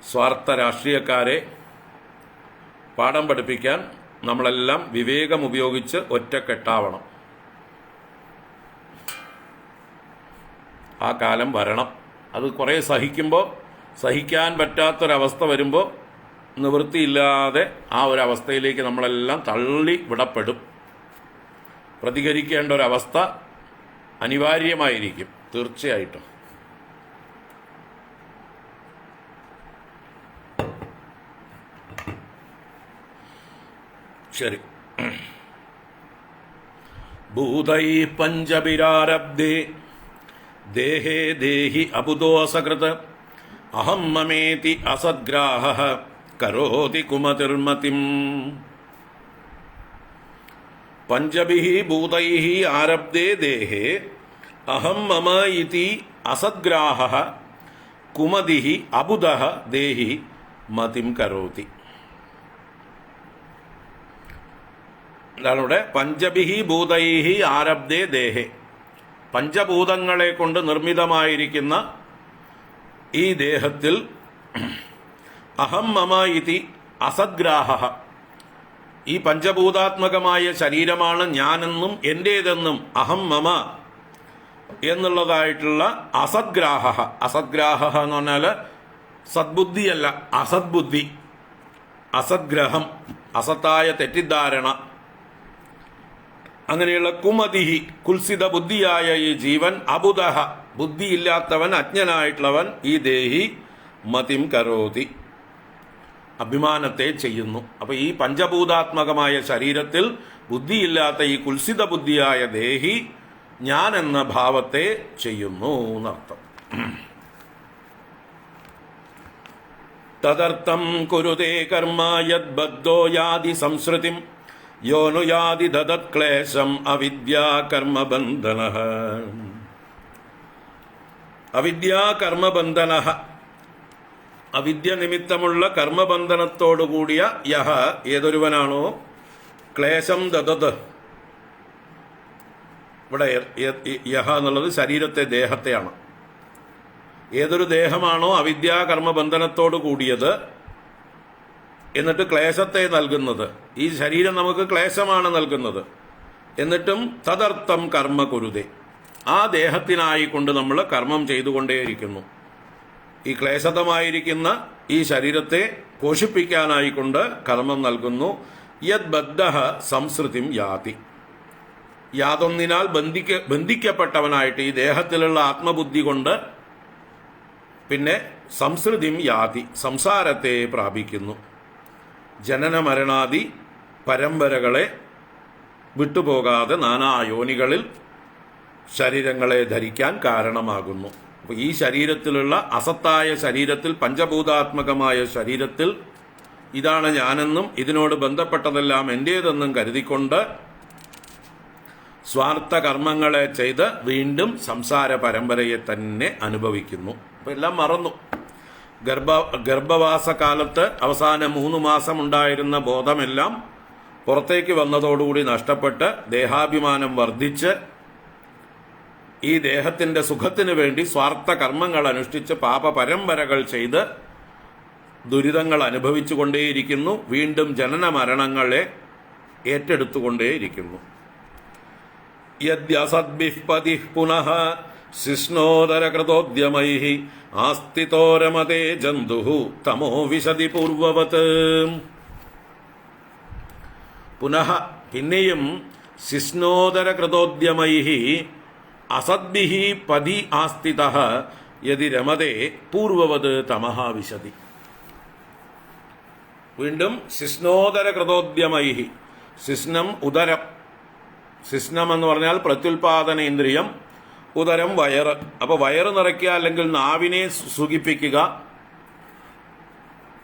[SPEAKER 1] സ്വാർത്ഥ രാഷ്ട്രീയക്കാരെ പാഠം പഠിപ്പിക്കാൻ നമ്മളെല്ലാം വിവേകം ഉപയോഗിച്ച് ഒറ്റക്കെട്ടാവണം. ആ കാലം വരണം. അത് കുറേ സഹിക്കാൻ പറ്റാത്തൊരവസ്ഥ വരുമ്പോൾ നിവൃത്തിയില്ലാതെ ആ ഒരവസ്ഥയിലേക്ക് നമ്മളെല്ലാം തള്ളി വിടപ്പെടും. പ്രതികരിക്കേണ്ട ഒരവസ്ഥ അനിവാര്യമായിരിക്കും, തീർച്ചയായിട്ടും. ശരി. ഭൂതൈ പഞ്ചഭിരാരബ്ധേ ദേഹേ ദേഹി അബുദോസകൃത് അഹം മമേതി അസദ്ഗ്രാഹഃ കരോതി കുമതിർമതിം. പഞ്ചഭിഃ ഭൂതൈഃ ആരബ്ധേ ദേഹേ അഹം മമ ഇതി അസദ്ഗ്രാഹഃ കുമതിഃ അബുദഃ ദേഹി മതിം കരോതി. എന്താണ് ഇവിടെ? പഞ്ചഭിഃ ഭൂതൈഃ ആരബ്ധേ ദേഹേ, പഞ്ചഭൂതങ്ങളെ കൊണ്ട് നിർമ്മിതമായിരിക്കുന്ന ഈ ദേഹത്തിൽ അഹം മമ ഇതി അസദ്ഗ്രാഹഃ, ഈ പഞ്ചഭൂതാത്മകമായ ശരീരമാണ് ഞാനെന്നും എന്റേതെന്നും അഹം മമ എന്നുള്ളതായിട്ടുള്ള അസദ്ഗ്രാഹഃ. അസദ്ഗ്രാഹഃ എന്ന് പറഞ്ഞാൽ സദ്ബുദ്ധിയല്ല, അസദ്ബുദ്ധി, അസദ്ഗ്രഹം, അസത്തായ തെറ്റിദ്ധാരണ, അങ്ങനെയുള്ള കുമതിഹി കുൽസിത ബുദ്ധിയായ ഈ ജീവൻ, അബുദഹ ബുദ്ധിയില്ലാത്തവൻ, അജ്ഞനായിട്ടുള്ളവൻ, ഈ ദേഹി മതിം കരോതി അഭിമാനത്തെ ചെയ്യുന്നു. അപ്പൊ ഈ പഞ്ചഭൂതാത്മകമായ ശരീരത്തിൽ ബുദ്ധിയില്ലാത്ത ഈ കുൽസിത ബുദ്ധിയായ ദേഹി ഞാൻ എന്ന ഭാവത്തെ ചെയ്യുന്നു എന്നർത്ഥം. തദർത്ഥം കുരുതേ കർമ്മ യദ്ബദ്ധോ യാതി സംസ്കൃതിം യോനുയാതി ദദത് ക്ലേശം അവിദ്യാ കർമ്മബന്ധനഃ. അവിദ്യാ കർമ്മബന്ധനഃ, അവിദ്യ നിമിത്തമുള്ള കർമ്മബന്ധനത്തോടുകൂടിയ യഹ, ഏതൊരുവനാണോ, ക്ലേശം ദദത്, ഇവിടെ യഹ എന്നുള്ളത് ശരീരത്തെ, ദേഹത്തെയാണ്. ഏതൊരു ദേഹമാണോ അവിദ്യാ കർമ്മബന്ധനത്തോടു കൂടിയത് എന്നിട്ട് ക്ലേശത്തെ നൽകുന്നത്, ഈ ശരീരം നമുക്ക് ക്ലേശമാണ് നൽകുന്നത്, എന്നിട്ടും തദർത്ഥം കർമ്മ കുരുതേ, ആ ദേഹത്തിനായിക്കൊണ്ട് നമ്മൾ കർമ്മം ചെയ്തുകൊണ്ടേയിരിക്കുന്നു. ഈ ക്ലേശതമായിരിക്കുന്ന ഈ ശരീരത്തെ പോഷിപ്പിക്കാനായിക്കൊണ്ട് കർമ്മം നൽകുന്നു. യത് ബദ്ധഃ സംസ്കൃതിം യാതി, യാതൊന്നിനാൽ ബന്ധിക്കപ്പെട്ടവനായിട്ട് ഈ ദേഹത്തിലുള്ള ആത്മബുദ്ധി കൊണ്ട് പിന്നെ സംസ്കൃതിം യാതി, സംസാരത്തെ പ്രാപിക്കുന്നു. ജനന മരണാദി പരമ്പരകളെ വിട്ടുപോകാതെ നാനായോനികളിൽ ശരീരങ്ങളെ ധരിക്കാൻ കാരണമാകുന്നു. അപ്പോൾ ഈ ശരീരത്തിലുള്ള അസത്തായ ശരീരത്തിൽ, പഞ്ചഭൂതാത്മകമായ ശരീരത്തിൽ ഇതാണ് ഞാനെന്നും ഇതിനോട് ബന്ധപ്പെട്ടതെല്ലാം എൻ്റേതെന്നും കരുതിക്കൊണ്ട് സ്വാർത്ഥ കർമ്മങ്ങളെ ചെയ്ത് വീണ്ടും സംസാര പരമ്പരയെ തന്നെ അനുഭവിക്കുന്നു. അപ്പം എല്ലാം മറന്നു. ഗർഭവാസകാലത്ത് അവസാനം 3 മാസം ഉണ്ടായിരുന്ന ബോധമെല്ലാം പുറത്തേക്ക് വന്നതോടുകൂടി നഷ്ടപ്പെട്ട് ദേഹാഭിമാനം വർദ്ധിച്ച് ഈ ദേഹത്തിൻ്റെ സുഖത്തിന് വേണ്ടി സ്വാർത്ഥ കർമ്മങ്ങൾ അനുഷ്ഠിച്ച് പാപ പരമ്പരകൾ ചെയ്ത് ദുരിതങ്ങൾ അനുഭവിച്ചു കൊണ്ടേയിരിക്കുന്നു. വീണ്ടും ജനന മരണങ്ങളെ ഏറ്റെടുത്തുകൊണ്ടേയിരിക്കുന്നു. യദ്യസദ്ഭിഃ പതിഃ പുനഃ ശിഷ്ണോദരകൃതോദ്യമൈഃ ആസ്തിതോ രമതേ ജന്തുഃ തമോ വിശതി പൂർവവത്. പുനഃ പിന്നെയും ശിഷ്ണോദരകൃതോദ്യമൈഃ അസദ്ഭിഃ പതി ആസ്തിതഃ യദി രമതേ പൂർവവത് തമഃ വിശതി. വീണ്ടും ശിഷ്ണോദരകൃതോദ്യമൈഃ. ശിഷ്ണം ഉദരം. ശിഷ്ണം എന്ന് പറഞ്ഞാൽ പ്രത്യുൽപാദനേന്ദ്രിയം, ഉദരം വയറ്. അപ്പോൾ വയറ് നിറയ്ക്കുക അല്ലെങ്കിൽ നാവിനെ സുഖിപ്പിക്കുക,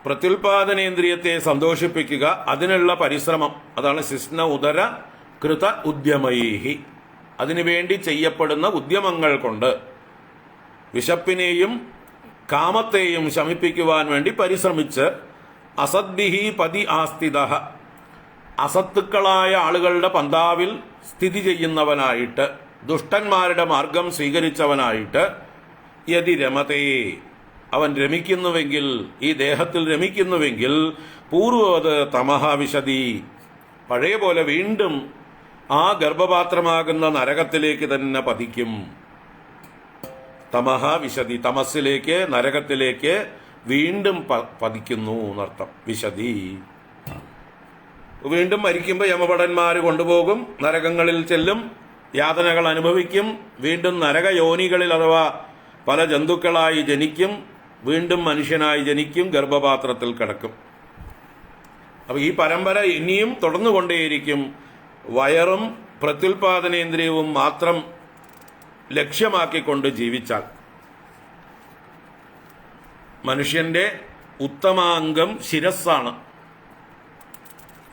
[SPEAKER 1] പ്രത്യുൽപാദനേന്ദ്രിയത്തെ സന്തോഷിപ്പിക്കുക, അതിനുള്ള പരിശ്രമം, അതാണ് ശിഷ്ണ ഉദര കൃത ഉദ്യമൈഹി. അതിനുവേണ്ടി ചെയ്യപ്പെടുന്ന ഉദ്യമങ്ങൾ കൊണ്ട് വിശപ്പിനെയും കാമത്തെയും ശമിപ്പിക്കുവാൻ വേണ്ടി പരിശ്രമിച്ച് അസദ്ഭിഹി പതി ആസ്തിതഃ, അസത്തുക്കളായ ആളുകളുടെ പന്താവിൽ സ്ഥിതി ചെയ്യുന്നവനായിട്ട്, ദുഷ്ടന്മാരുടെ മാർഗം സ്വീകരിച്ചവനായിട്ട്, യതി രമതേ അവൻ രമിക്കുന്നുവെങ്കിൽ, ഈ ദേഹത്തിൽ രമിക്കുന്നുവെങ്കിൽ, പൂർവവത് തമഹ വിശതി പഴയ പോലെ വീണ്ടും ആ ഗർഭപാത്രമാകുന്ന നരകത്തിലേക്ക് തന്നെ പതിക്കും. തമഹ വിശതി, തമസ്സിലേക്ക്, നരകത്തിലേക്ക് വീണ്ടും പതിക്കുന്നു എന്നർത്ഥം. വിശതി വീണ്ടും മരിക്കുമ്പോൾ യമഭടന്മാർ കൊണ്ടുപോകും, നരകങ്ങളിൽ ചെല്ലും, യാതനകൾ അനുഭവിക്കും, വീണ്ടും നരകയോനികളിൽ അഥവാ പല ജന്തുക്കളായി ജനിക്കും, വീണ്ടും മനുഷ്യനായി ജനിക്കും, ഗർഭപാത്രത്തിൽ കിടക്കും. അപ്പോൾ ഈ പരമ്പര ഇനിയും തുടർന്നുകൊണ്ടേയിരിക്കും. വയറും പ്രത്യുൽപാദനേന്ദ്രിയവും മാത്രം ലക്ഷ്യമാക്കിക്കൊണ്ട് ജീവിച്ചാൽ. മനുഷ്യന്റെ ഉത്തമാംഗം ശിരസ്സാണ്.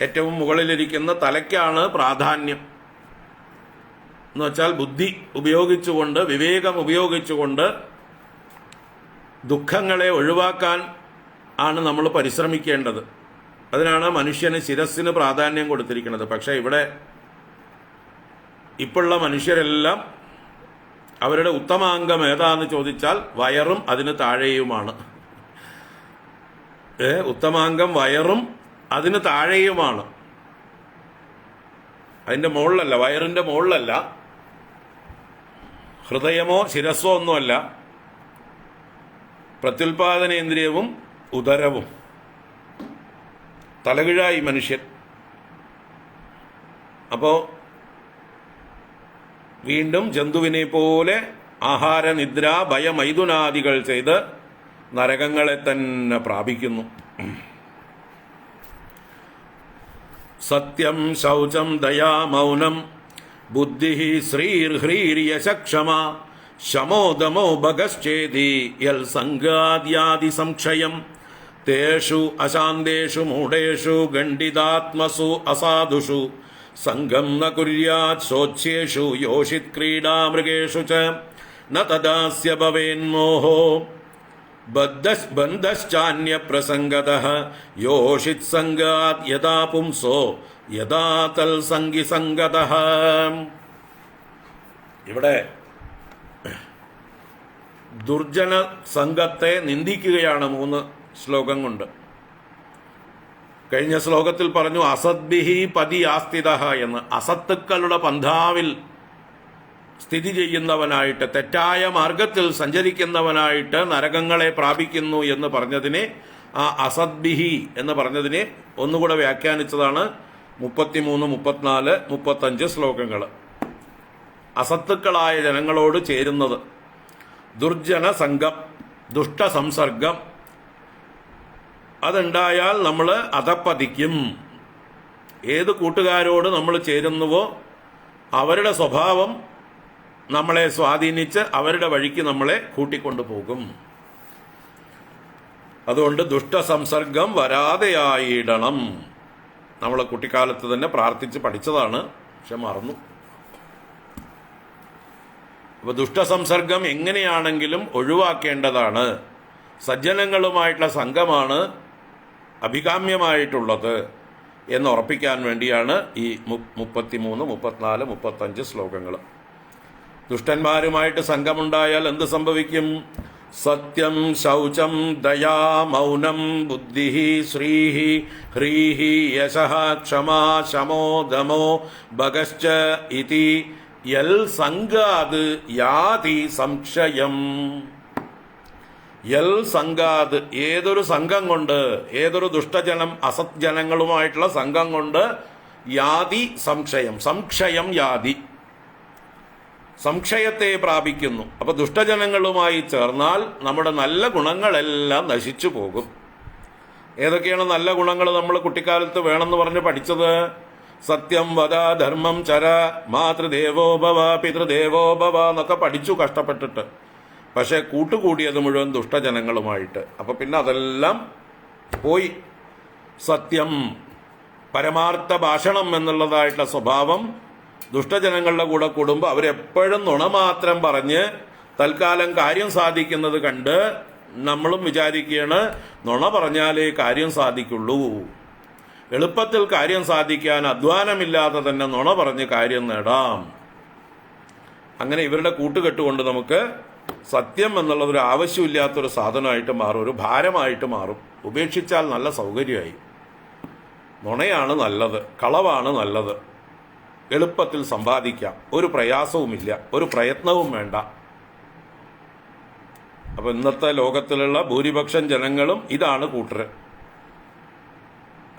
[SPEAKER 1] ഏറ്റവും മുകളിലിരിക്കുന്ന തലയ്ക്കാണ് പ്രാധാന്യം. എന്ന് വെച്ചാൽ ബുദ്ധി ഉപയോഗിച്ചുകൊണ്ട്, വിവേകം ഉപയോഗിച്ചുകൊണ്ട് ദുഃഖങ്ങളെ ഒഴിവാക്കാൻ ആണ് നമ്മൾ പരിശ്രമിക്കേണ്ടത്. അതിനാണ് മനുഷ്യന് ശിരസ്സിന് പ്രാധാന്യം കൊടുത്തിരിക്കുന്നത്. പക്ഷേ ഇവിടെ ഇപ്പോഴുള്ള മനുഷ്യരെല്ലാം അവരുടെ ഉത്തമാംഗം ഏതാന്ന് ചോദിച്ചാൽ വയറും അതിന് താഴെയുമാണ്. ഉത്തമാംഗം വയറും അതിന് താഴെയുമാണ്. അതിൻ്റെ മുകളിലല്ല, വയറിൻ്റെ മുകളിലല്ല. ഹൃദയമോ ശിരസ്സോ ഒന്നുമല്ല, പ്രത്യുൽപാദനേന്ദ്രിയവും ഉദരവും. തലകിഴായി മനുഷ്യൻ. അപ്പോൾ വീണ്ടും ജന്തുവിനെ പോലെ ആഹാര, നിദ്ര, ഭയമൈഥുനാദികൾ ചെയ്ത് നരകങ്ങളെ തന്നെ പ്രാപിക്കുന്നു. സത്യം ശൗചം ദയാ മൗനം ബുദ്ധി ശ്രീർഹ്രീര്യശക്ഷമ ശമോദമോ ഭഗശ്ചേതി യൽ സംഗാദ്യാദി സംക്ഷയം തേഷു അശാന്തേഷു മൂഢേഷു ഗണ്ഡിതാത്മസു അസാധുഷു സംഗം ന കുര്യാത് ശോച്യേഷു യോഷിത് ക്രീഡാമൃഗേഷു ച ന തദാസ്യ ഭവേന്മോഹോ ബന്ധശ്ചാന്യപ്രസംഗതഃ യോഷിത് സംഗാത് യഥാ പുംസോ യഥാ തൽ സംഗി സംഗതഃ. ഇവിടെ ദുർജന സംഘത്തെ നിന്ദിക്കുകയാണ് 3 ശ്ലോകം കൊണ്ട്. കഴിഞ്ഞ ശ്ലോകത്തിൽ പറഞ്ഞു അസദ്ഭിഹി പതി ആസ്തിതഃ എന്ന്. അസത്തുക്കളുടെ പന്ഥാവിൽ സ്ഥിതി ചെയ്യുന്നവനായിട്ട്, തെറ്റായ മാർഗത്തിൽ സഞ്ചരിക്കുന്നവനായിട്ട് നരകങ്ങളെ പ്രാപിക്കുന്നു എന്ന് പറഞ്ഞതിനെ, ആ അസദ്ഭിഹി എന്ന് പറഞ്ഞതിനെ ഒന്നുകൂടെ വ്യാഖ്യാനിച്ചതാണ് 33, 34, 35 ശ്ലോകങ്ങൾ. അസത്തുക്കളായ ജനങ്ങളോട് ചേരുന്നത്, ദുർജന സംഘം, ദുഷ്ടസംസർഗം, അതുണ്ടായാൽ നമ്മൾ അധപ്പതിക്കും. ഏത് കൂട്ടുകാരോട് നമ്മൾ ചേരുന്നുവോ അവരുടെ സ്വഭാവം നമ്മളെ സ്വാധീനിച്ച് അവരുടെ വഴിക്ക് നമ്മളെ കൂട്ടിക്കൊണ്ടുപോകും. അതുകൊണ്ട് ദുഷ്ടസംസർഗം വരാതെയായിടണം. നമ്മൾ കുട്ടിക്കാലത്ത് തന്നെ പ്രാർത്ഥിച്ച് പഠിച്ചതാണ്, പക്ഷെ മറന്നു. അപ്പോൾ ദുഷ്ടസംസർഗം എങ്ങനെയാണെങ്കിലും ഒഴിവാക്കേണ്ടതാണ്. സജ്ജനങ്ങളുമായിട്ടുള്ള സംഘമാണ് അഭികാമ്യമായിട്ടുള്ളത് എന്നുറപ്പിക്കാൻ വേണ്ടിയാണ് ഈ 33, 34, 35 ശ്ലോകങ്ങൾ. ദുഷ്ടന്മാരുമായിട്ട് സംഘമുണ്ടായാൽ എന്ത് സംഭവിക്കും? സത്യം, ശൗചം, ദയാ, മൗനം, ബുദ്ധി, ശ്രീഹി, ഹ്രീഹി, യശഃ, ക്ഷമാ, ശമോ, ദമോ, ഭഗശ്ച ഇതി യൽ സംഗാത് യാതി സംശയം. യൽ സംഗാത്, ഏതൊരു സംഘം കൊണ്ട്, ഏതൊരു ദുഷ്ടജനം അസത്ജനങ്ങളുമായിട്ടുള്ള സംഘം കൊണ്ട് യാതി സംശയം, സംശയം യാതി, സംശയത്തെ പ്രാപിക്കുന്നു. അപ്പൊ ദുഷ്ടജനങ്ങളുമായി ചേർന്നാൽ നമ്മുടെ നല്ല ഗുണങ്ങളെല്ലാം നശിച്ചു പോകും. ഏതൊക്കെയാണ് നല്ല ഗുണങ്ങൾ നമ്മൾ കുട്ടിക്കാലത്ത് വേണമെന്ന് പറഞ്ഞ് പഠിച്ചത്? സത്യം വദ, ധർമ്മം ചര, മാതൃദേവോ ഭവ, പിതൃദേവോ ഭവ എന്നൊക്കെ പഠിച്ചു കഷ്ടപ്പെട്ടിട്ട്. പക്ഷെ കൂട്ടുകൂടിയത് മുഴുവൻ ദുഷ്ടജനങ്ങളുമായിട്ട്. അപ്പൊ പിന്നെ അതെല്ലാം പോയി. സത്യം, പരമാർത്ഥ ഭാഷണം എന്നുള്ളതായിട്ടുള്ള സ്വഭാവം ദുഷ്ടജനങ്ങളുടെ കൂടെ കൂടുമ്പോൾ അവരെപ്പോഴും നുണ മാത്രം പറഞ്ഞ് തൽക്കാലം കാര്യം സാധിക്കുന്നത് കണ്ട് നമ്മളും വിചാരിക്കുകയാണ് നുണ പറഞ്ഞാലേ കാര്യം സാധിക്കുള്ളൂ. എളുപ്പത്തിൽ കാര്യം സാധിക്കാൻ അധ്വാനമില്ലാതെ തന്നെ നുണ പറഞ്ഞ് കാര്യം നേടാം. അങ്ങനെ ഇവരുടെ കൂട്ടുകെട്ടുകൊണ്ട് നമുക്ക് സത്യം എന്നുള്ളത് ഒരു ആവശ്യമില്ലാത്തൊരു സാധനമായിട്ട് മാറും, ഒരു ഭാരമായിട്ട് മാറും. ഉപേക്ഷിച്ചാൽ നല്ല സൗകര്യമായി. നുണയാണ് നല്ലത്, കളവാണ് നല്ലത്. എളുപ്പത്തിൽ സമ്പാദിക്കാം, ഒരു പ്രയാസവുമില്ല, ഒരു പ്രയത്നവും വേണ്ട. അപ്പൊ ഇന്നത്തെ ലോകത്തിലുള്ള ഭൂരിപക്ഷം ജനങ്ങളും ഇതാണ് കൂട്ടര്.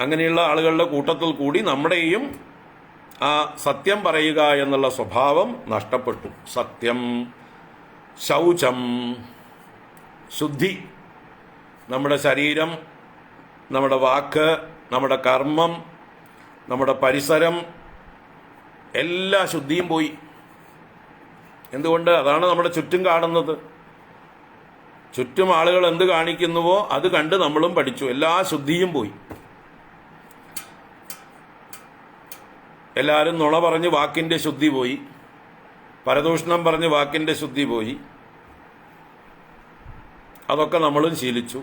[SPEAKER 1] അങ്ങനെയുള്ള ആളുകളുടെ കൂട്ടത്തിൽ കൂടി നമ്മുടെയും ആ സത്യം പറയുക എന്നുള്ള സ്വഭാവം നഷ്ടപ്പെട്ടു. സത്യം, ശൗചം, ശുദ്ധി, നമ്മുടെ ശരീരം, നമ്മുടെ വാക്ക്, നമ്മുടെ കർമ്മം, നമ്മുടെ പരിസരം, എല്ലാ ശുദ്ധിയും പോയി. എന്തുകൊണ്ട്? അതാണ് നമ്മുടെ ചുറ്റും കാണുന്നത്. ചുറ്റും ആളുകൾ എന്ത് കാണിക്കുന്നുവോ അത് കണ്ട് നമ്മളും പഠിച്ചു. എല്ലാ ശുദ്ധിയും പോയി. എല്ലാവരും നുണ പറഞ്ഞ് വാക്കിന്റെ ശുദ്ധി പോയി, പരദൂഷണം പറഞ്ഞ് വാക്കിന്റെ ശുദ്ധി പോയി. അതൊക്കെ നമ്മളും ശീലിച്ചു.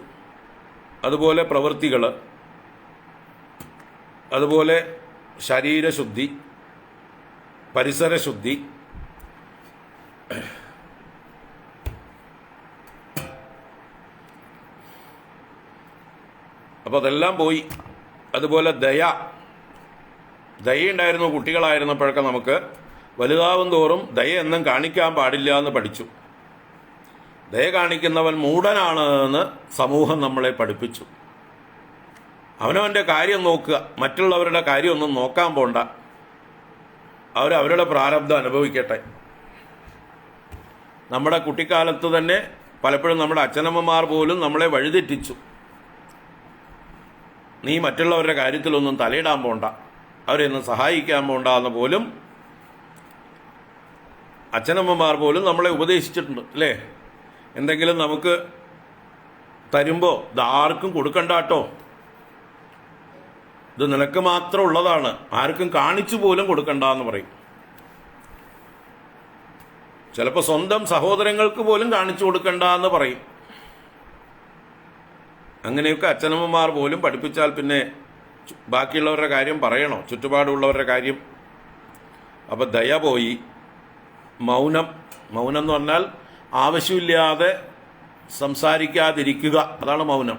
[SPEAKER 1] അതുപോലെ പ്രവൃത്തികൾ, അതുപോലെ ശരീരശുദ്ധി, പരിസരശുദ്ധി, അപ്പോൾ അതെല്ലാം പോയി. അതുപോലെ ദയുണ്ടായിരുന്നു കുട്ടികളായിരുന്നപ്പോഴൊക്കെ. നമുക്ക് വലുതാവും തോറും ദയ എന്നും കാണിക്കാൻ പാടില്ല എന്ന് പഠിച്ചു. ദയ കാണിക്കുന്നവൻ മൂഢനാണ് എന്ന് സമൂഹം നമ്മളെ പഠിപ്പിച്ചു. അവനവൻ്റെ കാര്യം നോക്കുക, മറ്റുള്ളവരുടെ കാര്യമൊന്നും നോക്കാൻ പോണ്ട, അവരവരുടെ പ്രാരബ്ധം അനുഭവിക്കട്ടെ. നമ്മുടെ കുട്ടിക്കാലത്ത് തന്നെ പലപ്പോഴും നമ്മുടെ അച്ഛനമ്മമാർ പോലും നമ്മളെ വഴിതെറ്റിച്ചു. നീ മറ്റുള്ളവരുടെ കാര്യത്തിലൊന്നും തലയിടാൻ പോണ്ട, അവരെയൊന്നും സഹായിക്കാൻ പോണ്ട എന്ന് പോലും അച്ഛനമ്മമാർ പോലും നമ്മളെ ഉപദേശിച്ചിട്ടുണ്ട്, അല്ലേ? എന്തെങ്കിലും നമുക്ക് തരുമ്പോൾ ഇതാർക്കും കൊടുക്കണ്ട കേട്ടോ, ഇത് നിനക്ക് മാത്രം ഉള്ളതാണ്, ആർക്കും കാണിച്ചു പോലും കൊടുക്കണ്ട എന്ന് പറയും. ചിലപ്പോൾ സ്വന്തം സഹോദരങ്ങൾക്ക് പോലും കാണിച്ചു കൊടുക്കണ്ട എന്ന് പറയും. അങ്ങനെയൊക്കെ അച്ഛനമ്മമാർ പോലും പഠിപ്പിച്ചാൽ പിന്നെ ബാക്കിയുള്ളവരുടെ കാര്യം പറയണോ? ചുറ്റുപാടുള്ളവരുടെ കാര്യം. അപ്പം ദയ പോയി. മൗനം എന്ന് പറഞ്ഞാൽ ആവശ്യമില്ലാതെ സംസാരിക്കാതിരിക്കുക, അതാണ് മൗനം.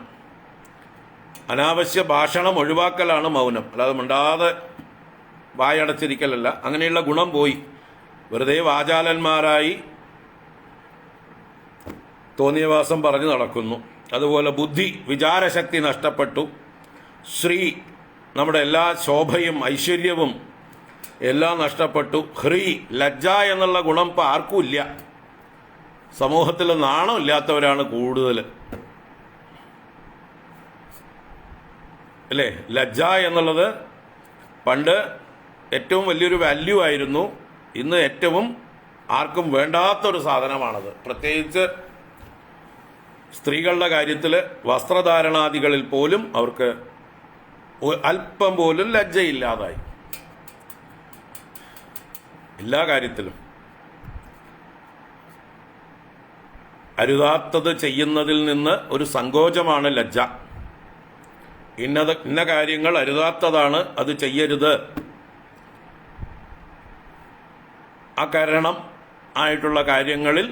[SPEAKER 1] അനാവശ്യ ഭാഷണം ഒഴിവാക്കലാണ് മൗനം, അല്ലാതെ മിണ്ടാതെ വായടച്ചിരിക്കലല്ല. അങ്ങനെയുള്ള ഗുണം പോയി. വെറുതെ വാചാലന്മാരായി തോന്നിയവാസം പറഞ്ഞു നടക്കുന്നു. അതുപോലെ ബുദ്ധി, വിചാരശക്തി നഷ്ടപ്പെട്ടു. ശ്രീ, നമ്മുടെ എല്ലാ ശോഭയും ഐശ്വര്യവും എല്ലാം നഷ്ടപ്പെട്ടു. ഹ്രീ, ലജ്ജ എന്നുള്ള ഗുണം ഇപ്പം ആർക്കും ഇല്ല. സമൂഹത്തിൽ നാണമില്ലാത്തവരാണ് കൂടുതൽ, അല്ലേ? ലജ്ജ എന്നുള്ളത് പണ്ട് ഏറ്റവും വലിയൊരു വാല്യൂ ആയിരുന്നു. ഇന്ന് ഏറ്റവും ആർക്കും വേണ്ടാത്തൊരു സാധനമാണത്. പ്രത്യേകിച്ച് സ്ത്രീകളുടെ കാര്യത്തിൽ വസ്ത്രധാരണാദികളിൽ പോലും അവർക്ക് അല്പം പോലും ലജ്ജയില്ലാതായി. എല്ലാ കാര്യത്തിലും അരുതാത്തത് ചെയ്യുന്നതിൽ നിന്ന് ഒരു സങ്കോചമാണ് ലജ്ജ. ഇന്ന കാര്യങ്ങൾ അരുതാത്തതാണ്, അത് ചെയ്യരുത്, അകാരണം ആയിട്ടുള്ള കാര്യങ്ങളിൽ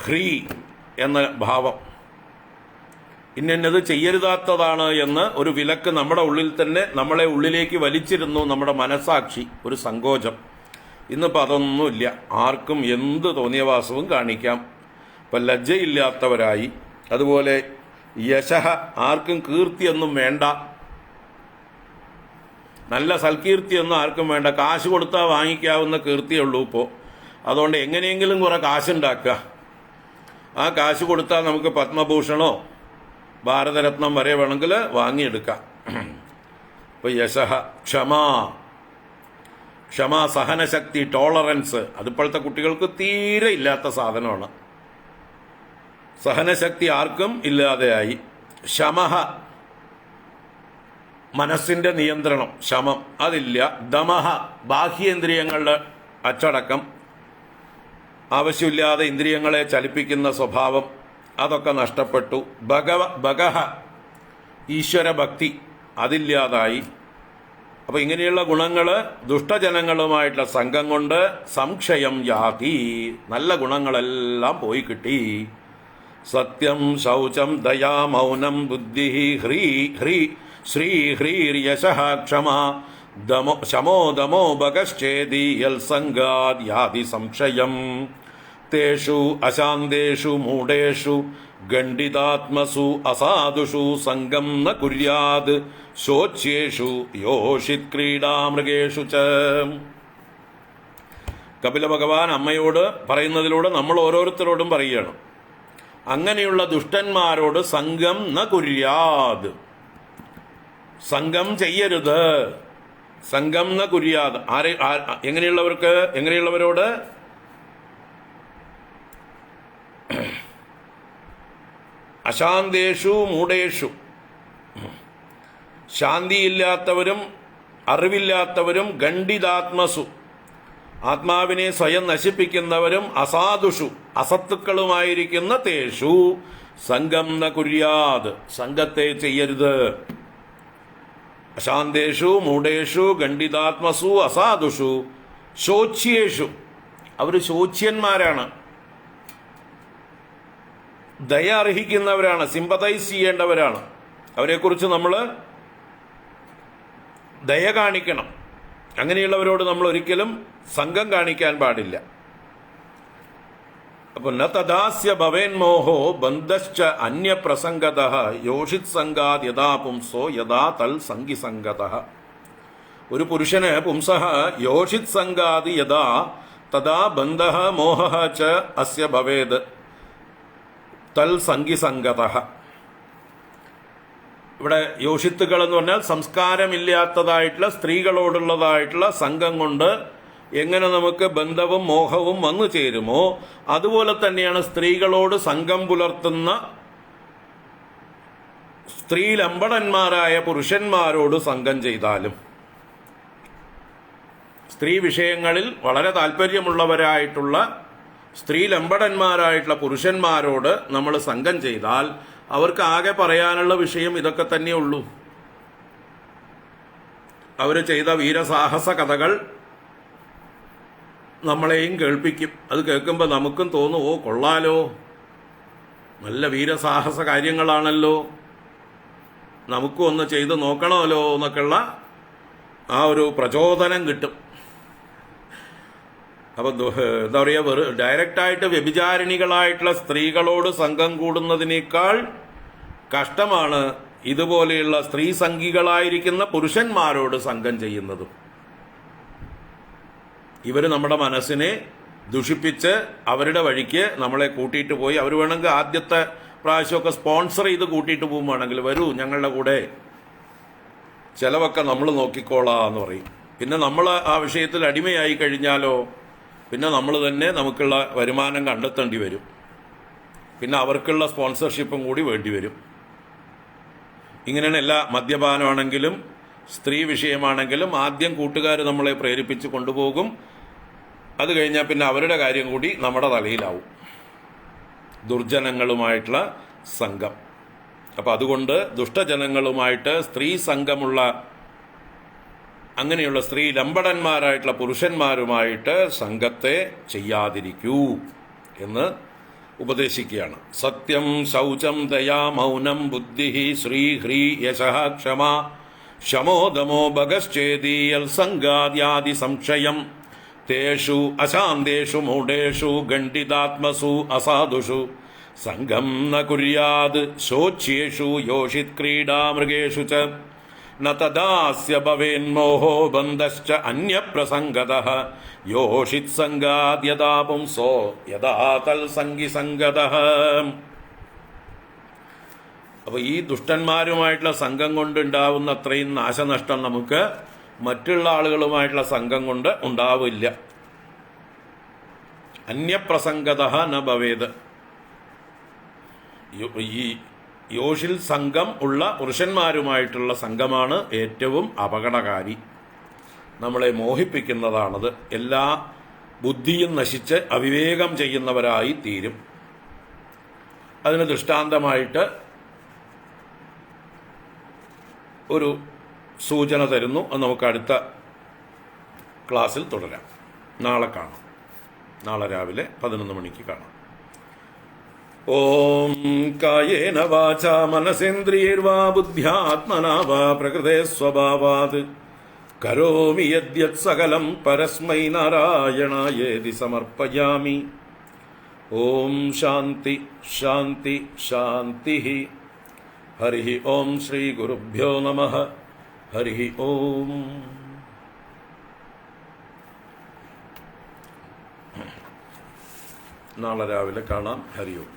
[SPEAKER 1] ഹ്രീ എന്ന ഭാവം, ഇന്നത് ചെയ്യരുതാത്തതാണ് എന്ന് ഒരു വിലക്ക് നമ്മുടെ ഉള്ളിൽ തന്നെ നമ്മളെ ഉള്ളിലേക്ക് വലിച്ചിരുന്നു, നമ്മുടെ മനസാക്ഷി, ഒരു സങ്കോചം. ഇന്നിപ്പോൾ അതൊന്നുമില്ല, ആർക്കും എന്ത് തോന്നിയവാസവും കാണിക്കാം. ഇപ്പം ലജ്ജയില്ലാത്തവരായി. അതുപോലെ യശഹ, ആർക്കും കീർത്തിയൊന്നും വേണ്ട, നല്ല സൽകീർത്തിയൊന്നും ആർക്കും വേണ്ട, കാശ് കൊടുത്താൽ വാങ്ങിക്കാവുന്ന കീർത്തിയുള്ളൂ ഇപ്പോൾ. അതുകൊണ്ട് എങ്ങനെയെങ്കിലും കുറെ കാശുണ്ടാക്കുക, ആ കാശ് കൊടുത്താൽ നമുക്ക് പത്മഭൂഷണോ ഭാരതരത്നം വരെ വേണമെങ്കിൽ വാങ്ങിയെടുക്കാം. ഇപ്പൊ യശഹ, ക്ഷമ, സഹനശക്തി, ടോളറൻസ്, അതിപ്പോഴത്തെ കുട്ടികൾക്ക് തീരെ ഇല്ലാത്ത സാധനമാണ്. സഹനശക്തി ആർക്കും ഇല്ലാതെയായി. ശമഹ, മനസ്സിന്റെ നിയന്ത്രണം, ശമം, അതില്ല. ദമഹ, ബാഹ്യേന്ദ്രിയങ്ങളുടെ അച്ചടക്കം, ആവശ്യമില്ലാതെ ഇന്ദ്രിയങ്ങളെ ചലിപ്പിക്കുന്ന സ്വഭാവം, അതൊക്കെ നഷ്ടപ്പെട്ടു. ഭഗഹ, ഈശ്വരഭക്തി, അതില്ലാതായി. അപ്പൊ ഇങ്ങനെയുള്ള ഗുണങ്ങൾ ദുഷ്ടജനങ്ങളുമായിട്ടുള്ള സംഘം കൊണ്ട് സംക്ഷയം യാതി, നല്ല ഗുണങ്ങളെല്ലാം പോയി കിട്ടി. സത്യം, ശൗചം, ദയാ, മൗനം, ബുദ്ധി, ശ്രീ ഹ്രീര്യശഃ, ക്ഷമ, ശമോ, ദമോ, ഭഗശ്ചേതി, യൽസംഗാദ് യാതി സംശയം. തേഷു അശാന്തേഷു മൂഢേഷു ഗണ്ഡിതാത്മസു അസാധുഷു സംഗം ന കുര്യാത് ശോച്യേഷു യോഷിത് ക്രീഡാമൃഗേഷു ച. കപില ഭഗവാൻ അമ്മയോട് പറയുന്നതിലൂടെ നമ്മൾ ഓരോരുത്തരോടും പറയുകയാണ്, അങ്ങനെയുള്ള ദുഷ്ടന്മാരോട് സംഗം ന കുര്യാത്, സംഗം ചെയ്യരുത്. സംഗം ന കുര്യാത്, എങ്ങനെയുള്ളവരോട്? അശാന്തേഷു മൂഢേഷു, ശാന്തിയില്ലാത്തവരും അറിവില്ലാത്തവരും, ഗണ്ഡിതാത്മസു, ആത്മാവിനെ സ്വയം നശിപ്പിക്കുന്നവരും, അസാധുഷു, അസത്തുക്കളുമായിരിക്കുന്ന തേഷു സംഗം ന കുര്യാത്, സംഘത്തെ ചെയ്യരുത്. അശാന്തേഷു മൂഢേഷു ഗണ്ഡിതാത്മസു അസാധുഷു ശോച്യേഷു, അവർ ശോച്യന്മാരാണ്, ദയ അർഹിക്കുന്നവരാണ്, സിമ്പതൈസ് ചെയ്യേണ്ടവരാണ്. അവരെക്കുറിച്ച് നമ്മൾ ദയ കാണിക്കണം. അങ്ങനെയുള്ളവരോട് നമ്മൾ ഒരിക്കലും സംഘം കാണിക്കാൻ പാടില്ല. അപ്പൊ ന തദാസ്യ ഭവേന്മോഹോ ബന്ധശ്ച അന്യപ്രസംഗതഃ യോഷിത് സംഗാത് യഥാ പുംസോ യഥാ തൽ സംഗി സംഗതഃ. ഒരു പുരുഷന് പുംസഃ യോഷിത് സംഗാത് യഥാ തഥാ ബന്ധഃ മോഹഃ ച അസ്യ ഭവേത് തൽ സംഗി സംഗതഃ. ഇവിടെ യോഷിത്തുകൾ എന്ന് പറഞ്ഞാൽ സംസ്കാരമില്ലാത്തതായിട്ടുള്ള സ്ത്രീകളോടുള്ളതായിട്ടുള്ള സംഘം കൊണ്ട് എങ്ങനെ നമുക്ക് ബന്ധവും മോഹവും വന്നു ചേരുമോ അതുപോലെ തന്നെയാണ് സ്ത്രീകളോട് സംഘം പുലർത്തുന്ന സ്ത്രീലമ്പടന്മാരായ പുരുഷന്മാരോട് സംഘം ചെയ്താലും. സ്ത്രീ വിഷയങ്ങളിൽ വളരെ താല്പര്യമുള്ളവരായിട്ടുള്ള സ്ത്രീലമ്പടന്മാരായിട്ടുള്ള പുരുഷന്മാരോട് നമ്മൾ സംഘം ചെയ്താൽ അവർക്ക് ആകെ പറയാനുള്ള വിഷയം ഇതൊക്കെ തന്നെയുള്ളൂ. അവർ ചെയ്ത വീരസാഹസ കഥകൾ നമ്മളെയും കേൾപ്പിക്കും. അത് കേൾക്കുമ്പോൾ നമുക്കും തോന്നും, ഓ കൊള്ളാലോ, നല്ല വീരസാഹസ കാര്യങ്ങളാണല്ലോ, നമുക്കും ഒന്ന് ചെയ്ത് നോക്കണമല്ലോ എന്നൊക്കെയുള്ള ആ ഒരു പ്രചോദനം കിട്ടും. അപ്പൊ എന്താ പറയുക, ഡയറക്റ്റായിട്ട് വ്യഭിചാരിണികളായിട്ടുള്ള സ്ത്രീകളോട് സംഘം കൂടുന്നതിനേക്കാൾ കഷ്ടമാണ് ഇതുപോലെയുള്ള സ്ത്രീ സംഘികളായിരിക്കുന്ന പുരുഷന്മാരോട് സംഘം ചെയ്യുന്നതും. ഇവർ നമ്മുടെ മനസ്സിനെ ദുഷിപ്പിച്ച് അവരുടെ വഴിക്ക് നമ്മളെ കൂട്ടിയിട്ട് പോയി, അവർ വേണമെങ്കിൽ ആദ്യത്തെ പ്രാവശ്യമൊക്കെ സ്പോൺസർ ചെയ്ത് കൂട്ടിയിട്ട് പോകുമ്പോഴാണെങ്കിൽ വരൂ ഞങ്ങളുടെ കൂടെ, ചിലവൊക്കെ നമ്മൾ നോക്കിക്കോളാന്ന് പറയും. പിന്നെ നമ്മൾ ആ വിഷയത്തിൽ അടിമയായി കഴിഞ്ഞാലോ പിന്നെ നമ്മൾ തന്നെ നമുക്കുള്ള വരുമാനം കണ്ടെത്തേണ്ടി വരും. പിന്നെ അവർക്കുള്ള സ്പോൺസർഷിപ്പും കൂടി വേണ്ടി വരും. ഇങ്ങനെയാണ് എല്ലാ മദ്യപാനമാണെങ്കിലും സ്ത്രീ വിഷയമാണെങ്കിലും ആദ്യം കൂട്ടുകാർ നമ്മളെ പ്രേരിപ്പിച്ച് കൊണ്ടുപോകും. അത് കഴിഞ്ഞാൽ പിന്നെ അവരുടെ കാര്യം കൂടി നമ്മുടെ തലയിലാവും. ദുർജനങ്ങളുമായിട്ടുള്ള സംഘം. അപ്പം അതുകൊണ്ട് ദുഷ്ടജനങ്ങളുമായിട്ട് സ്ത്രീ സംഘമുള്ള അങ്ങനെയുള്ള സ്ത്രീ ലംബടന്മാരായിട്ടുള്ള പുരുഷന്മാരുമായിട്ട് സംഘത്തെ ചെയ്യാതിരിക്കൂ എന്ന് ഉപദേശിക്കുകയാണ്. സത്യം ശൗചം ദയാ മൗനം ബുദ്ധി ശ്രീ ഹ്രീ യശഃ ക്ഷമ ശമോദമോ ഭഗശ്ചേദീയൽ സംഗാദ്യാദി സംശയം തേഷു അശാന്തേഷു മൂഢേഷു ഖണ്ഡിതാത്മസു അസാധുഷു സംഘം ന കുര്യാത് ശോച്യേഷു യോഷിത് ക്രീഡാമൃഗേഷു ച ന തദാസ്യ ഭവേന്മോഹോ ബന്ധശ്ച അന്യപ്രസംഗതഃ യോഷിത് സംഗാദ്യഥാ പുംസോ യഥാ തൽ സംഗി സംഗതഃ. അപ്പോൾ ഈ ദുഷ്ടന്മാരുമായിട്ടുള്ള സംഘം കൊണ്ടുണ്ടാവുന്ന അത്രയും നാശനഷ്ടം നമുക്ക് മറ്റുള്ള ആളുകളുമായിട്ടുള്ള സംഘം കൊണ്ട് ഉണ്ടാവില്ല. അന്യപ്രസംഗതഃ ന ഭവേത്. ഈ യോഷിൽ സംഘം ഉള്ള പുരുഷന്മാരുമായിട്ടുള്ള സംഘമാണ് ഏറ്റവും അപകടകാരി, നമ്മളെ മോഹിപ്പിക്കുന്നതാണത്. എല്ലാ ബുദ്ധിയും നശിച്ച് അവിവേകം ചെയ്യുന്നവരായി തീരും. അതിന് ദൃഷ്ടാന്തമായിട്ട് ഒരു സൂചന തരുന്നു. അത് നമുക്ക് അടുത്ത ക്ലാസ്സിൽ തുടരാം. നാളെ കാണാം. നാളെ രാവിലെ 11 മണിക്ക് കാണാം. ഓം കായേന വാചാ മനസേന്ദ്രിയൈർവാ ബുദ്ധ്യാത്മനാ വാ പ്രകൃതേ സ്വഭാവാത് കരോമി യദ്യത് സകലം പരസ്മൈ നാരായണായേതി സമർപ്പയാമി. ഓം ശാന്തി ശാന്തി ശാന്തി. ഹരി ഓം ശ്രീ ഗുരുഭ്യോ നമഃ. ഹരി ഓം. നാളെ രാവിലെ കാണാം. ഹരി ഓം.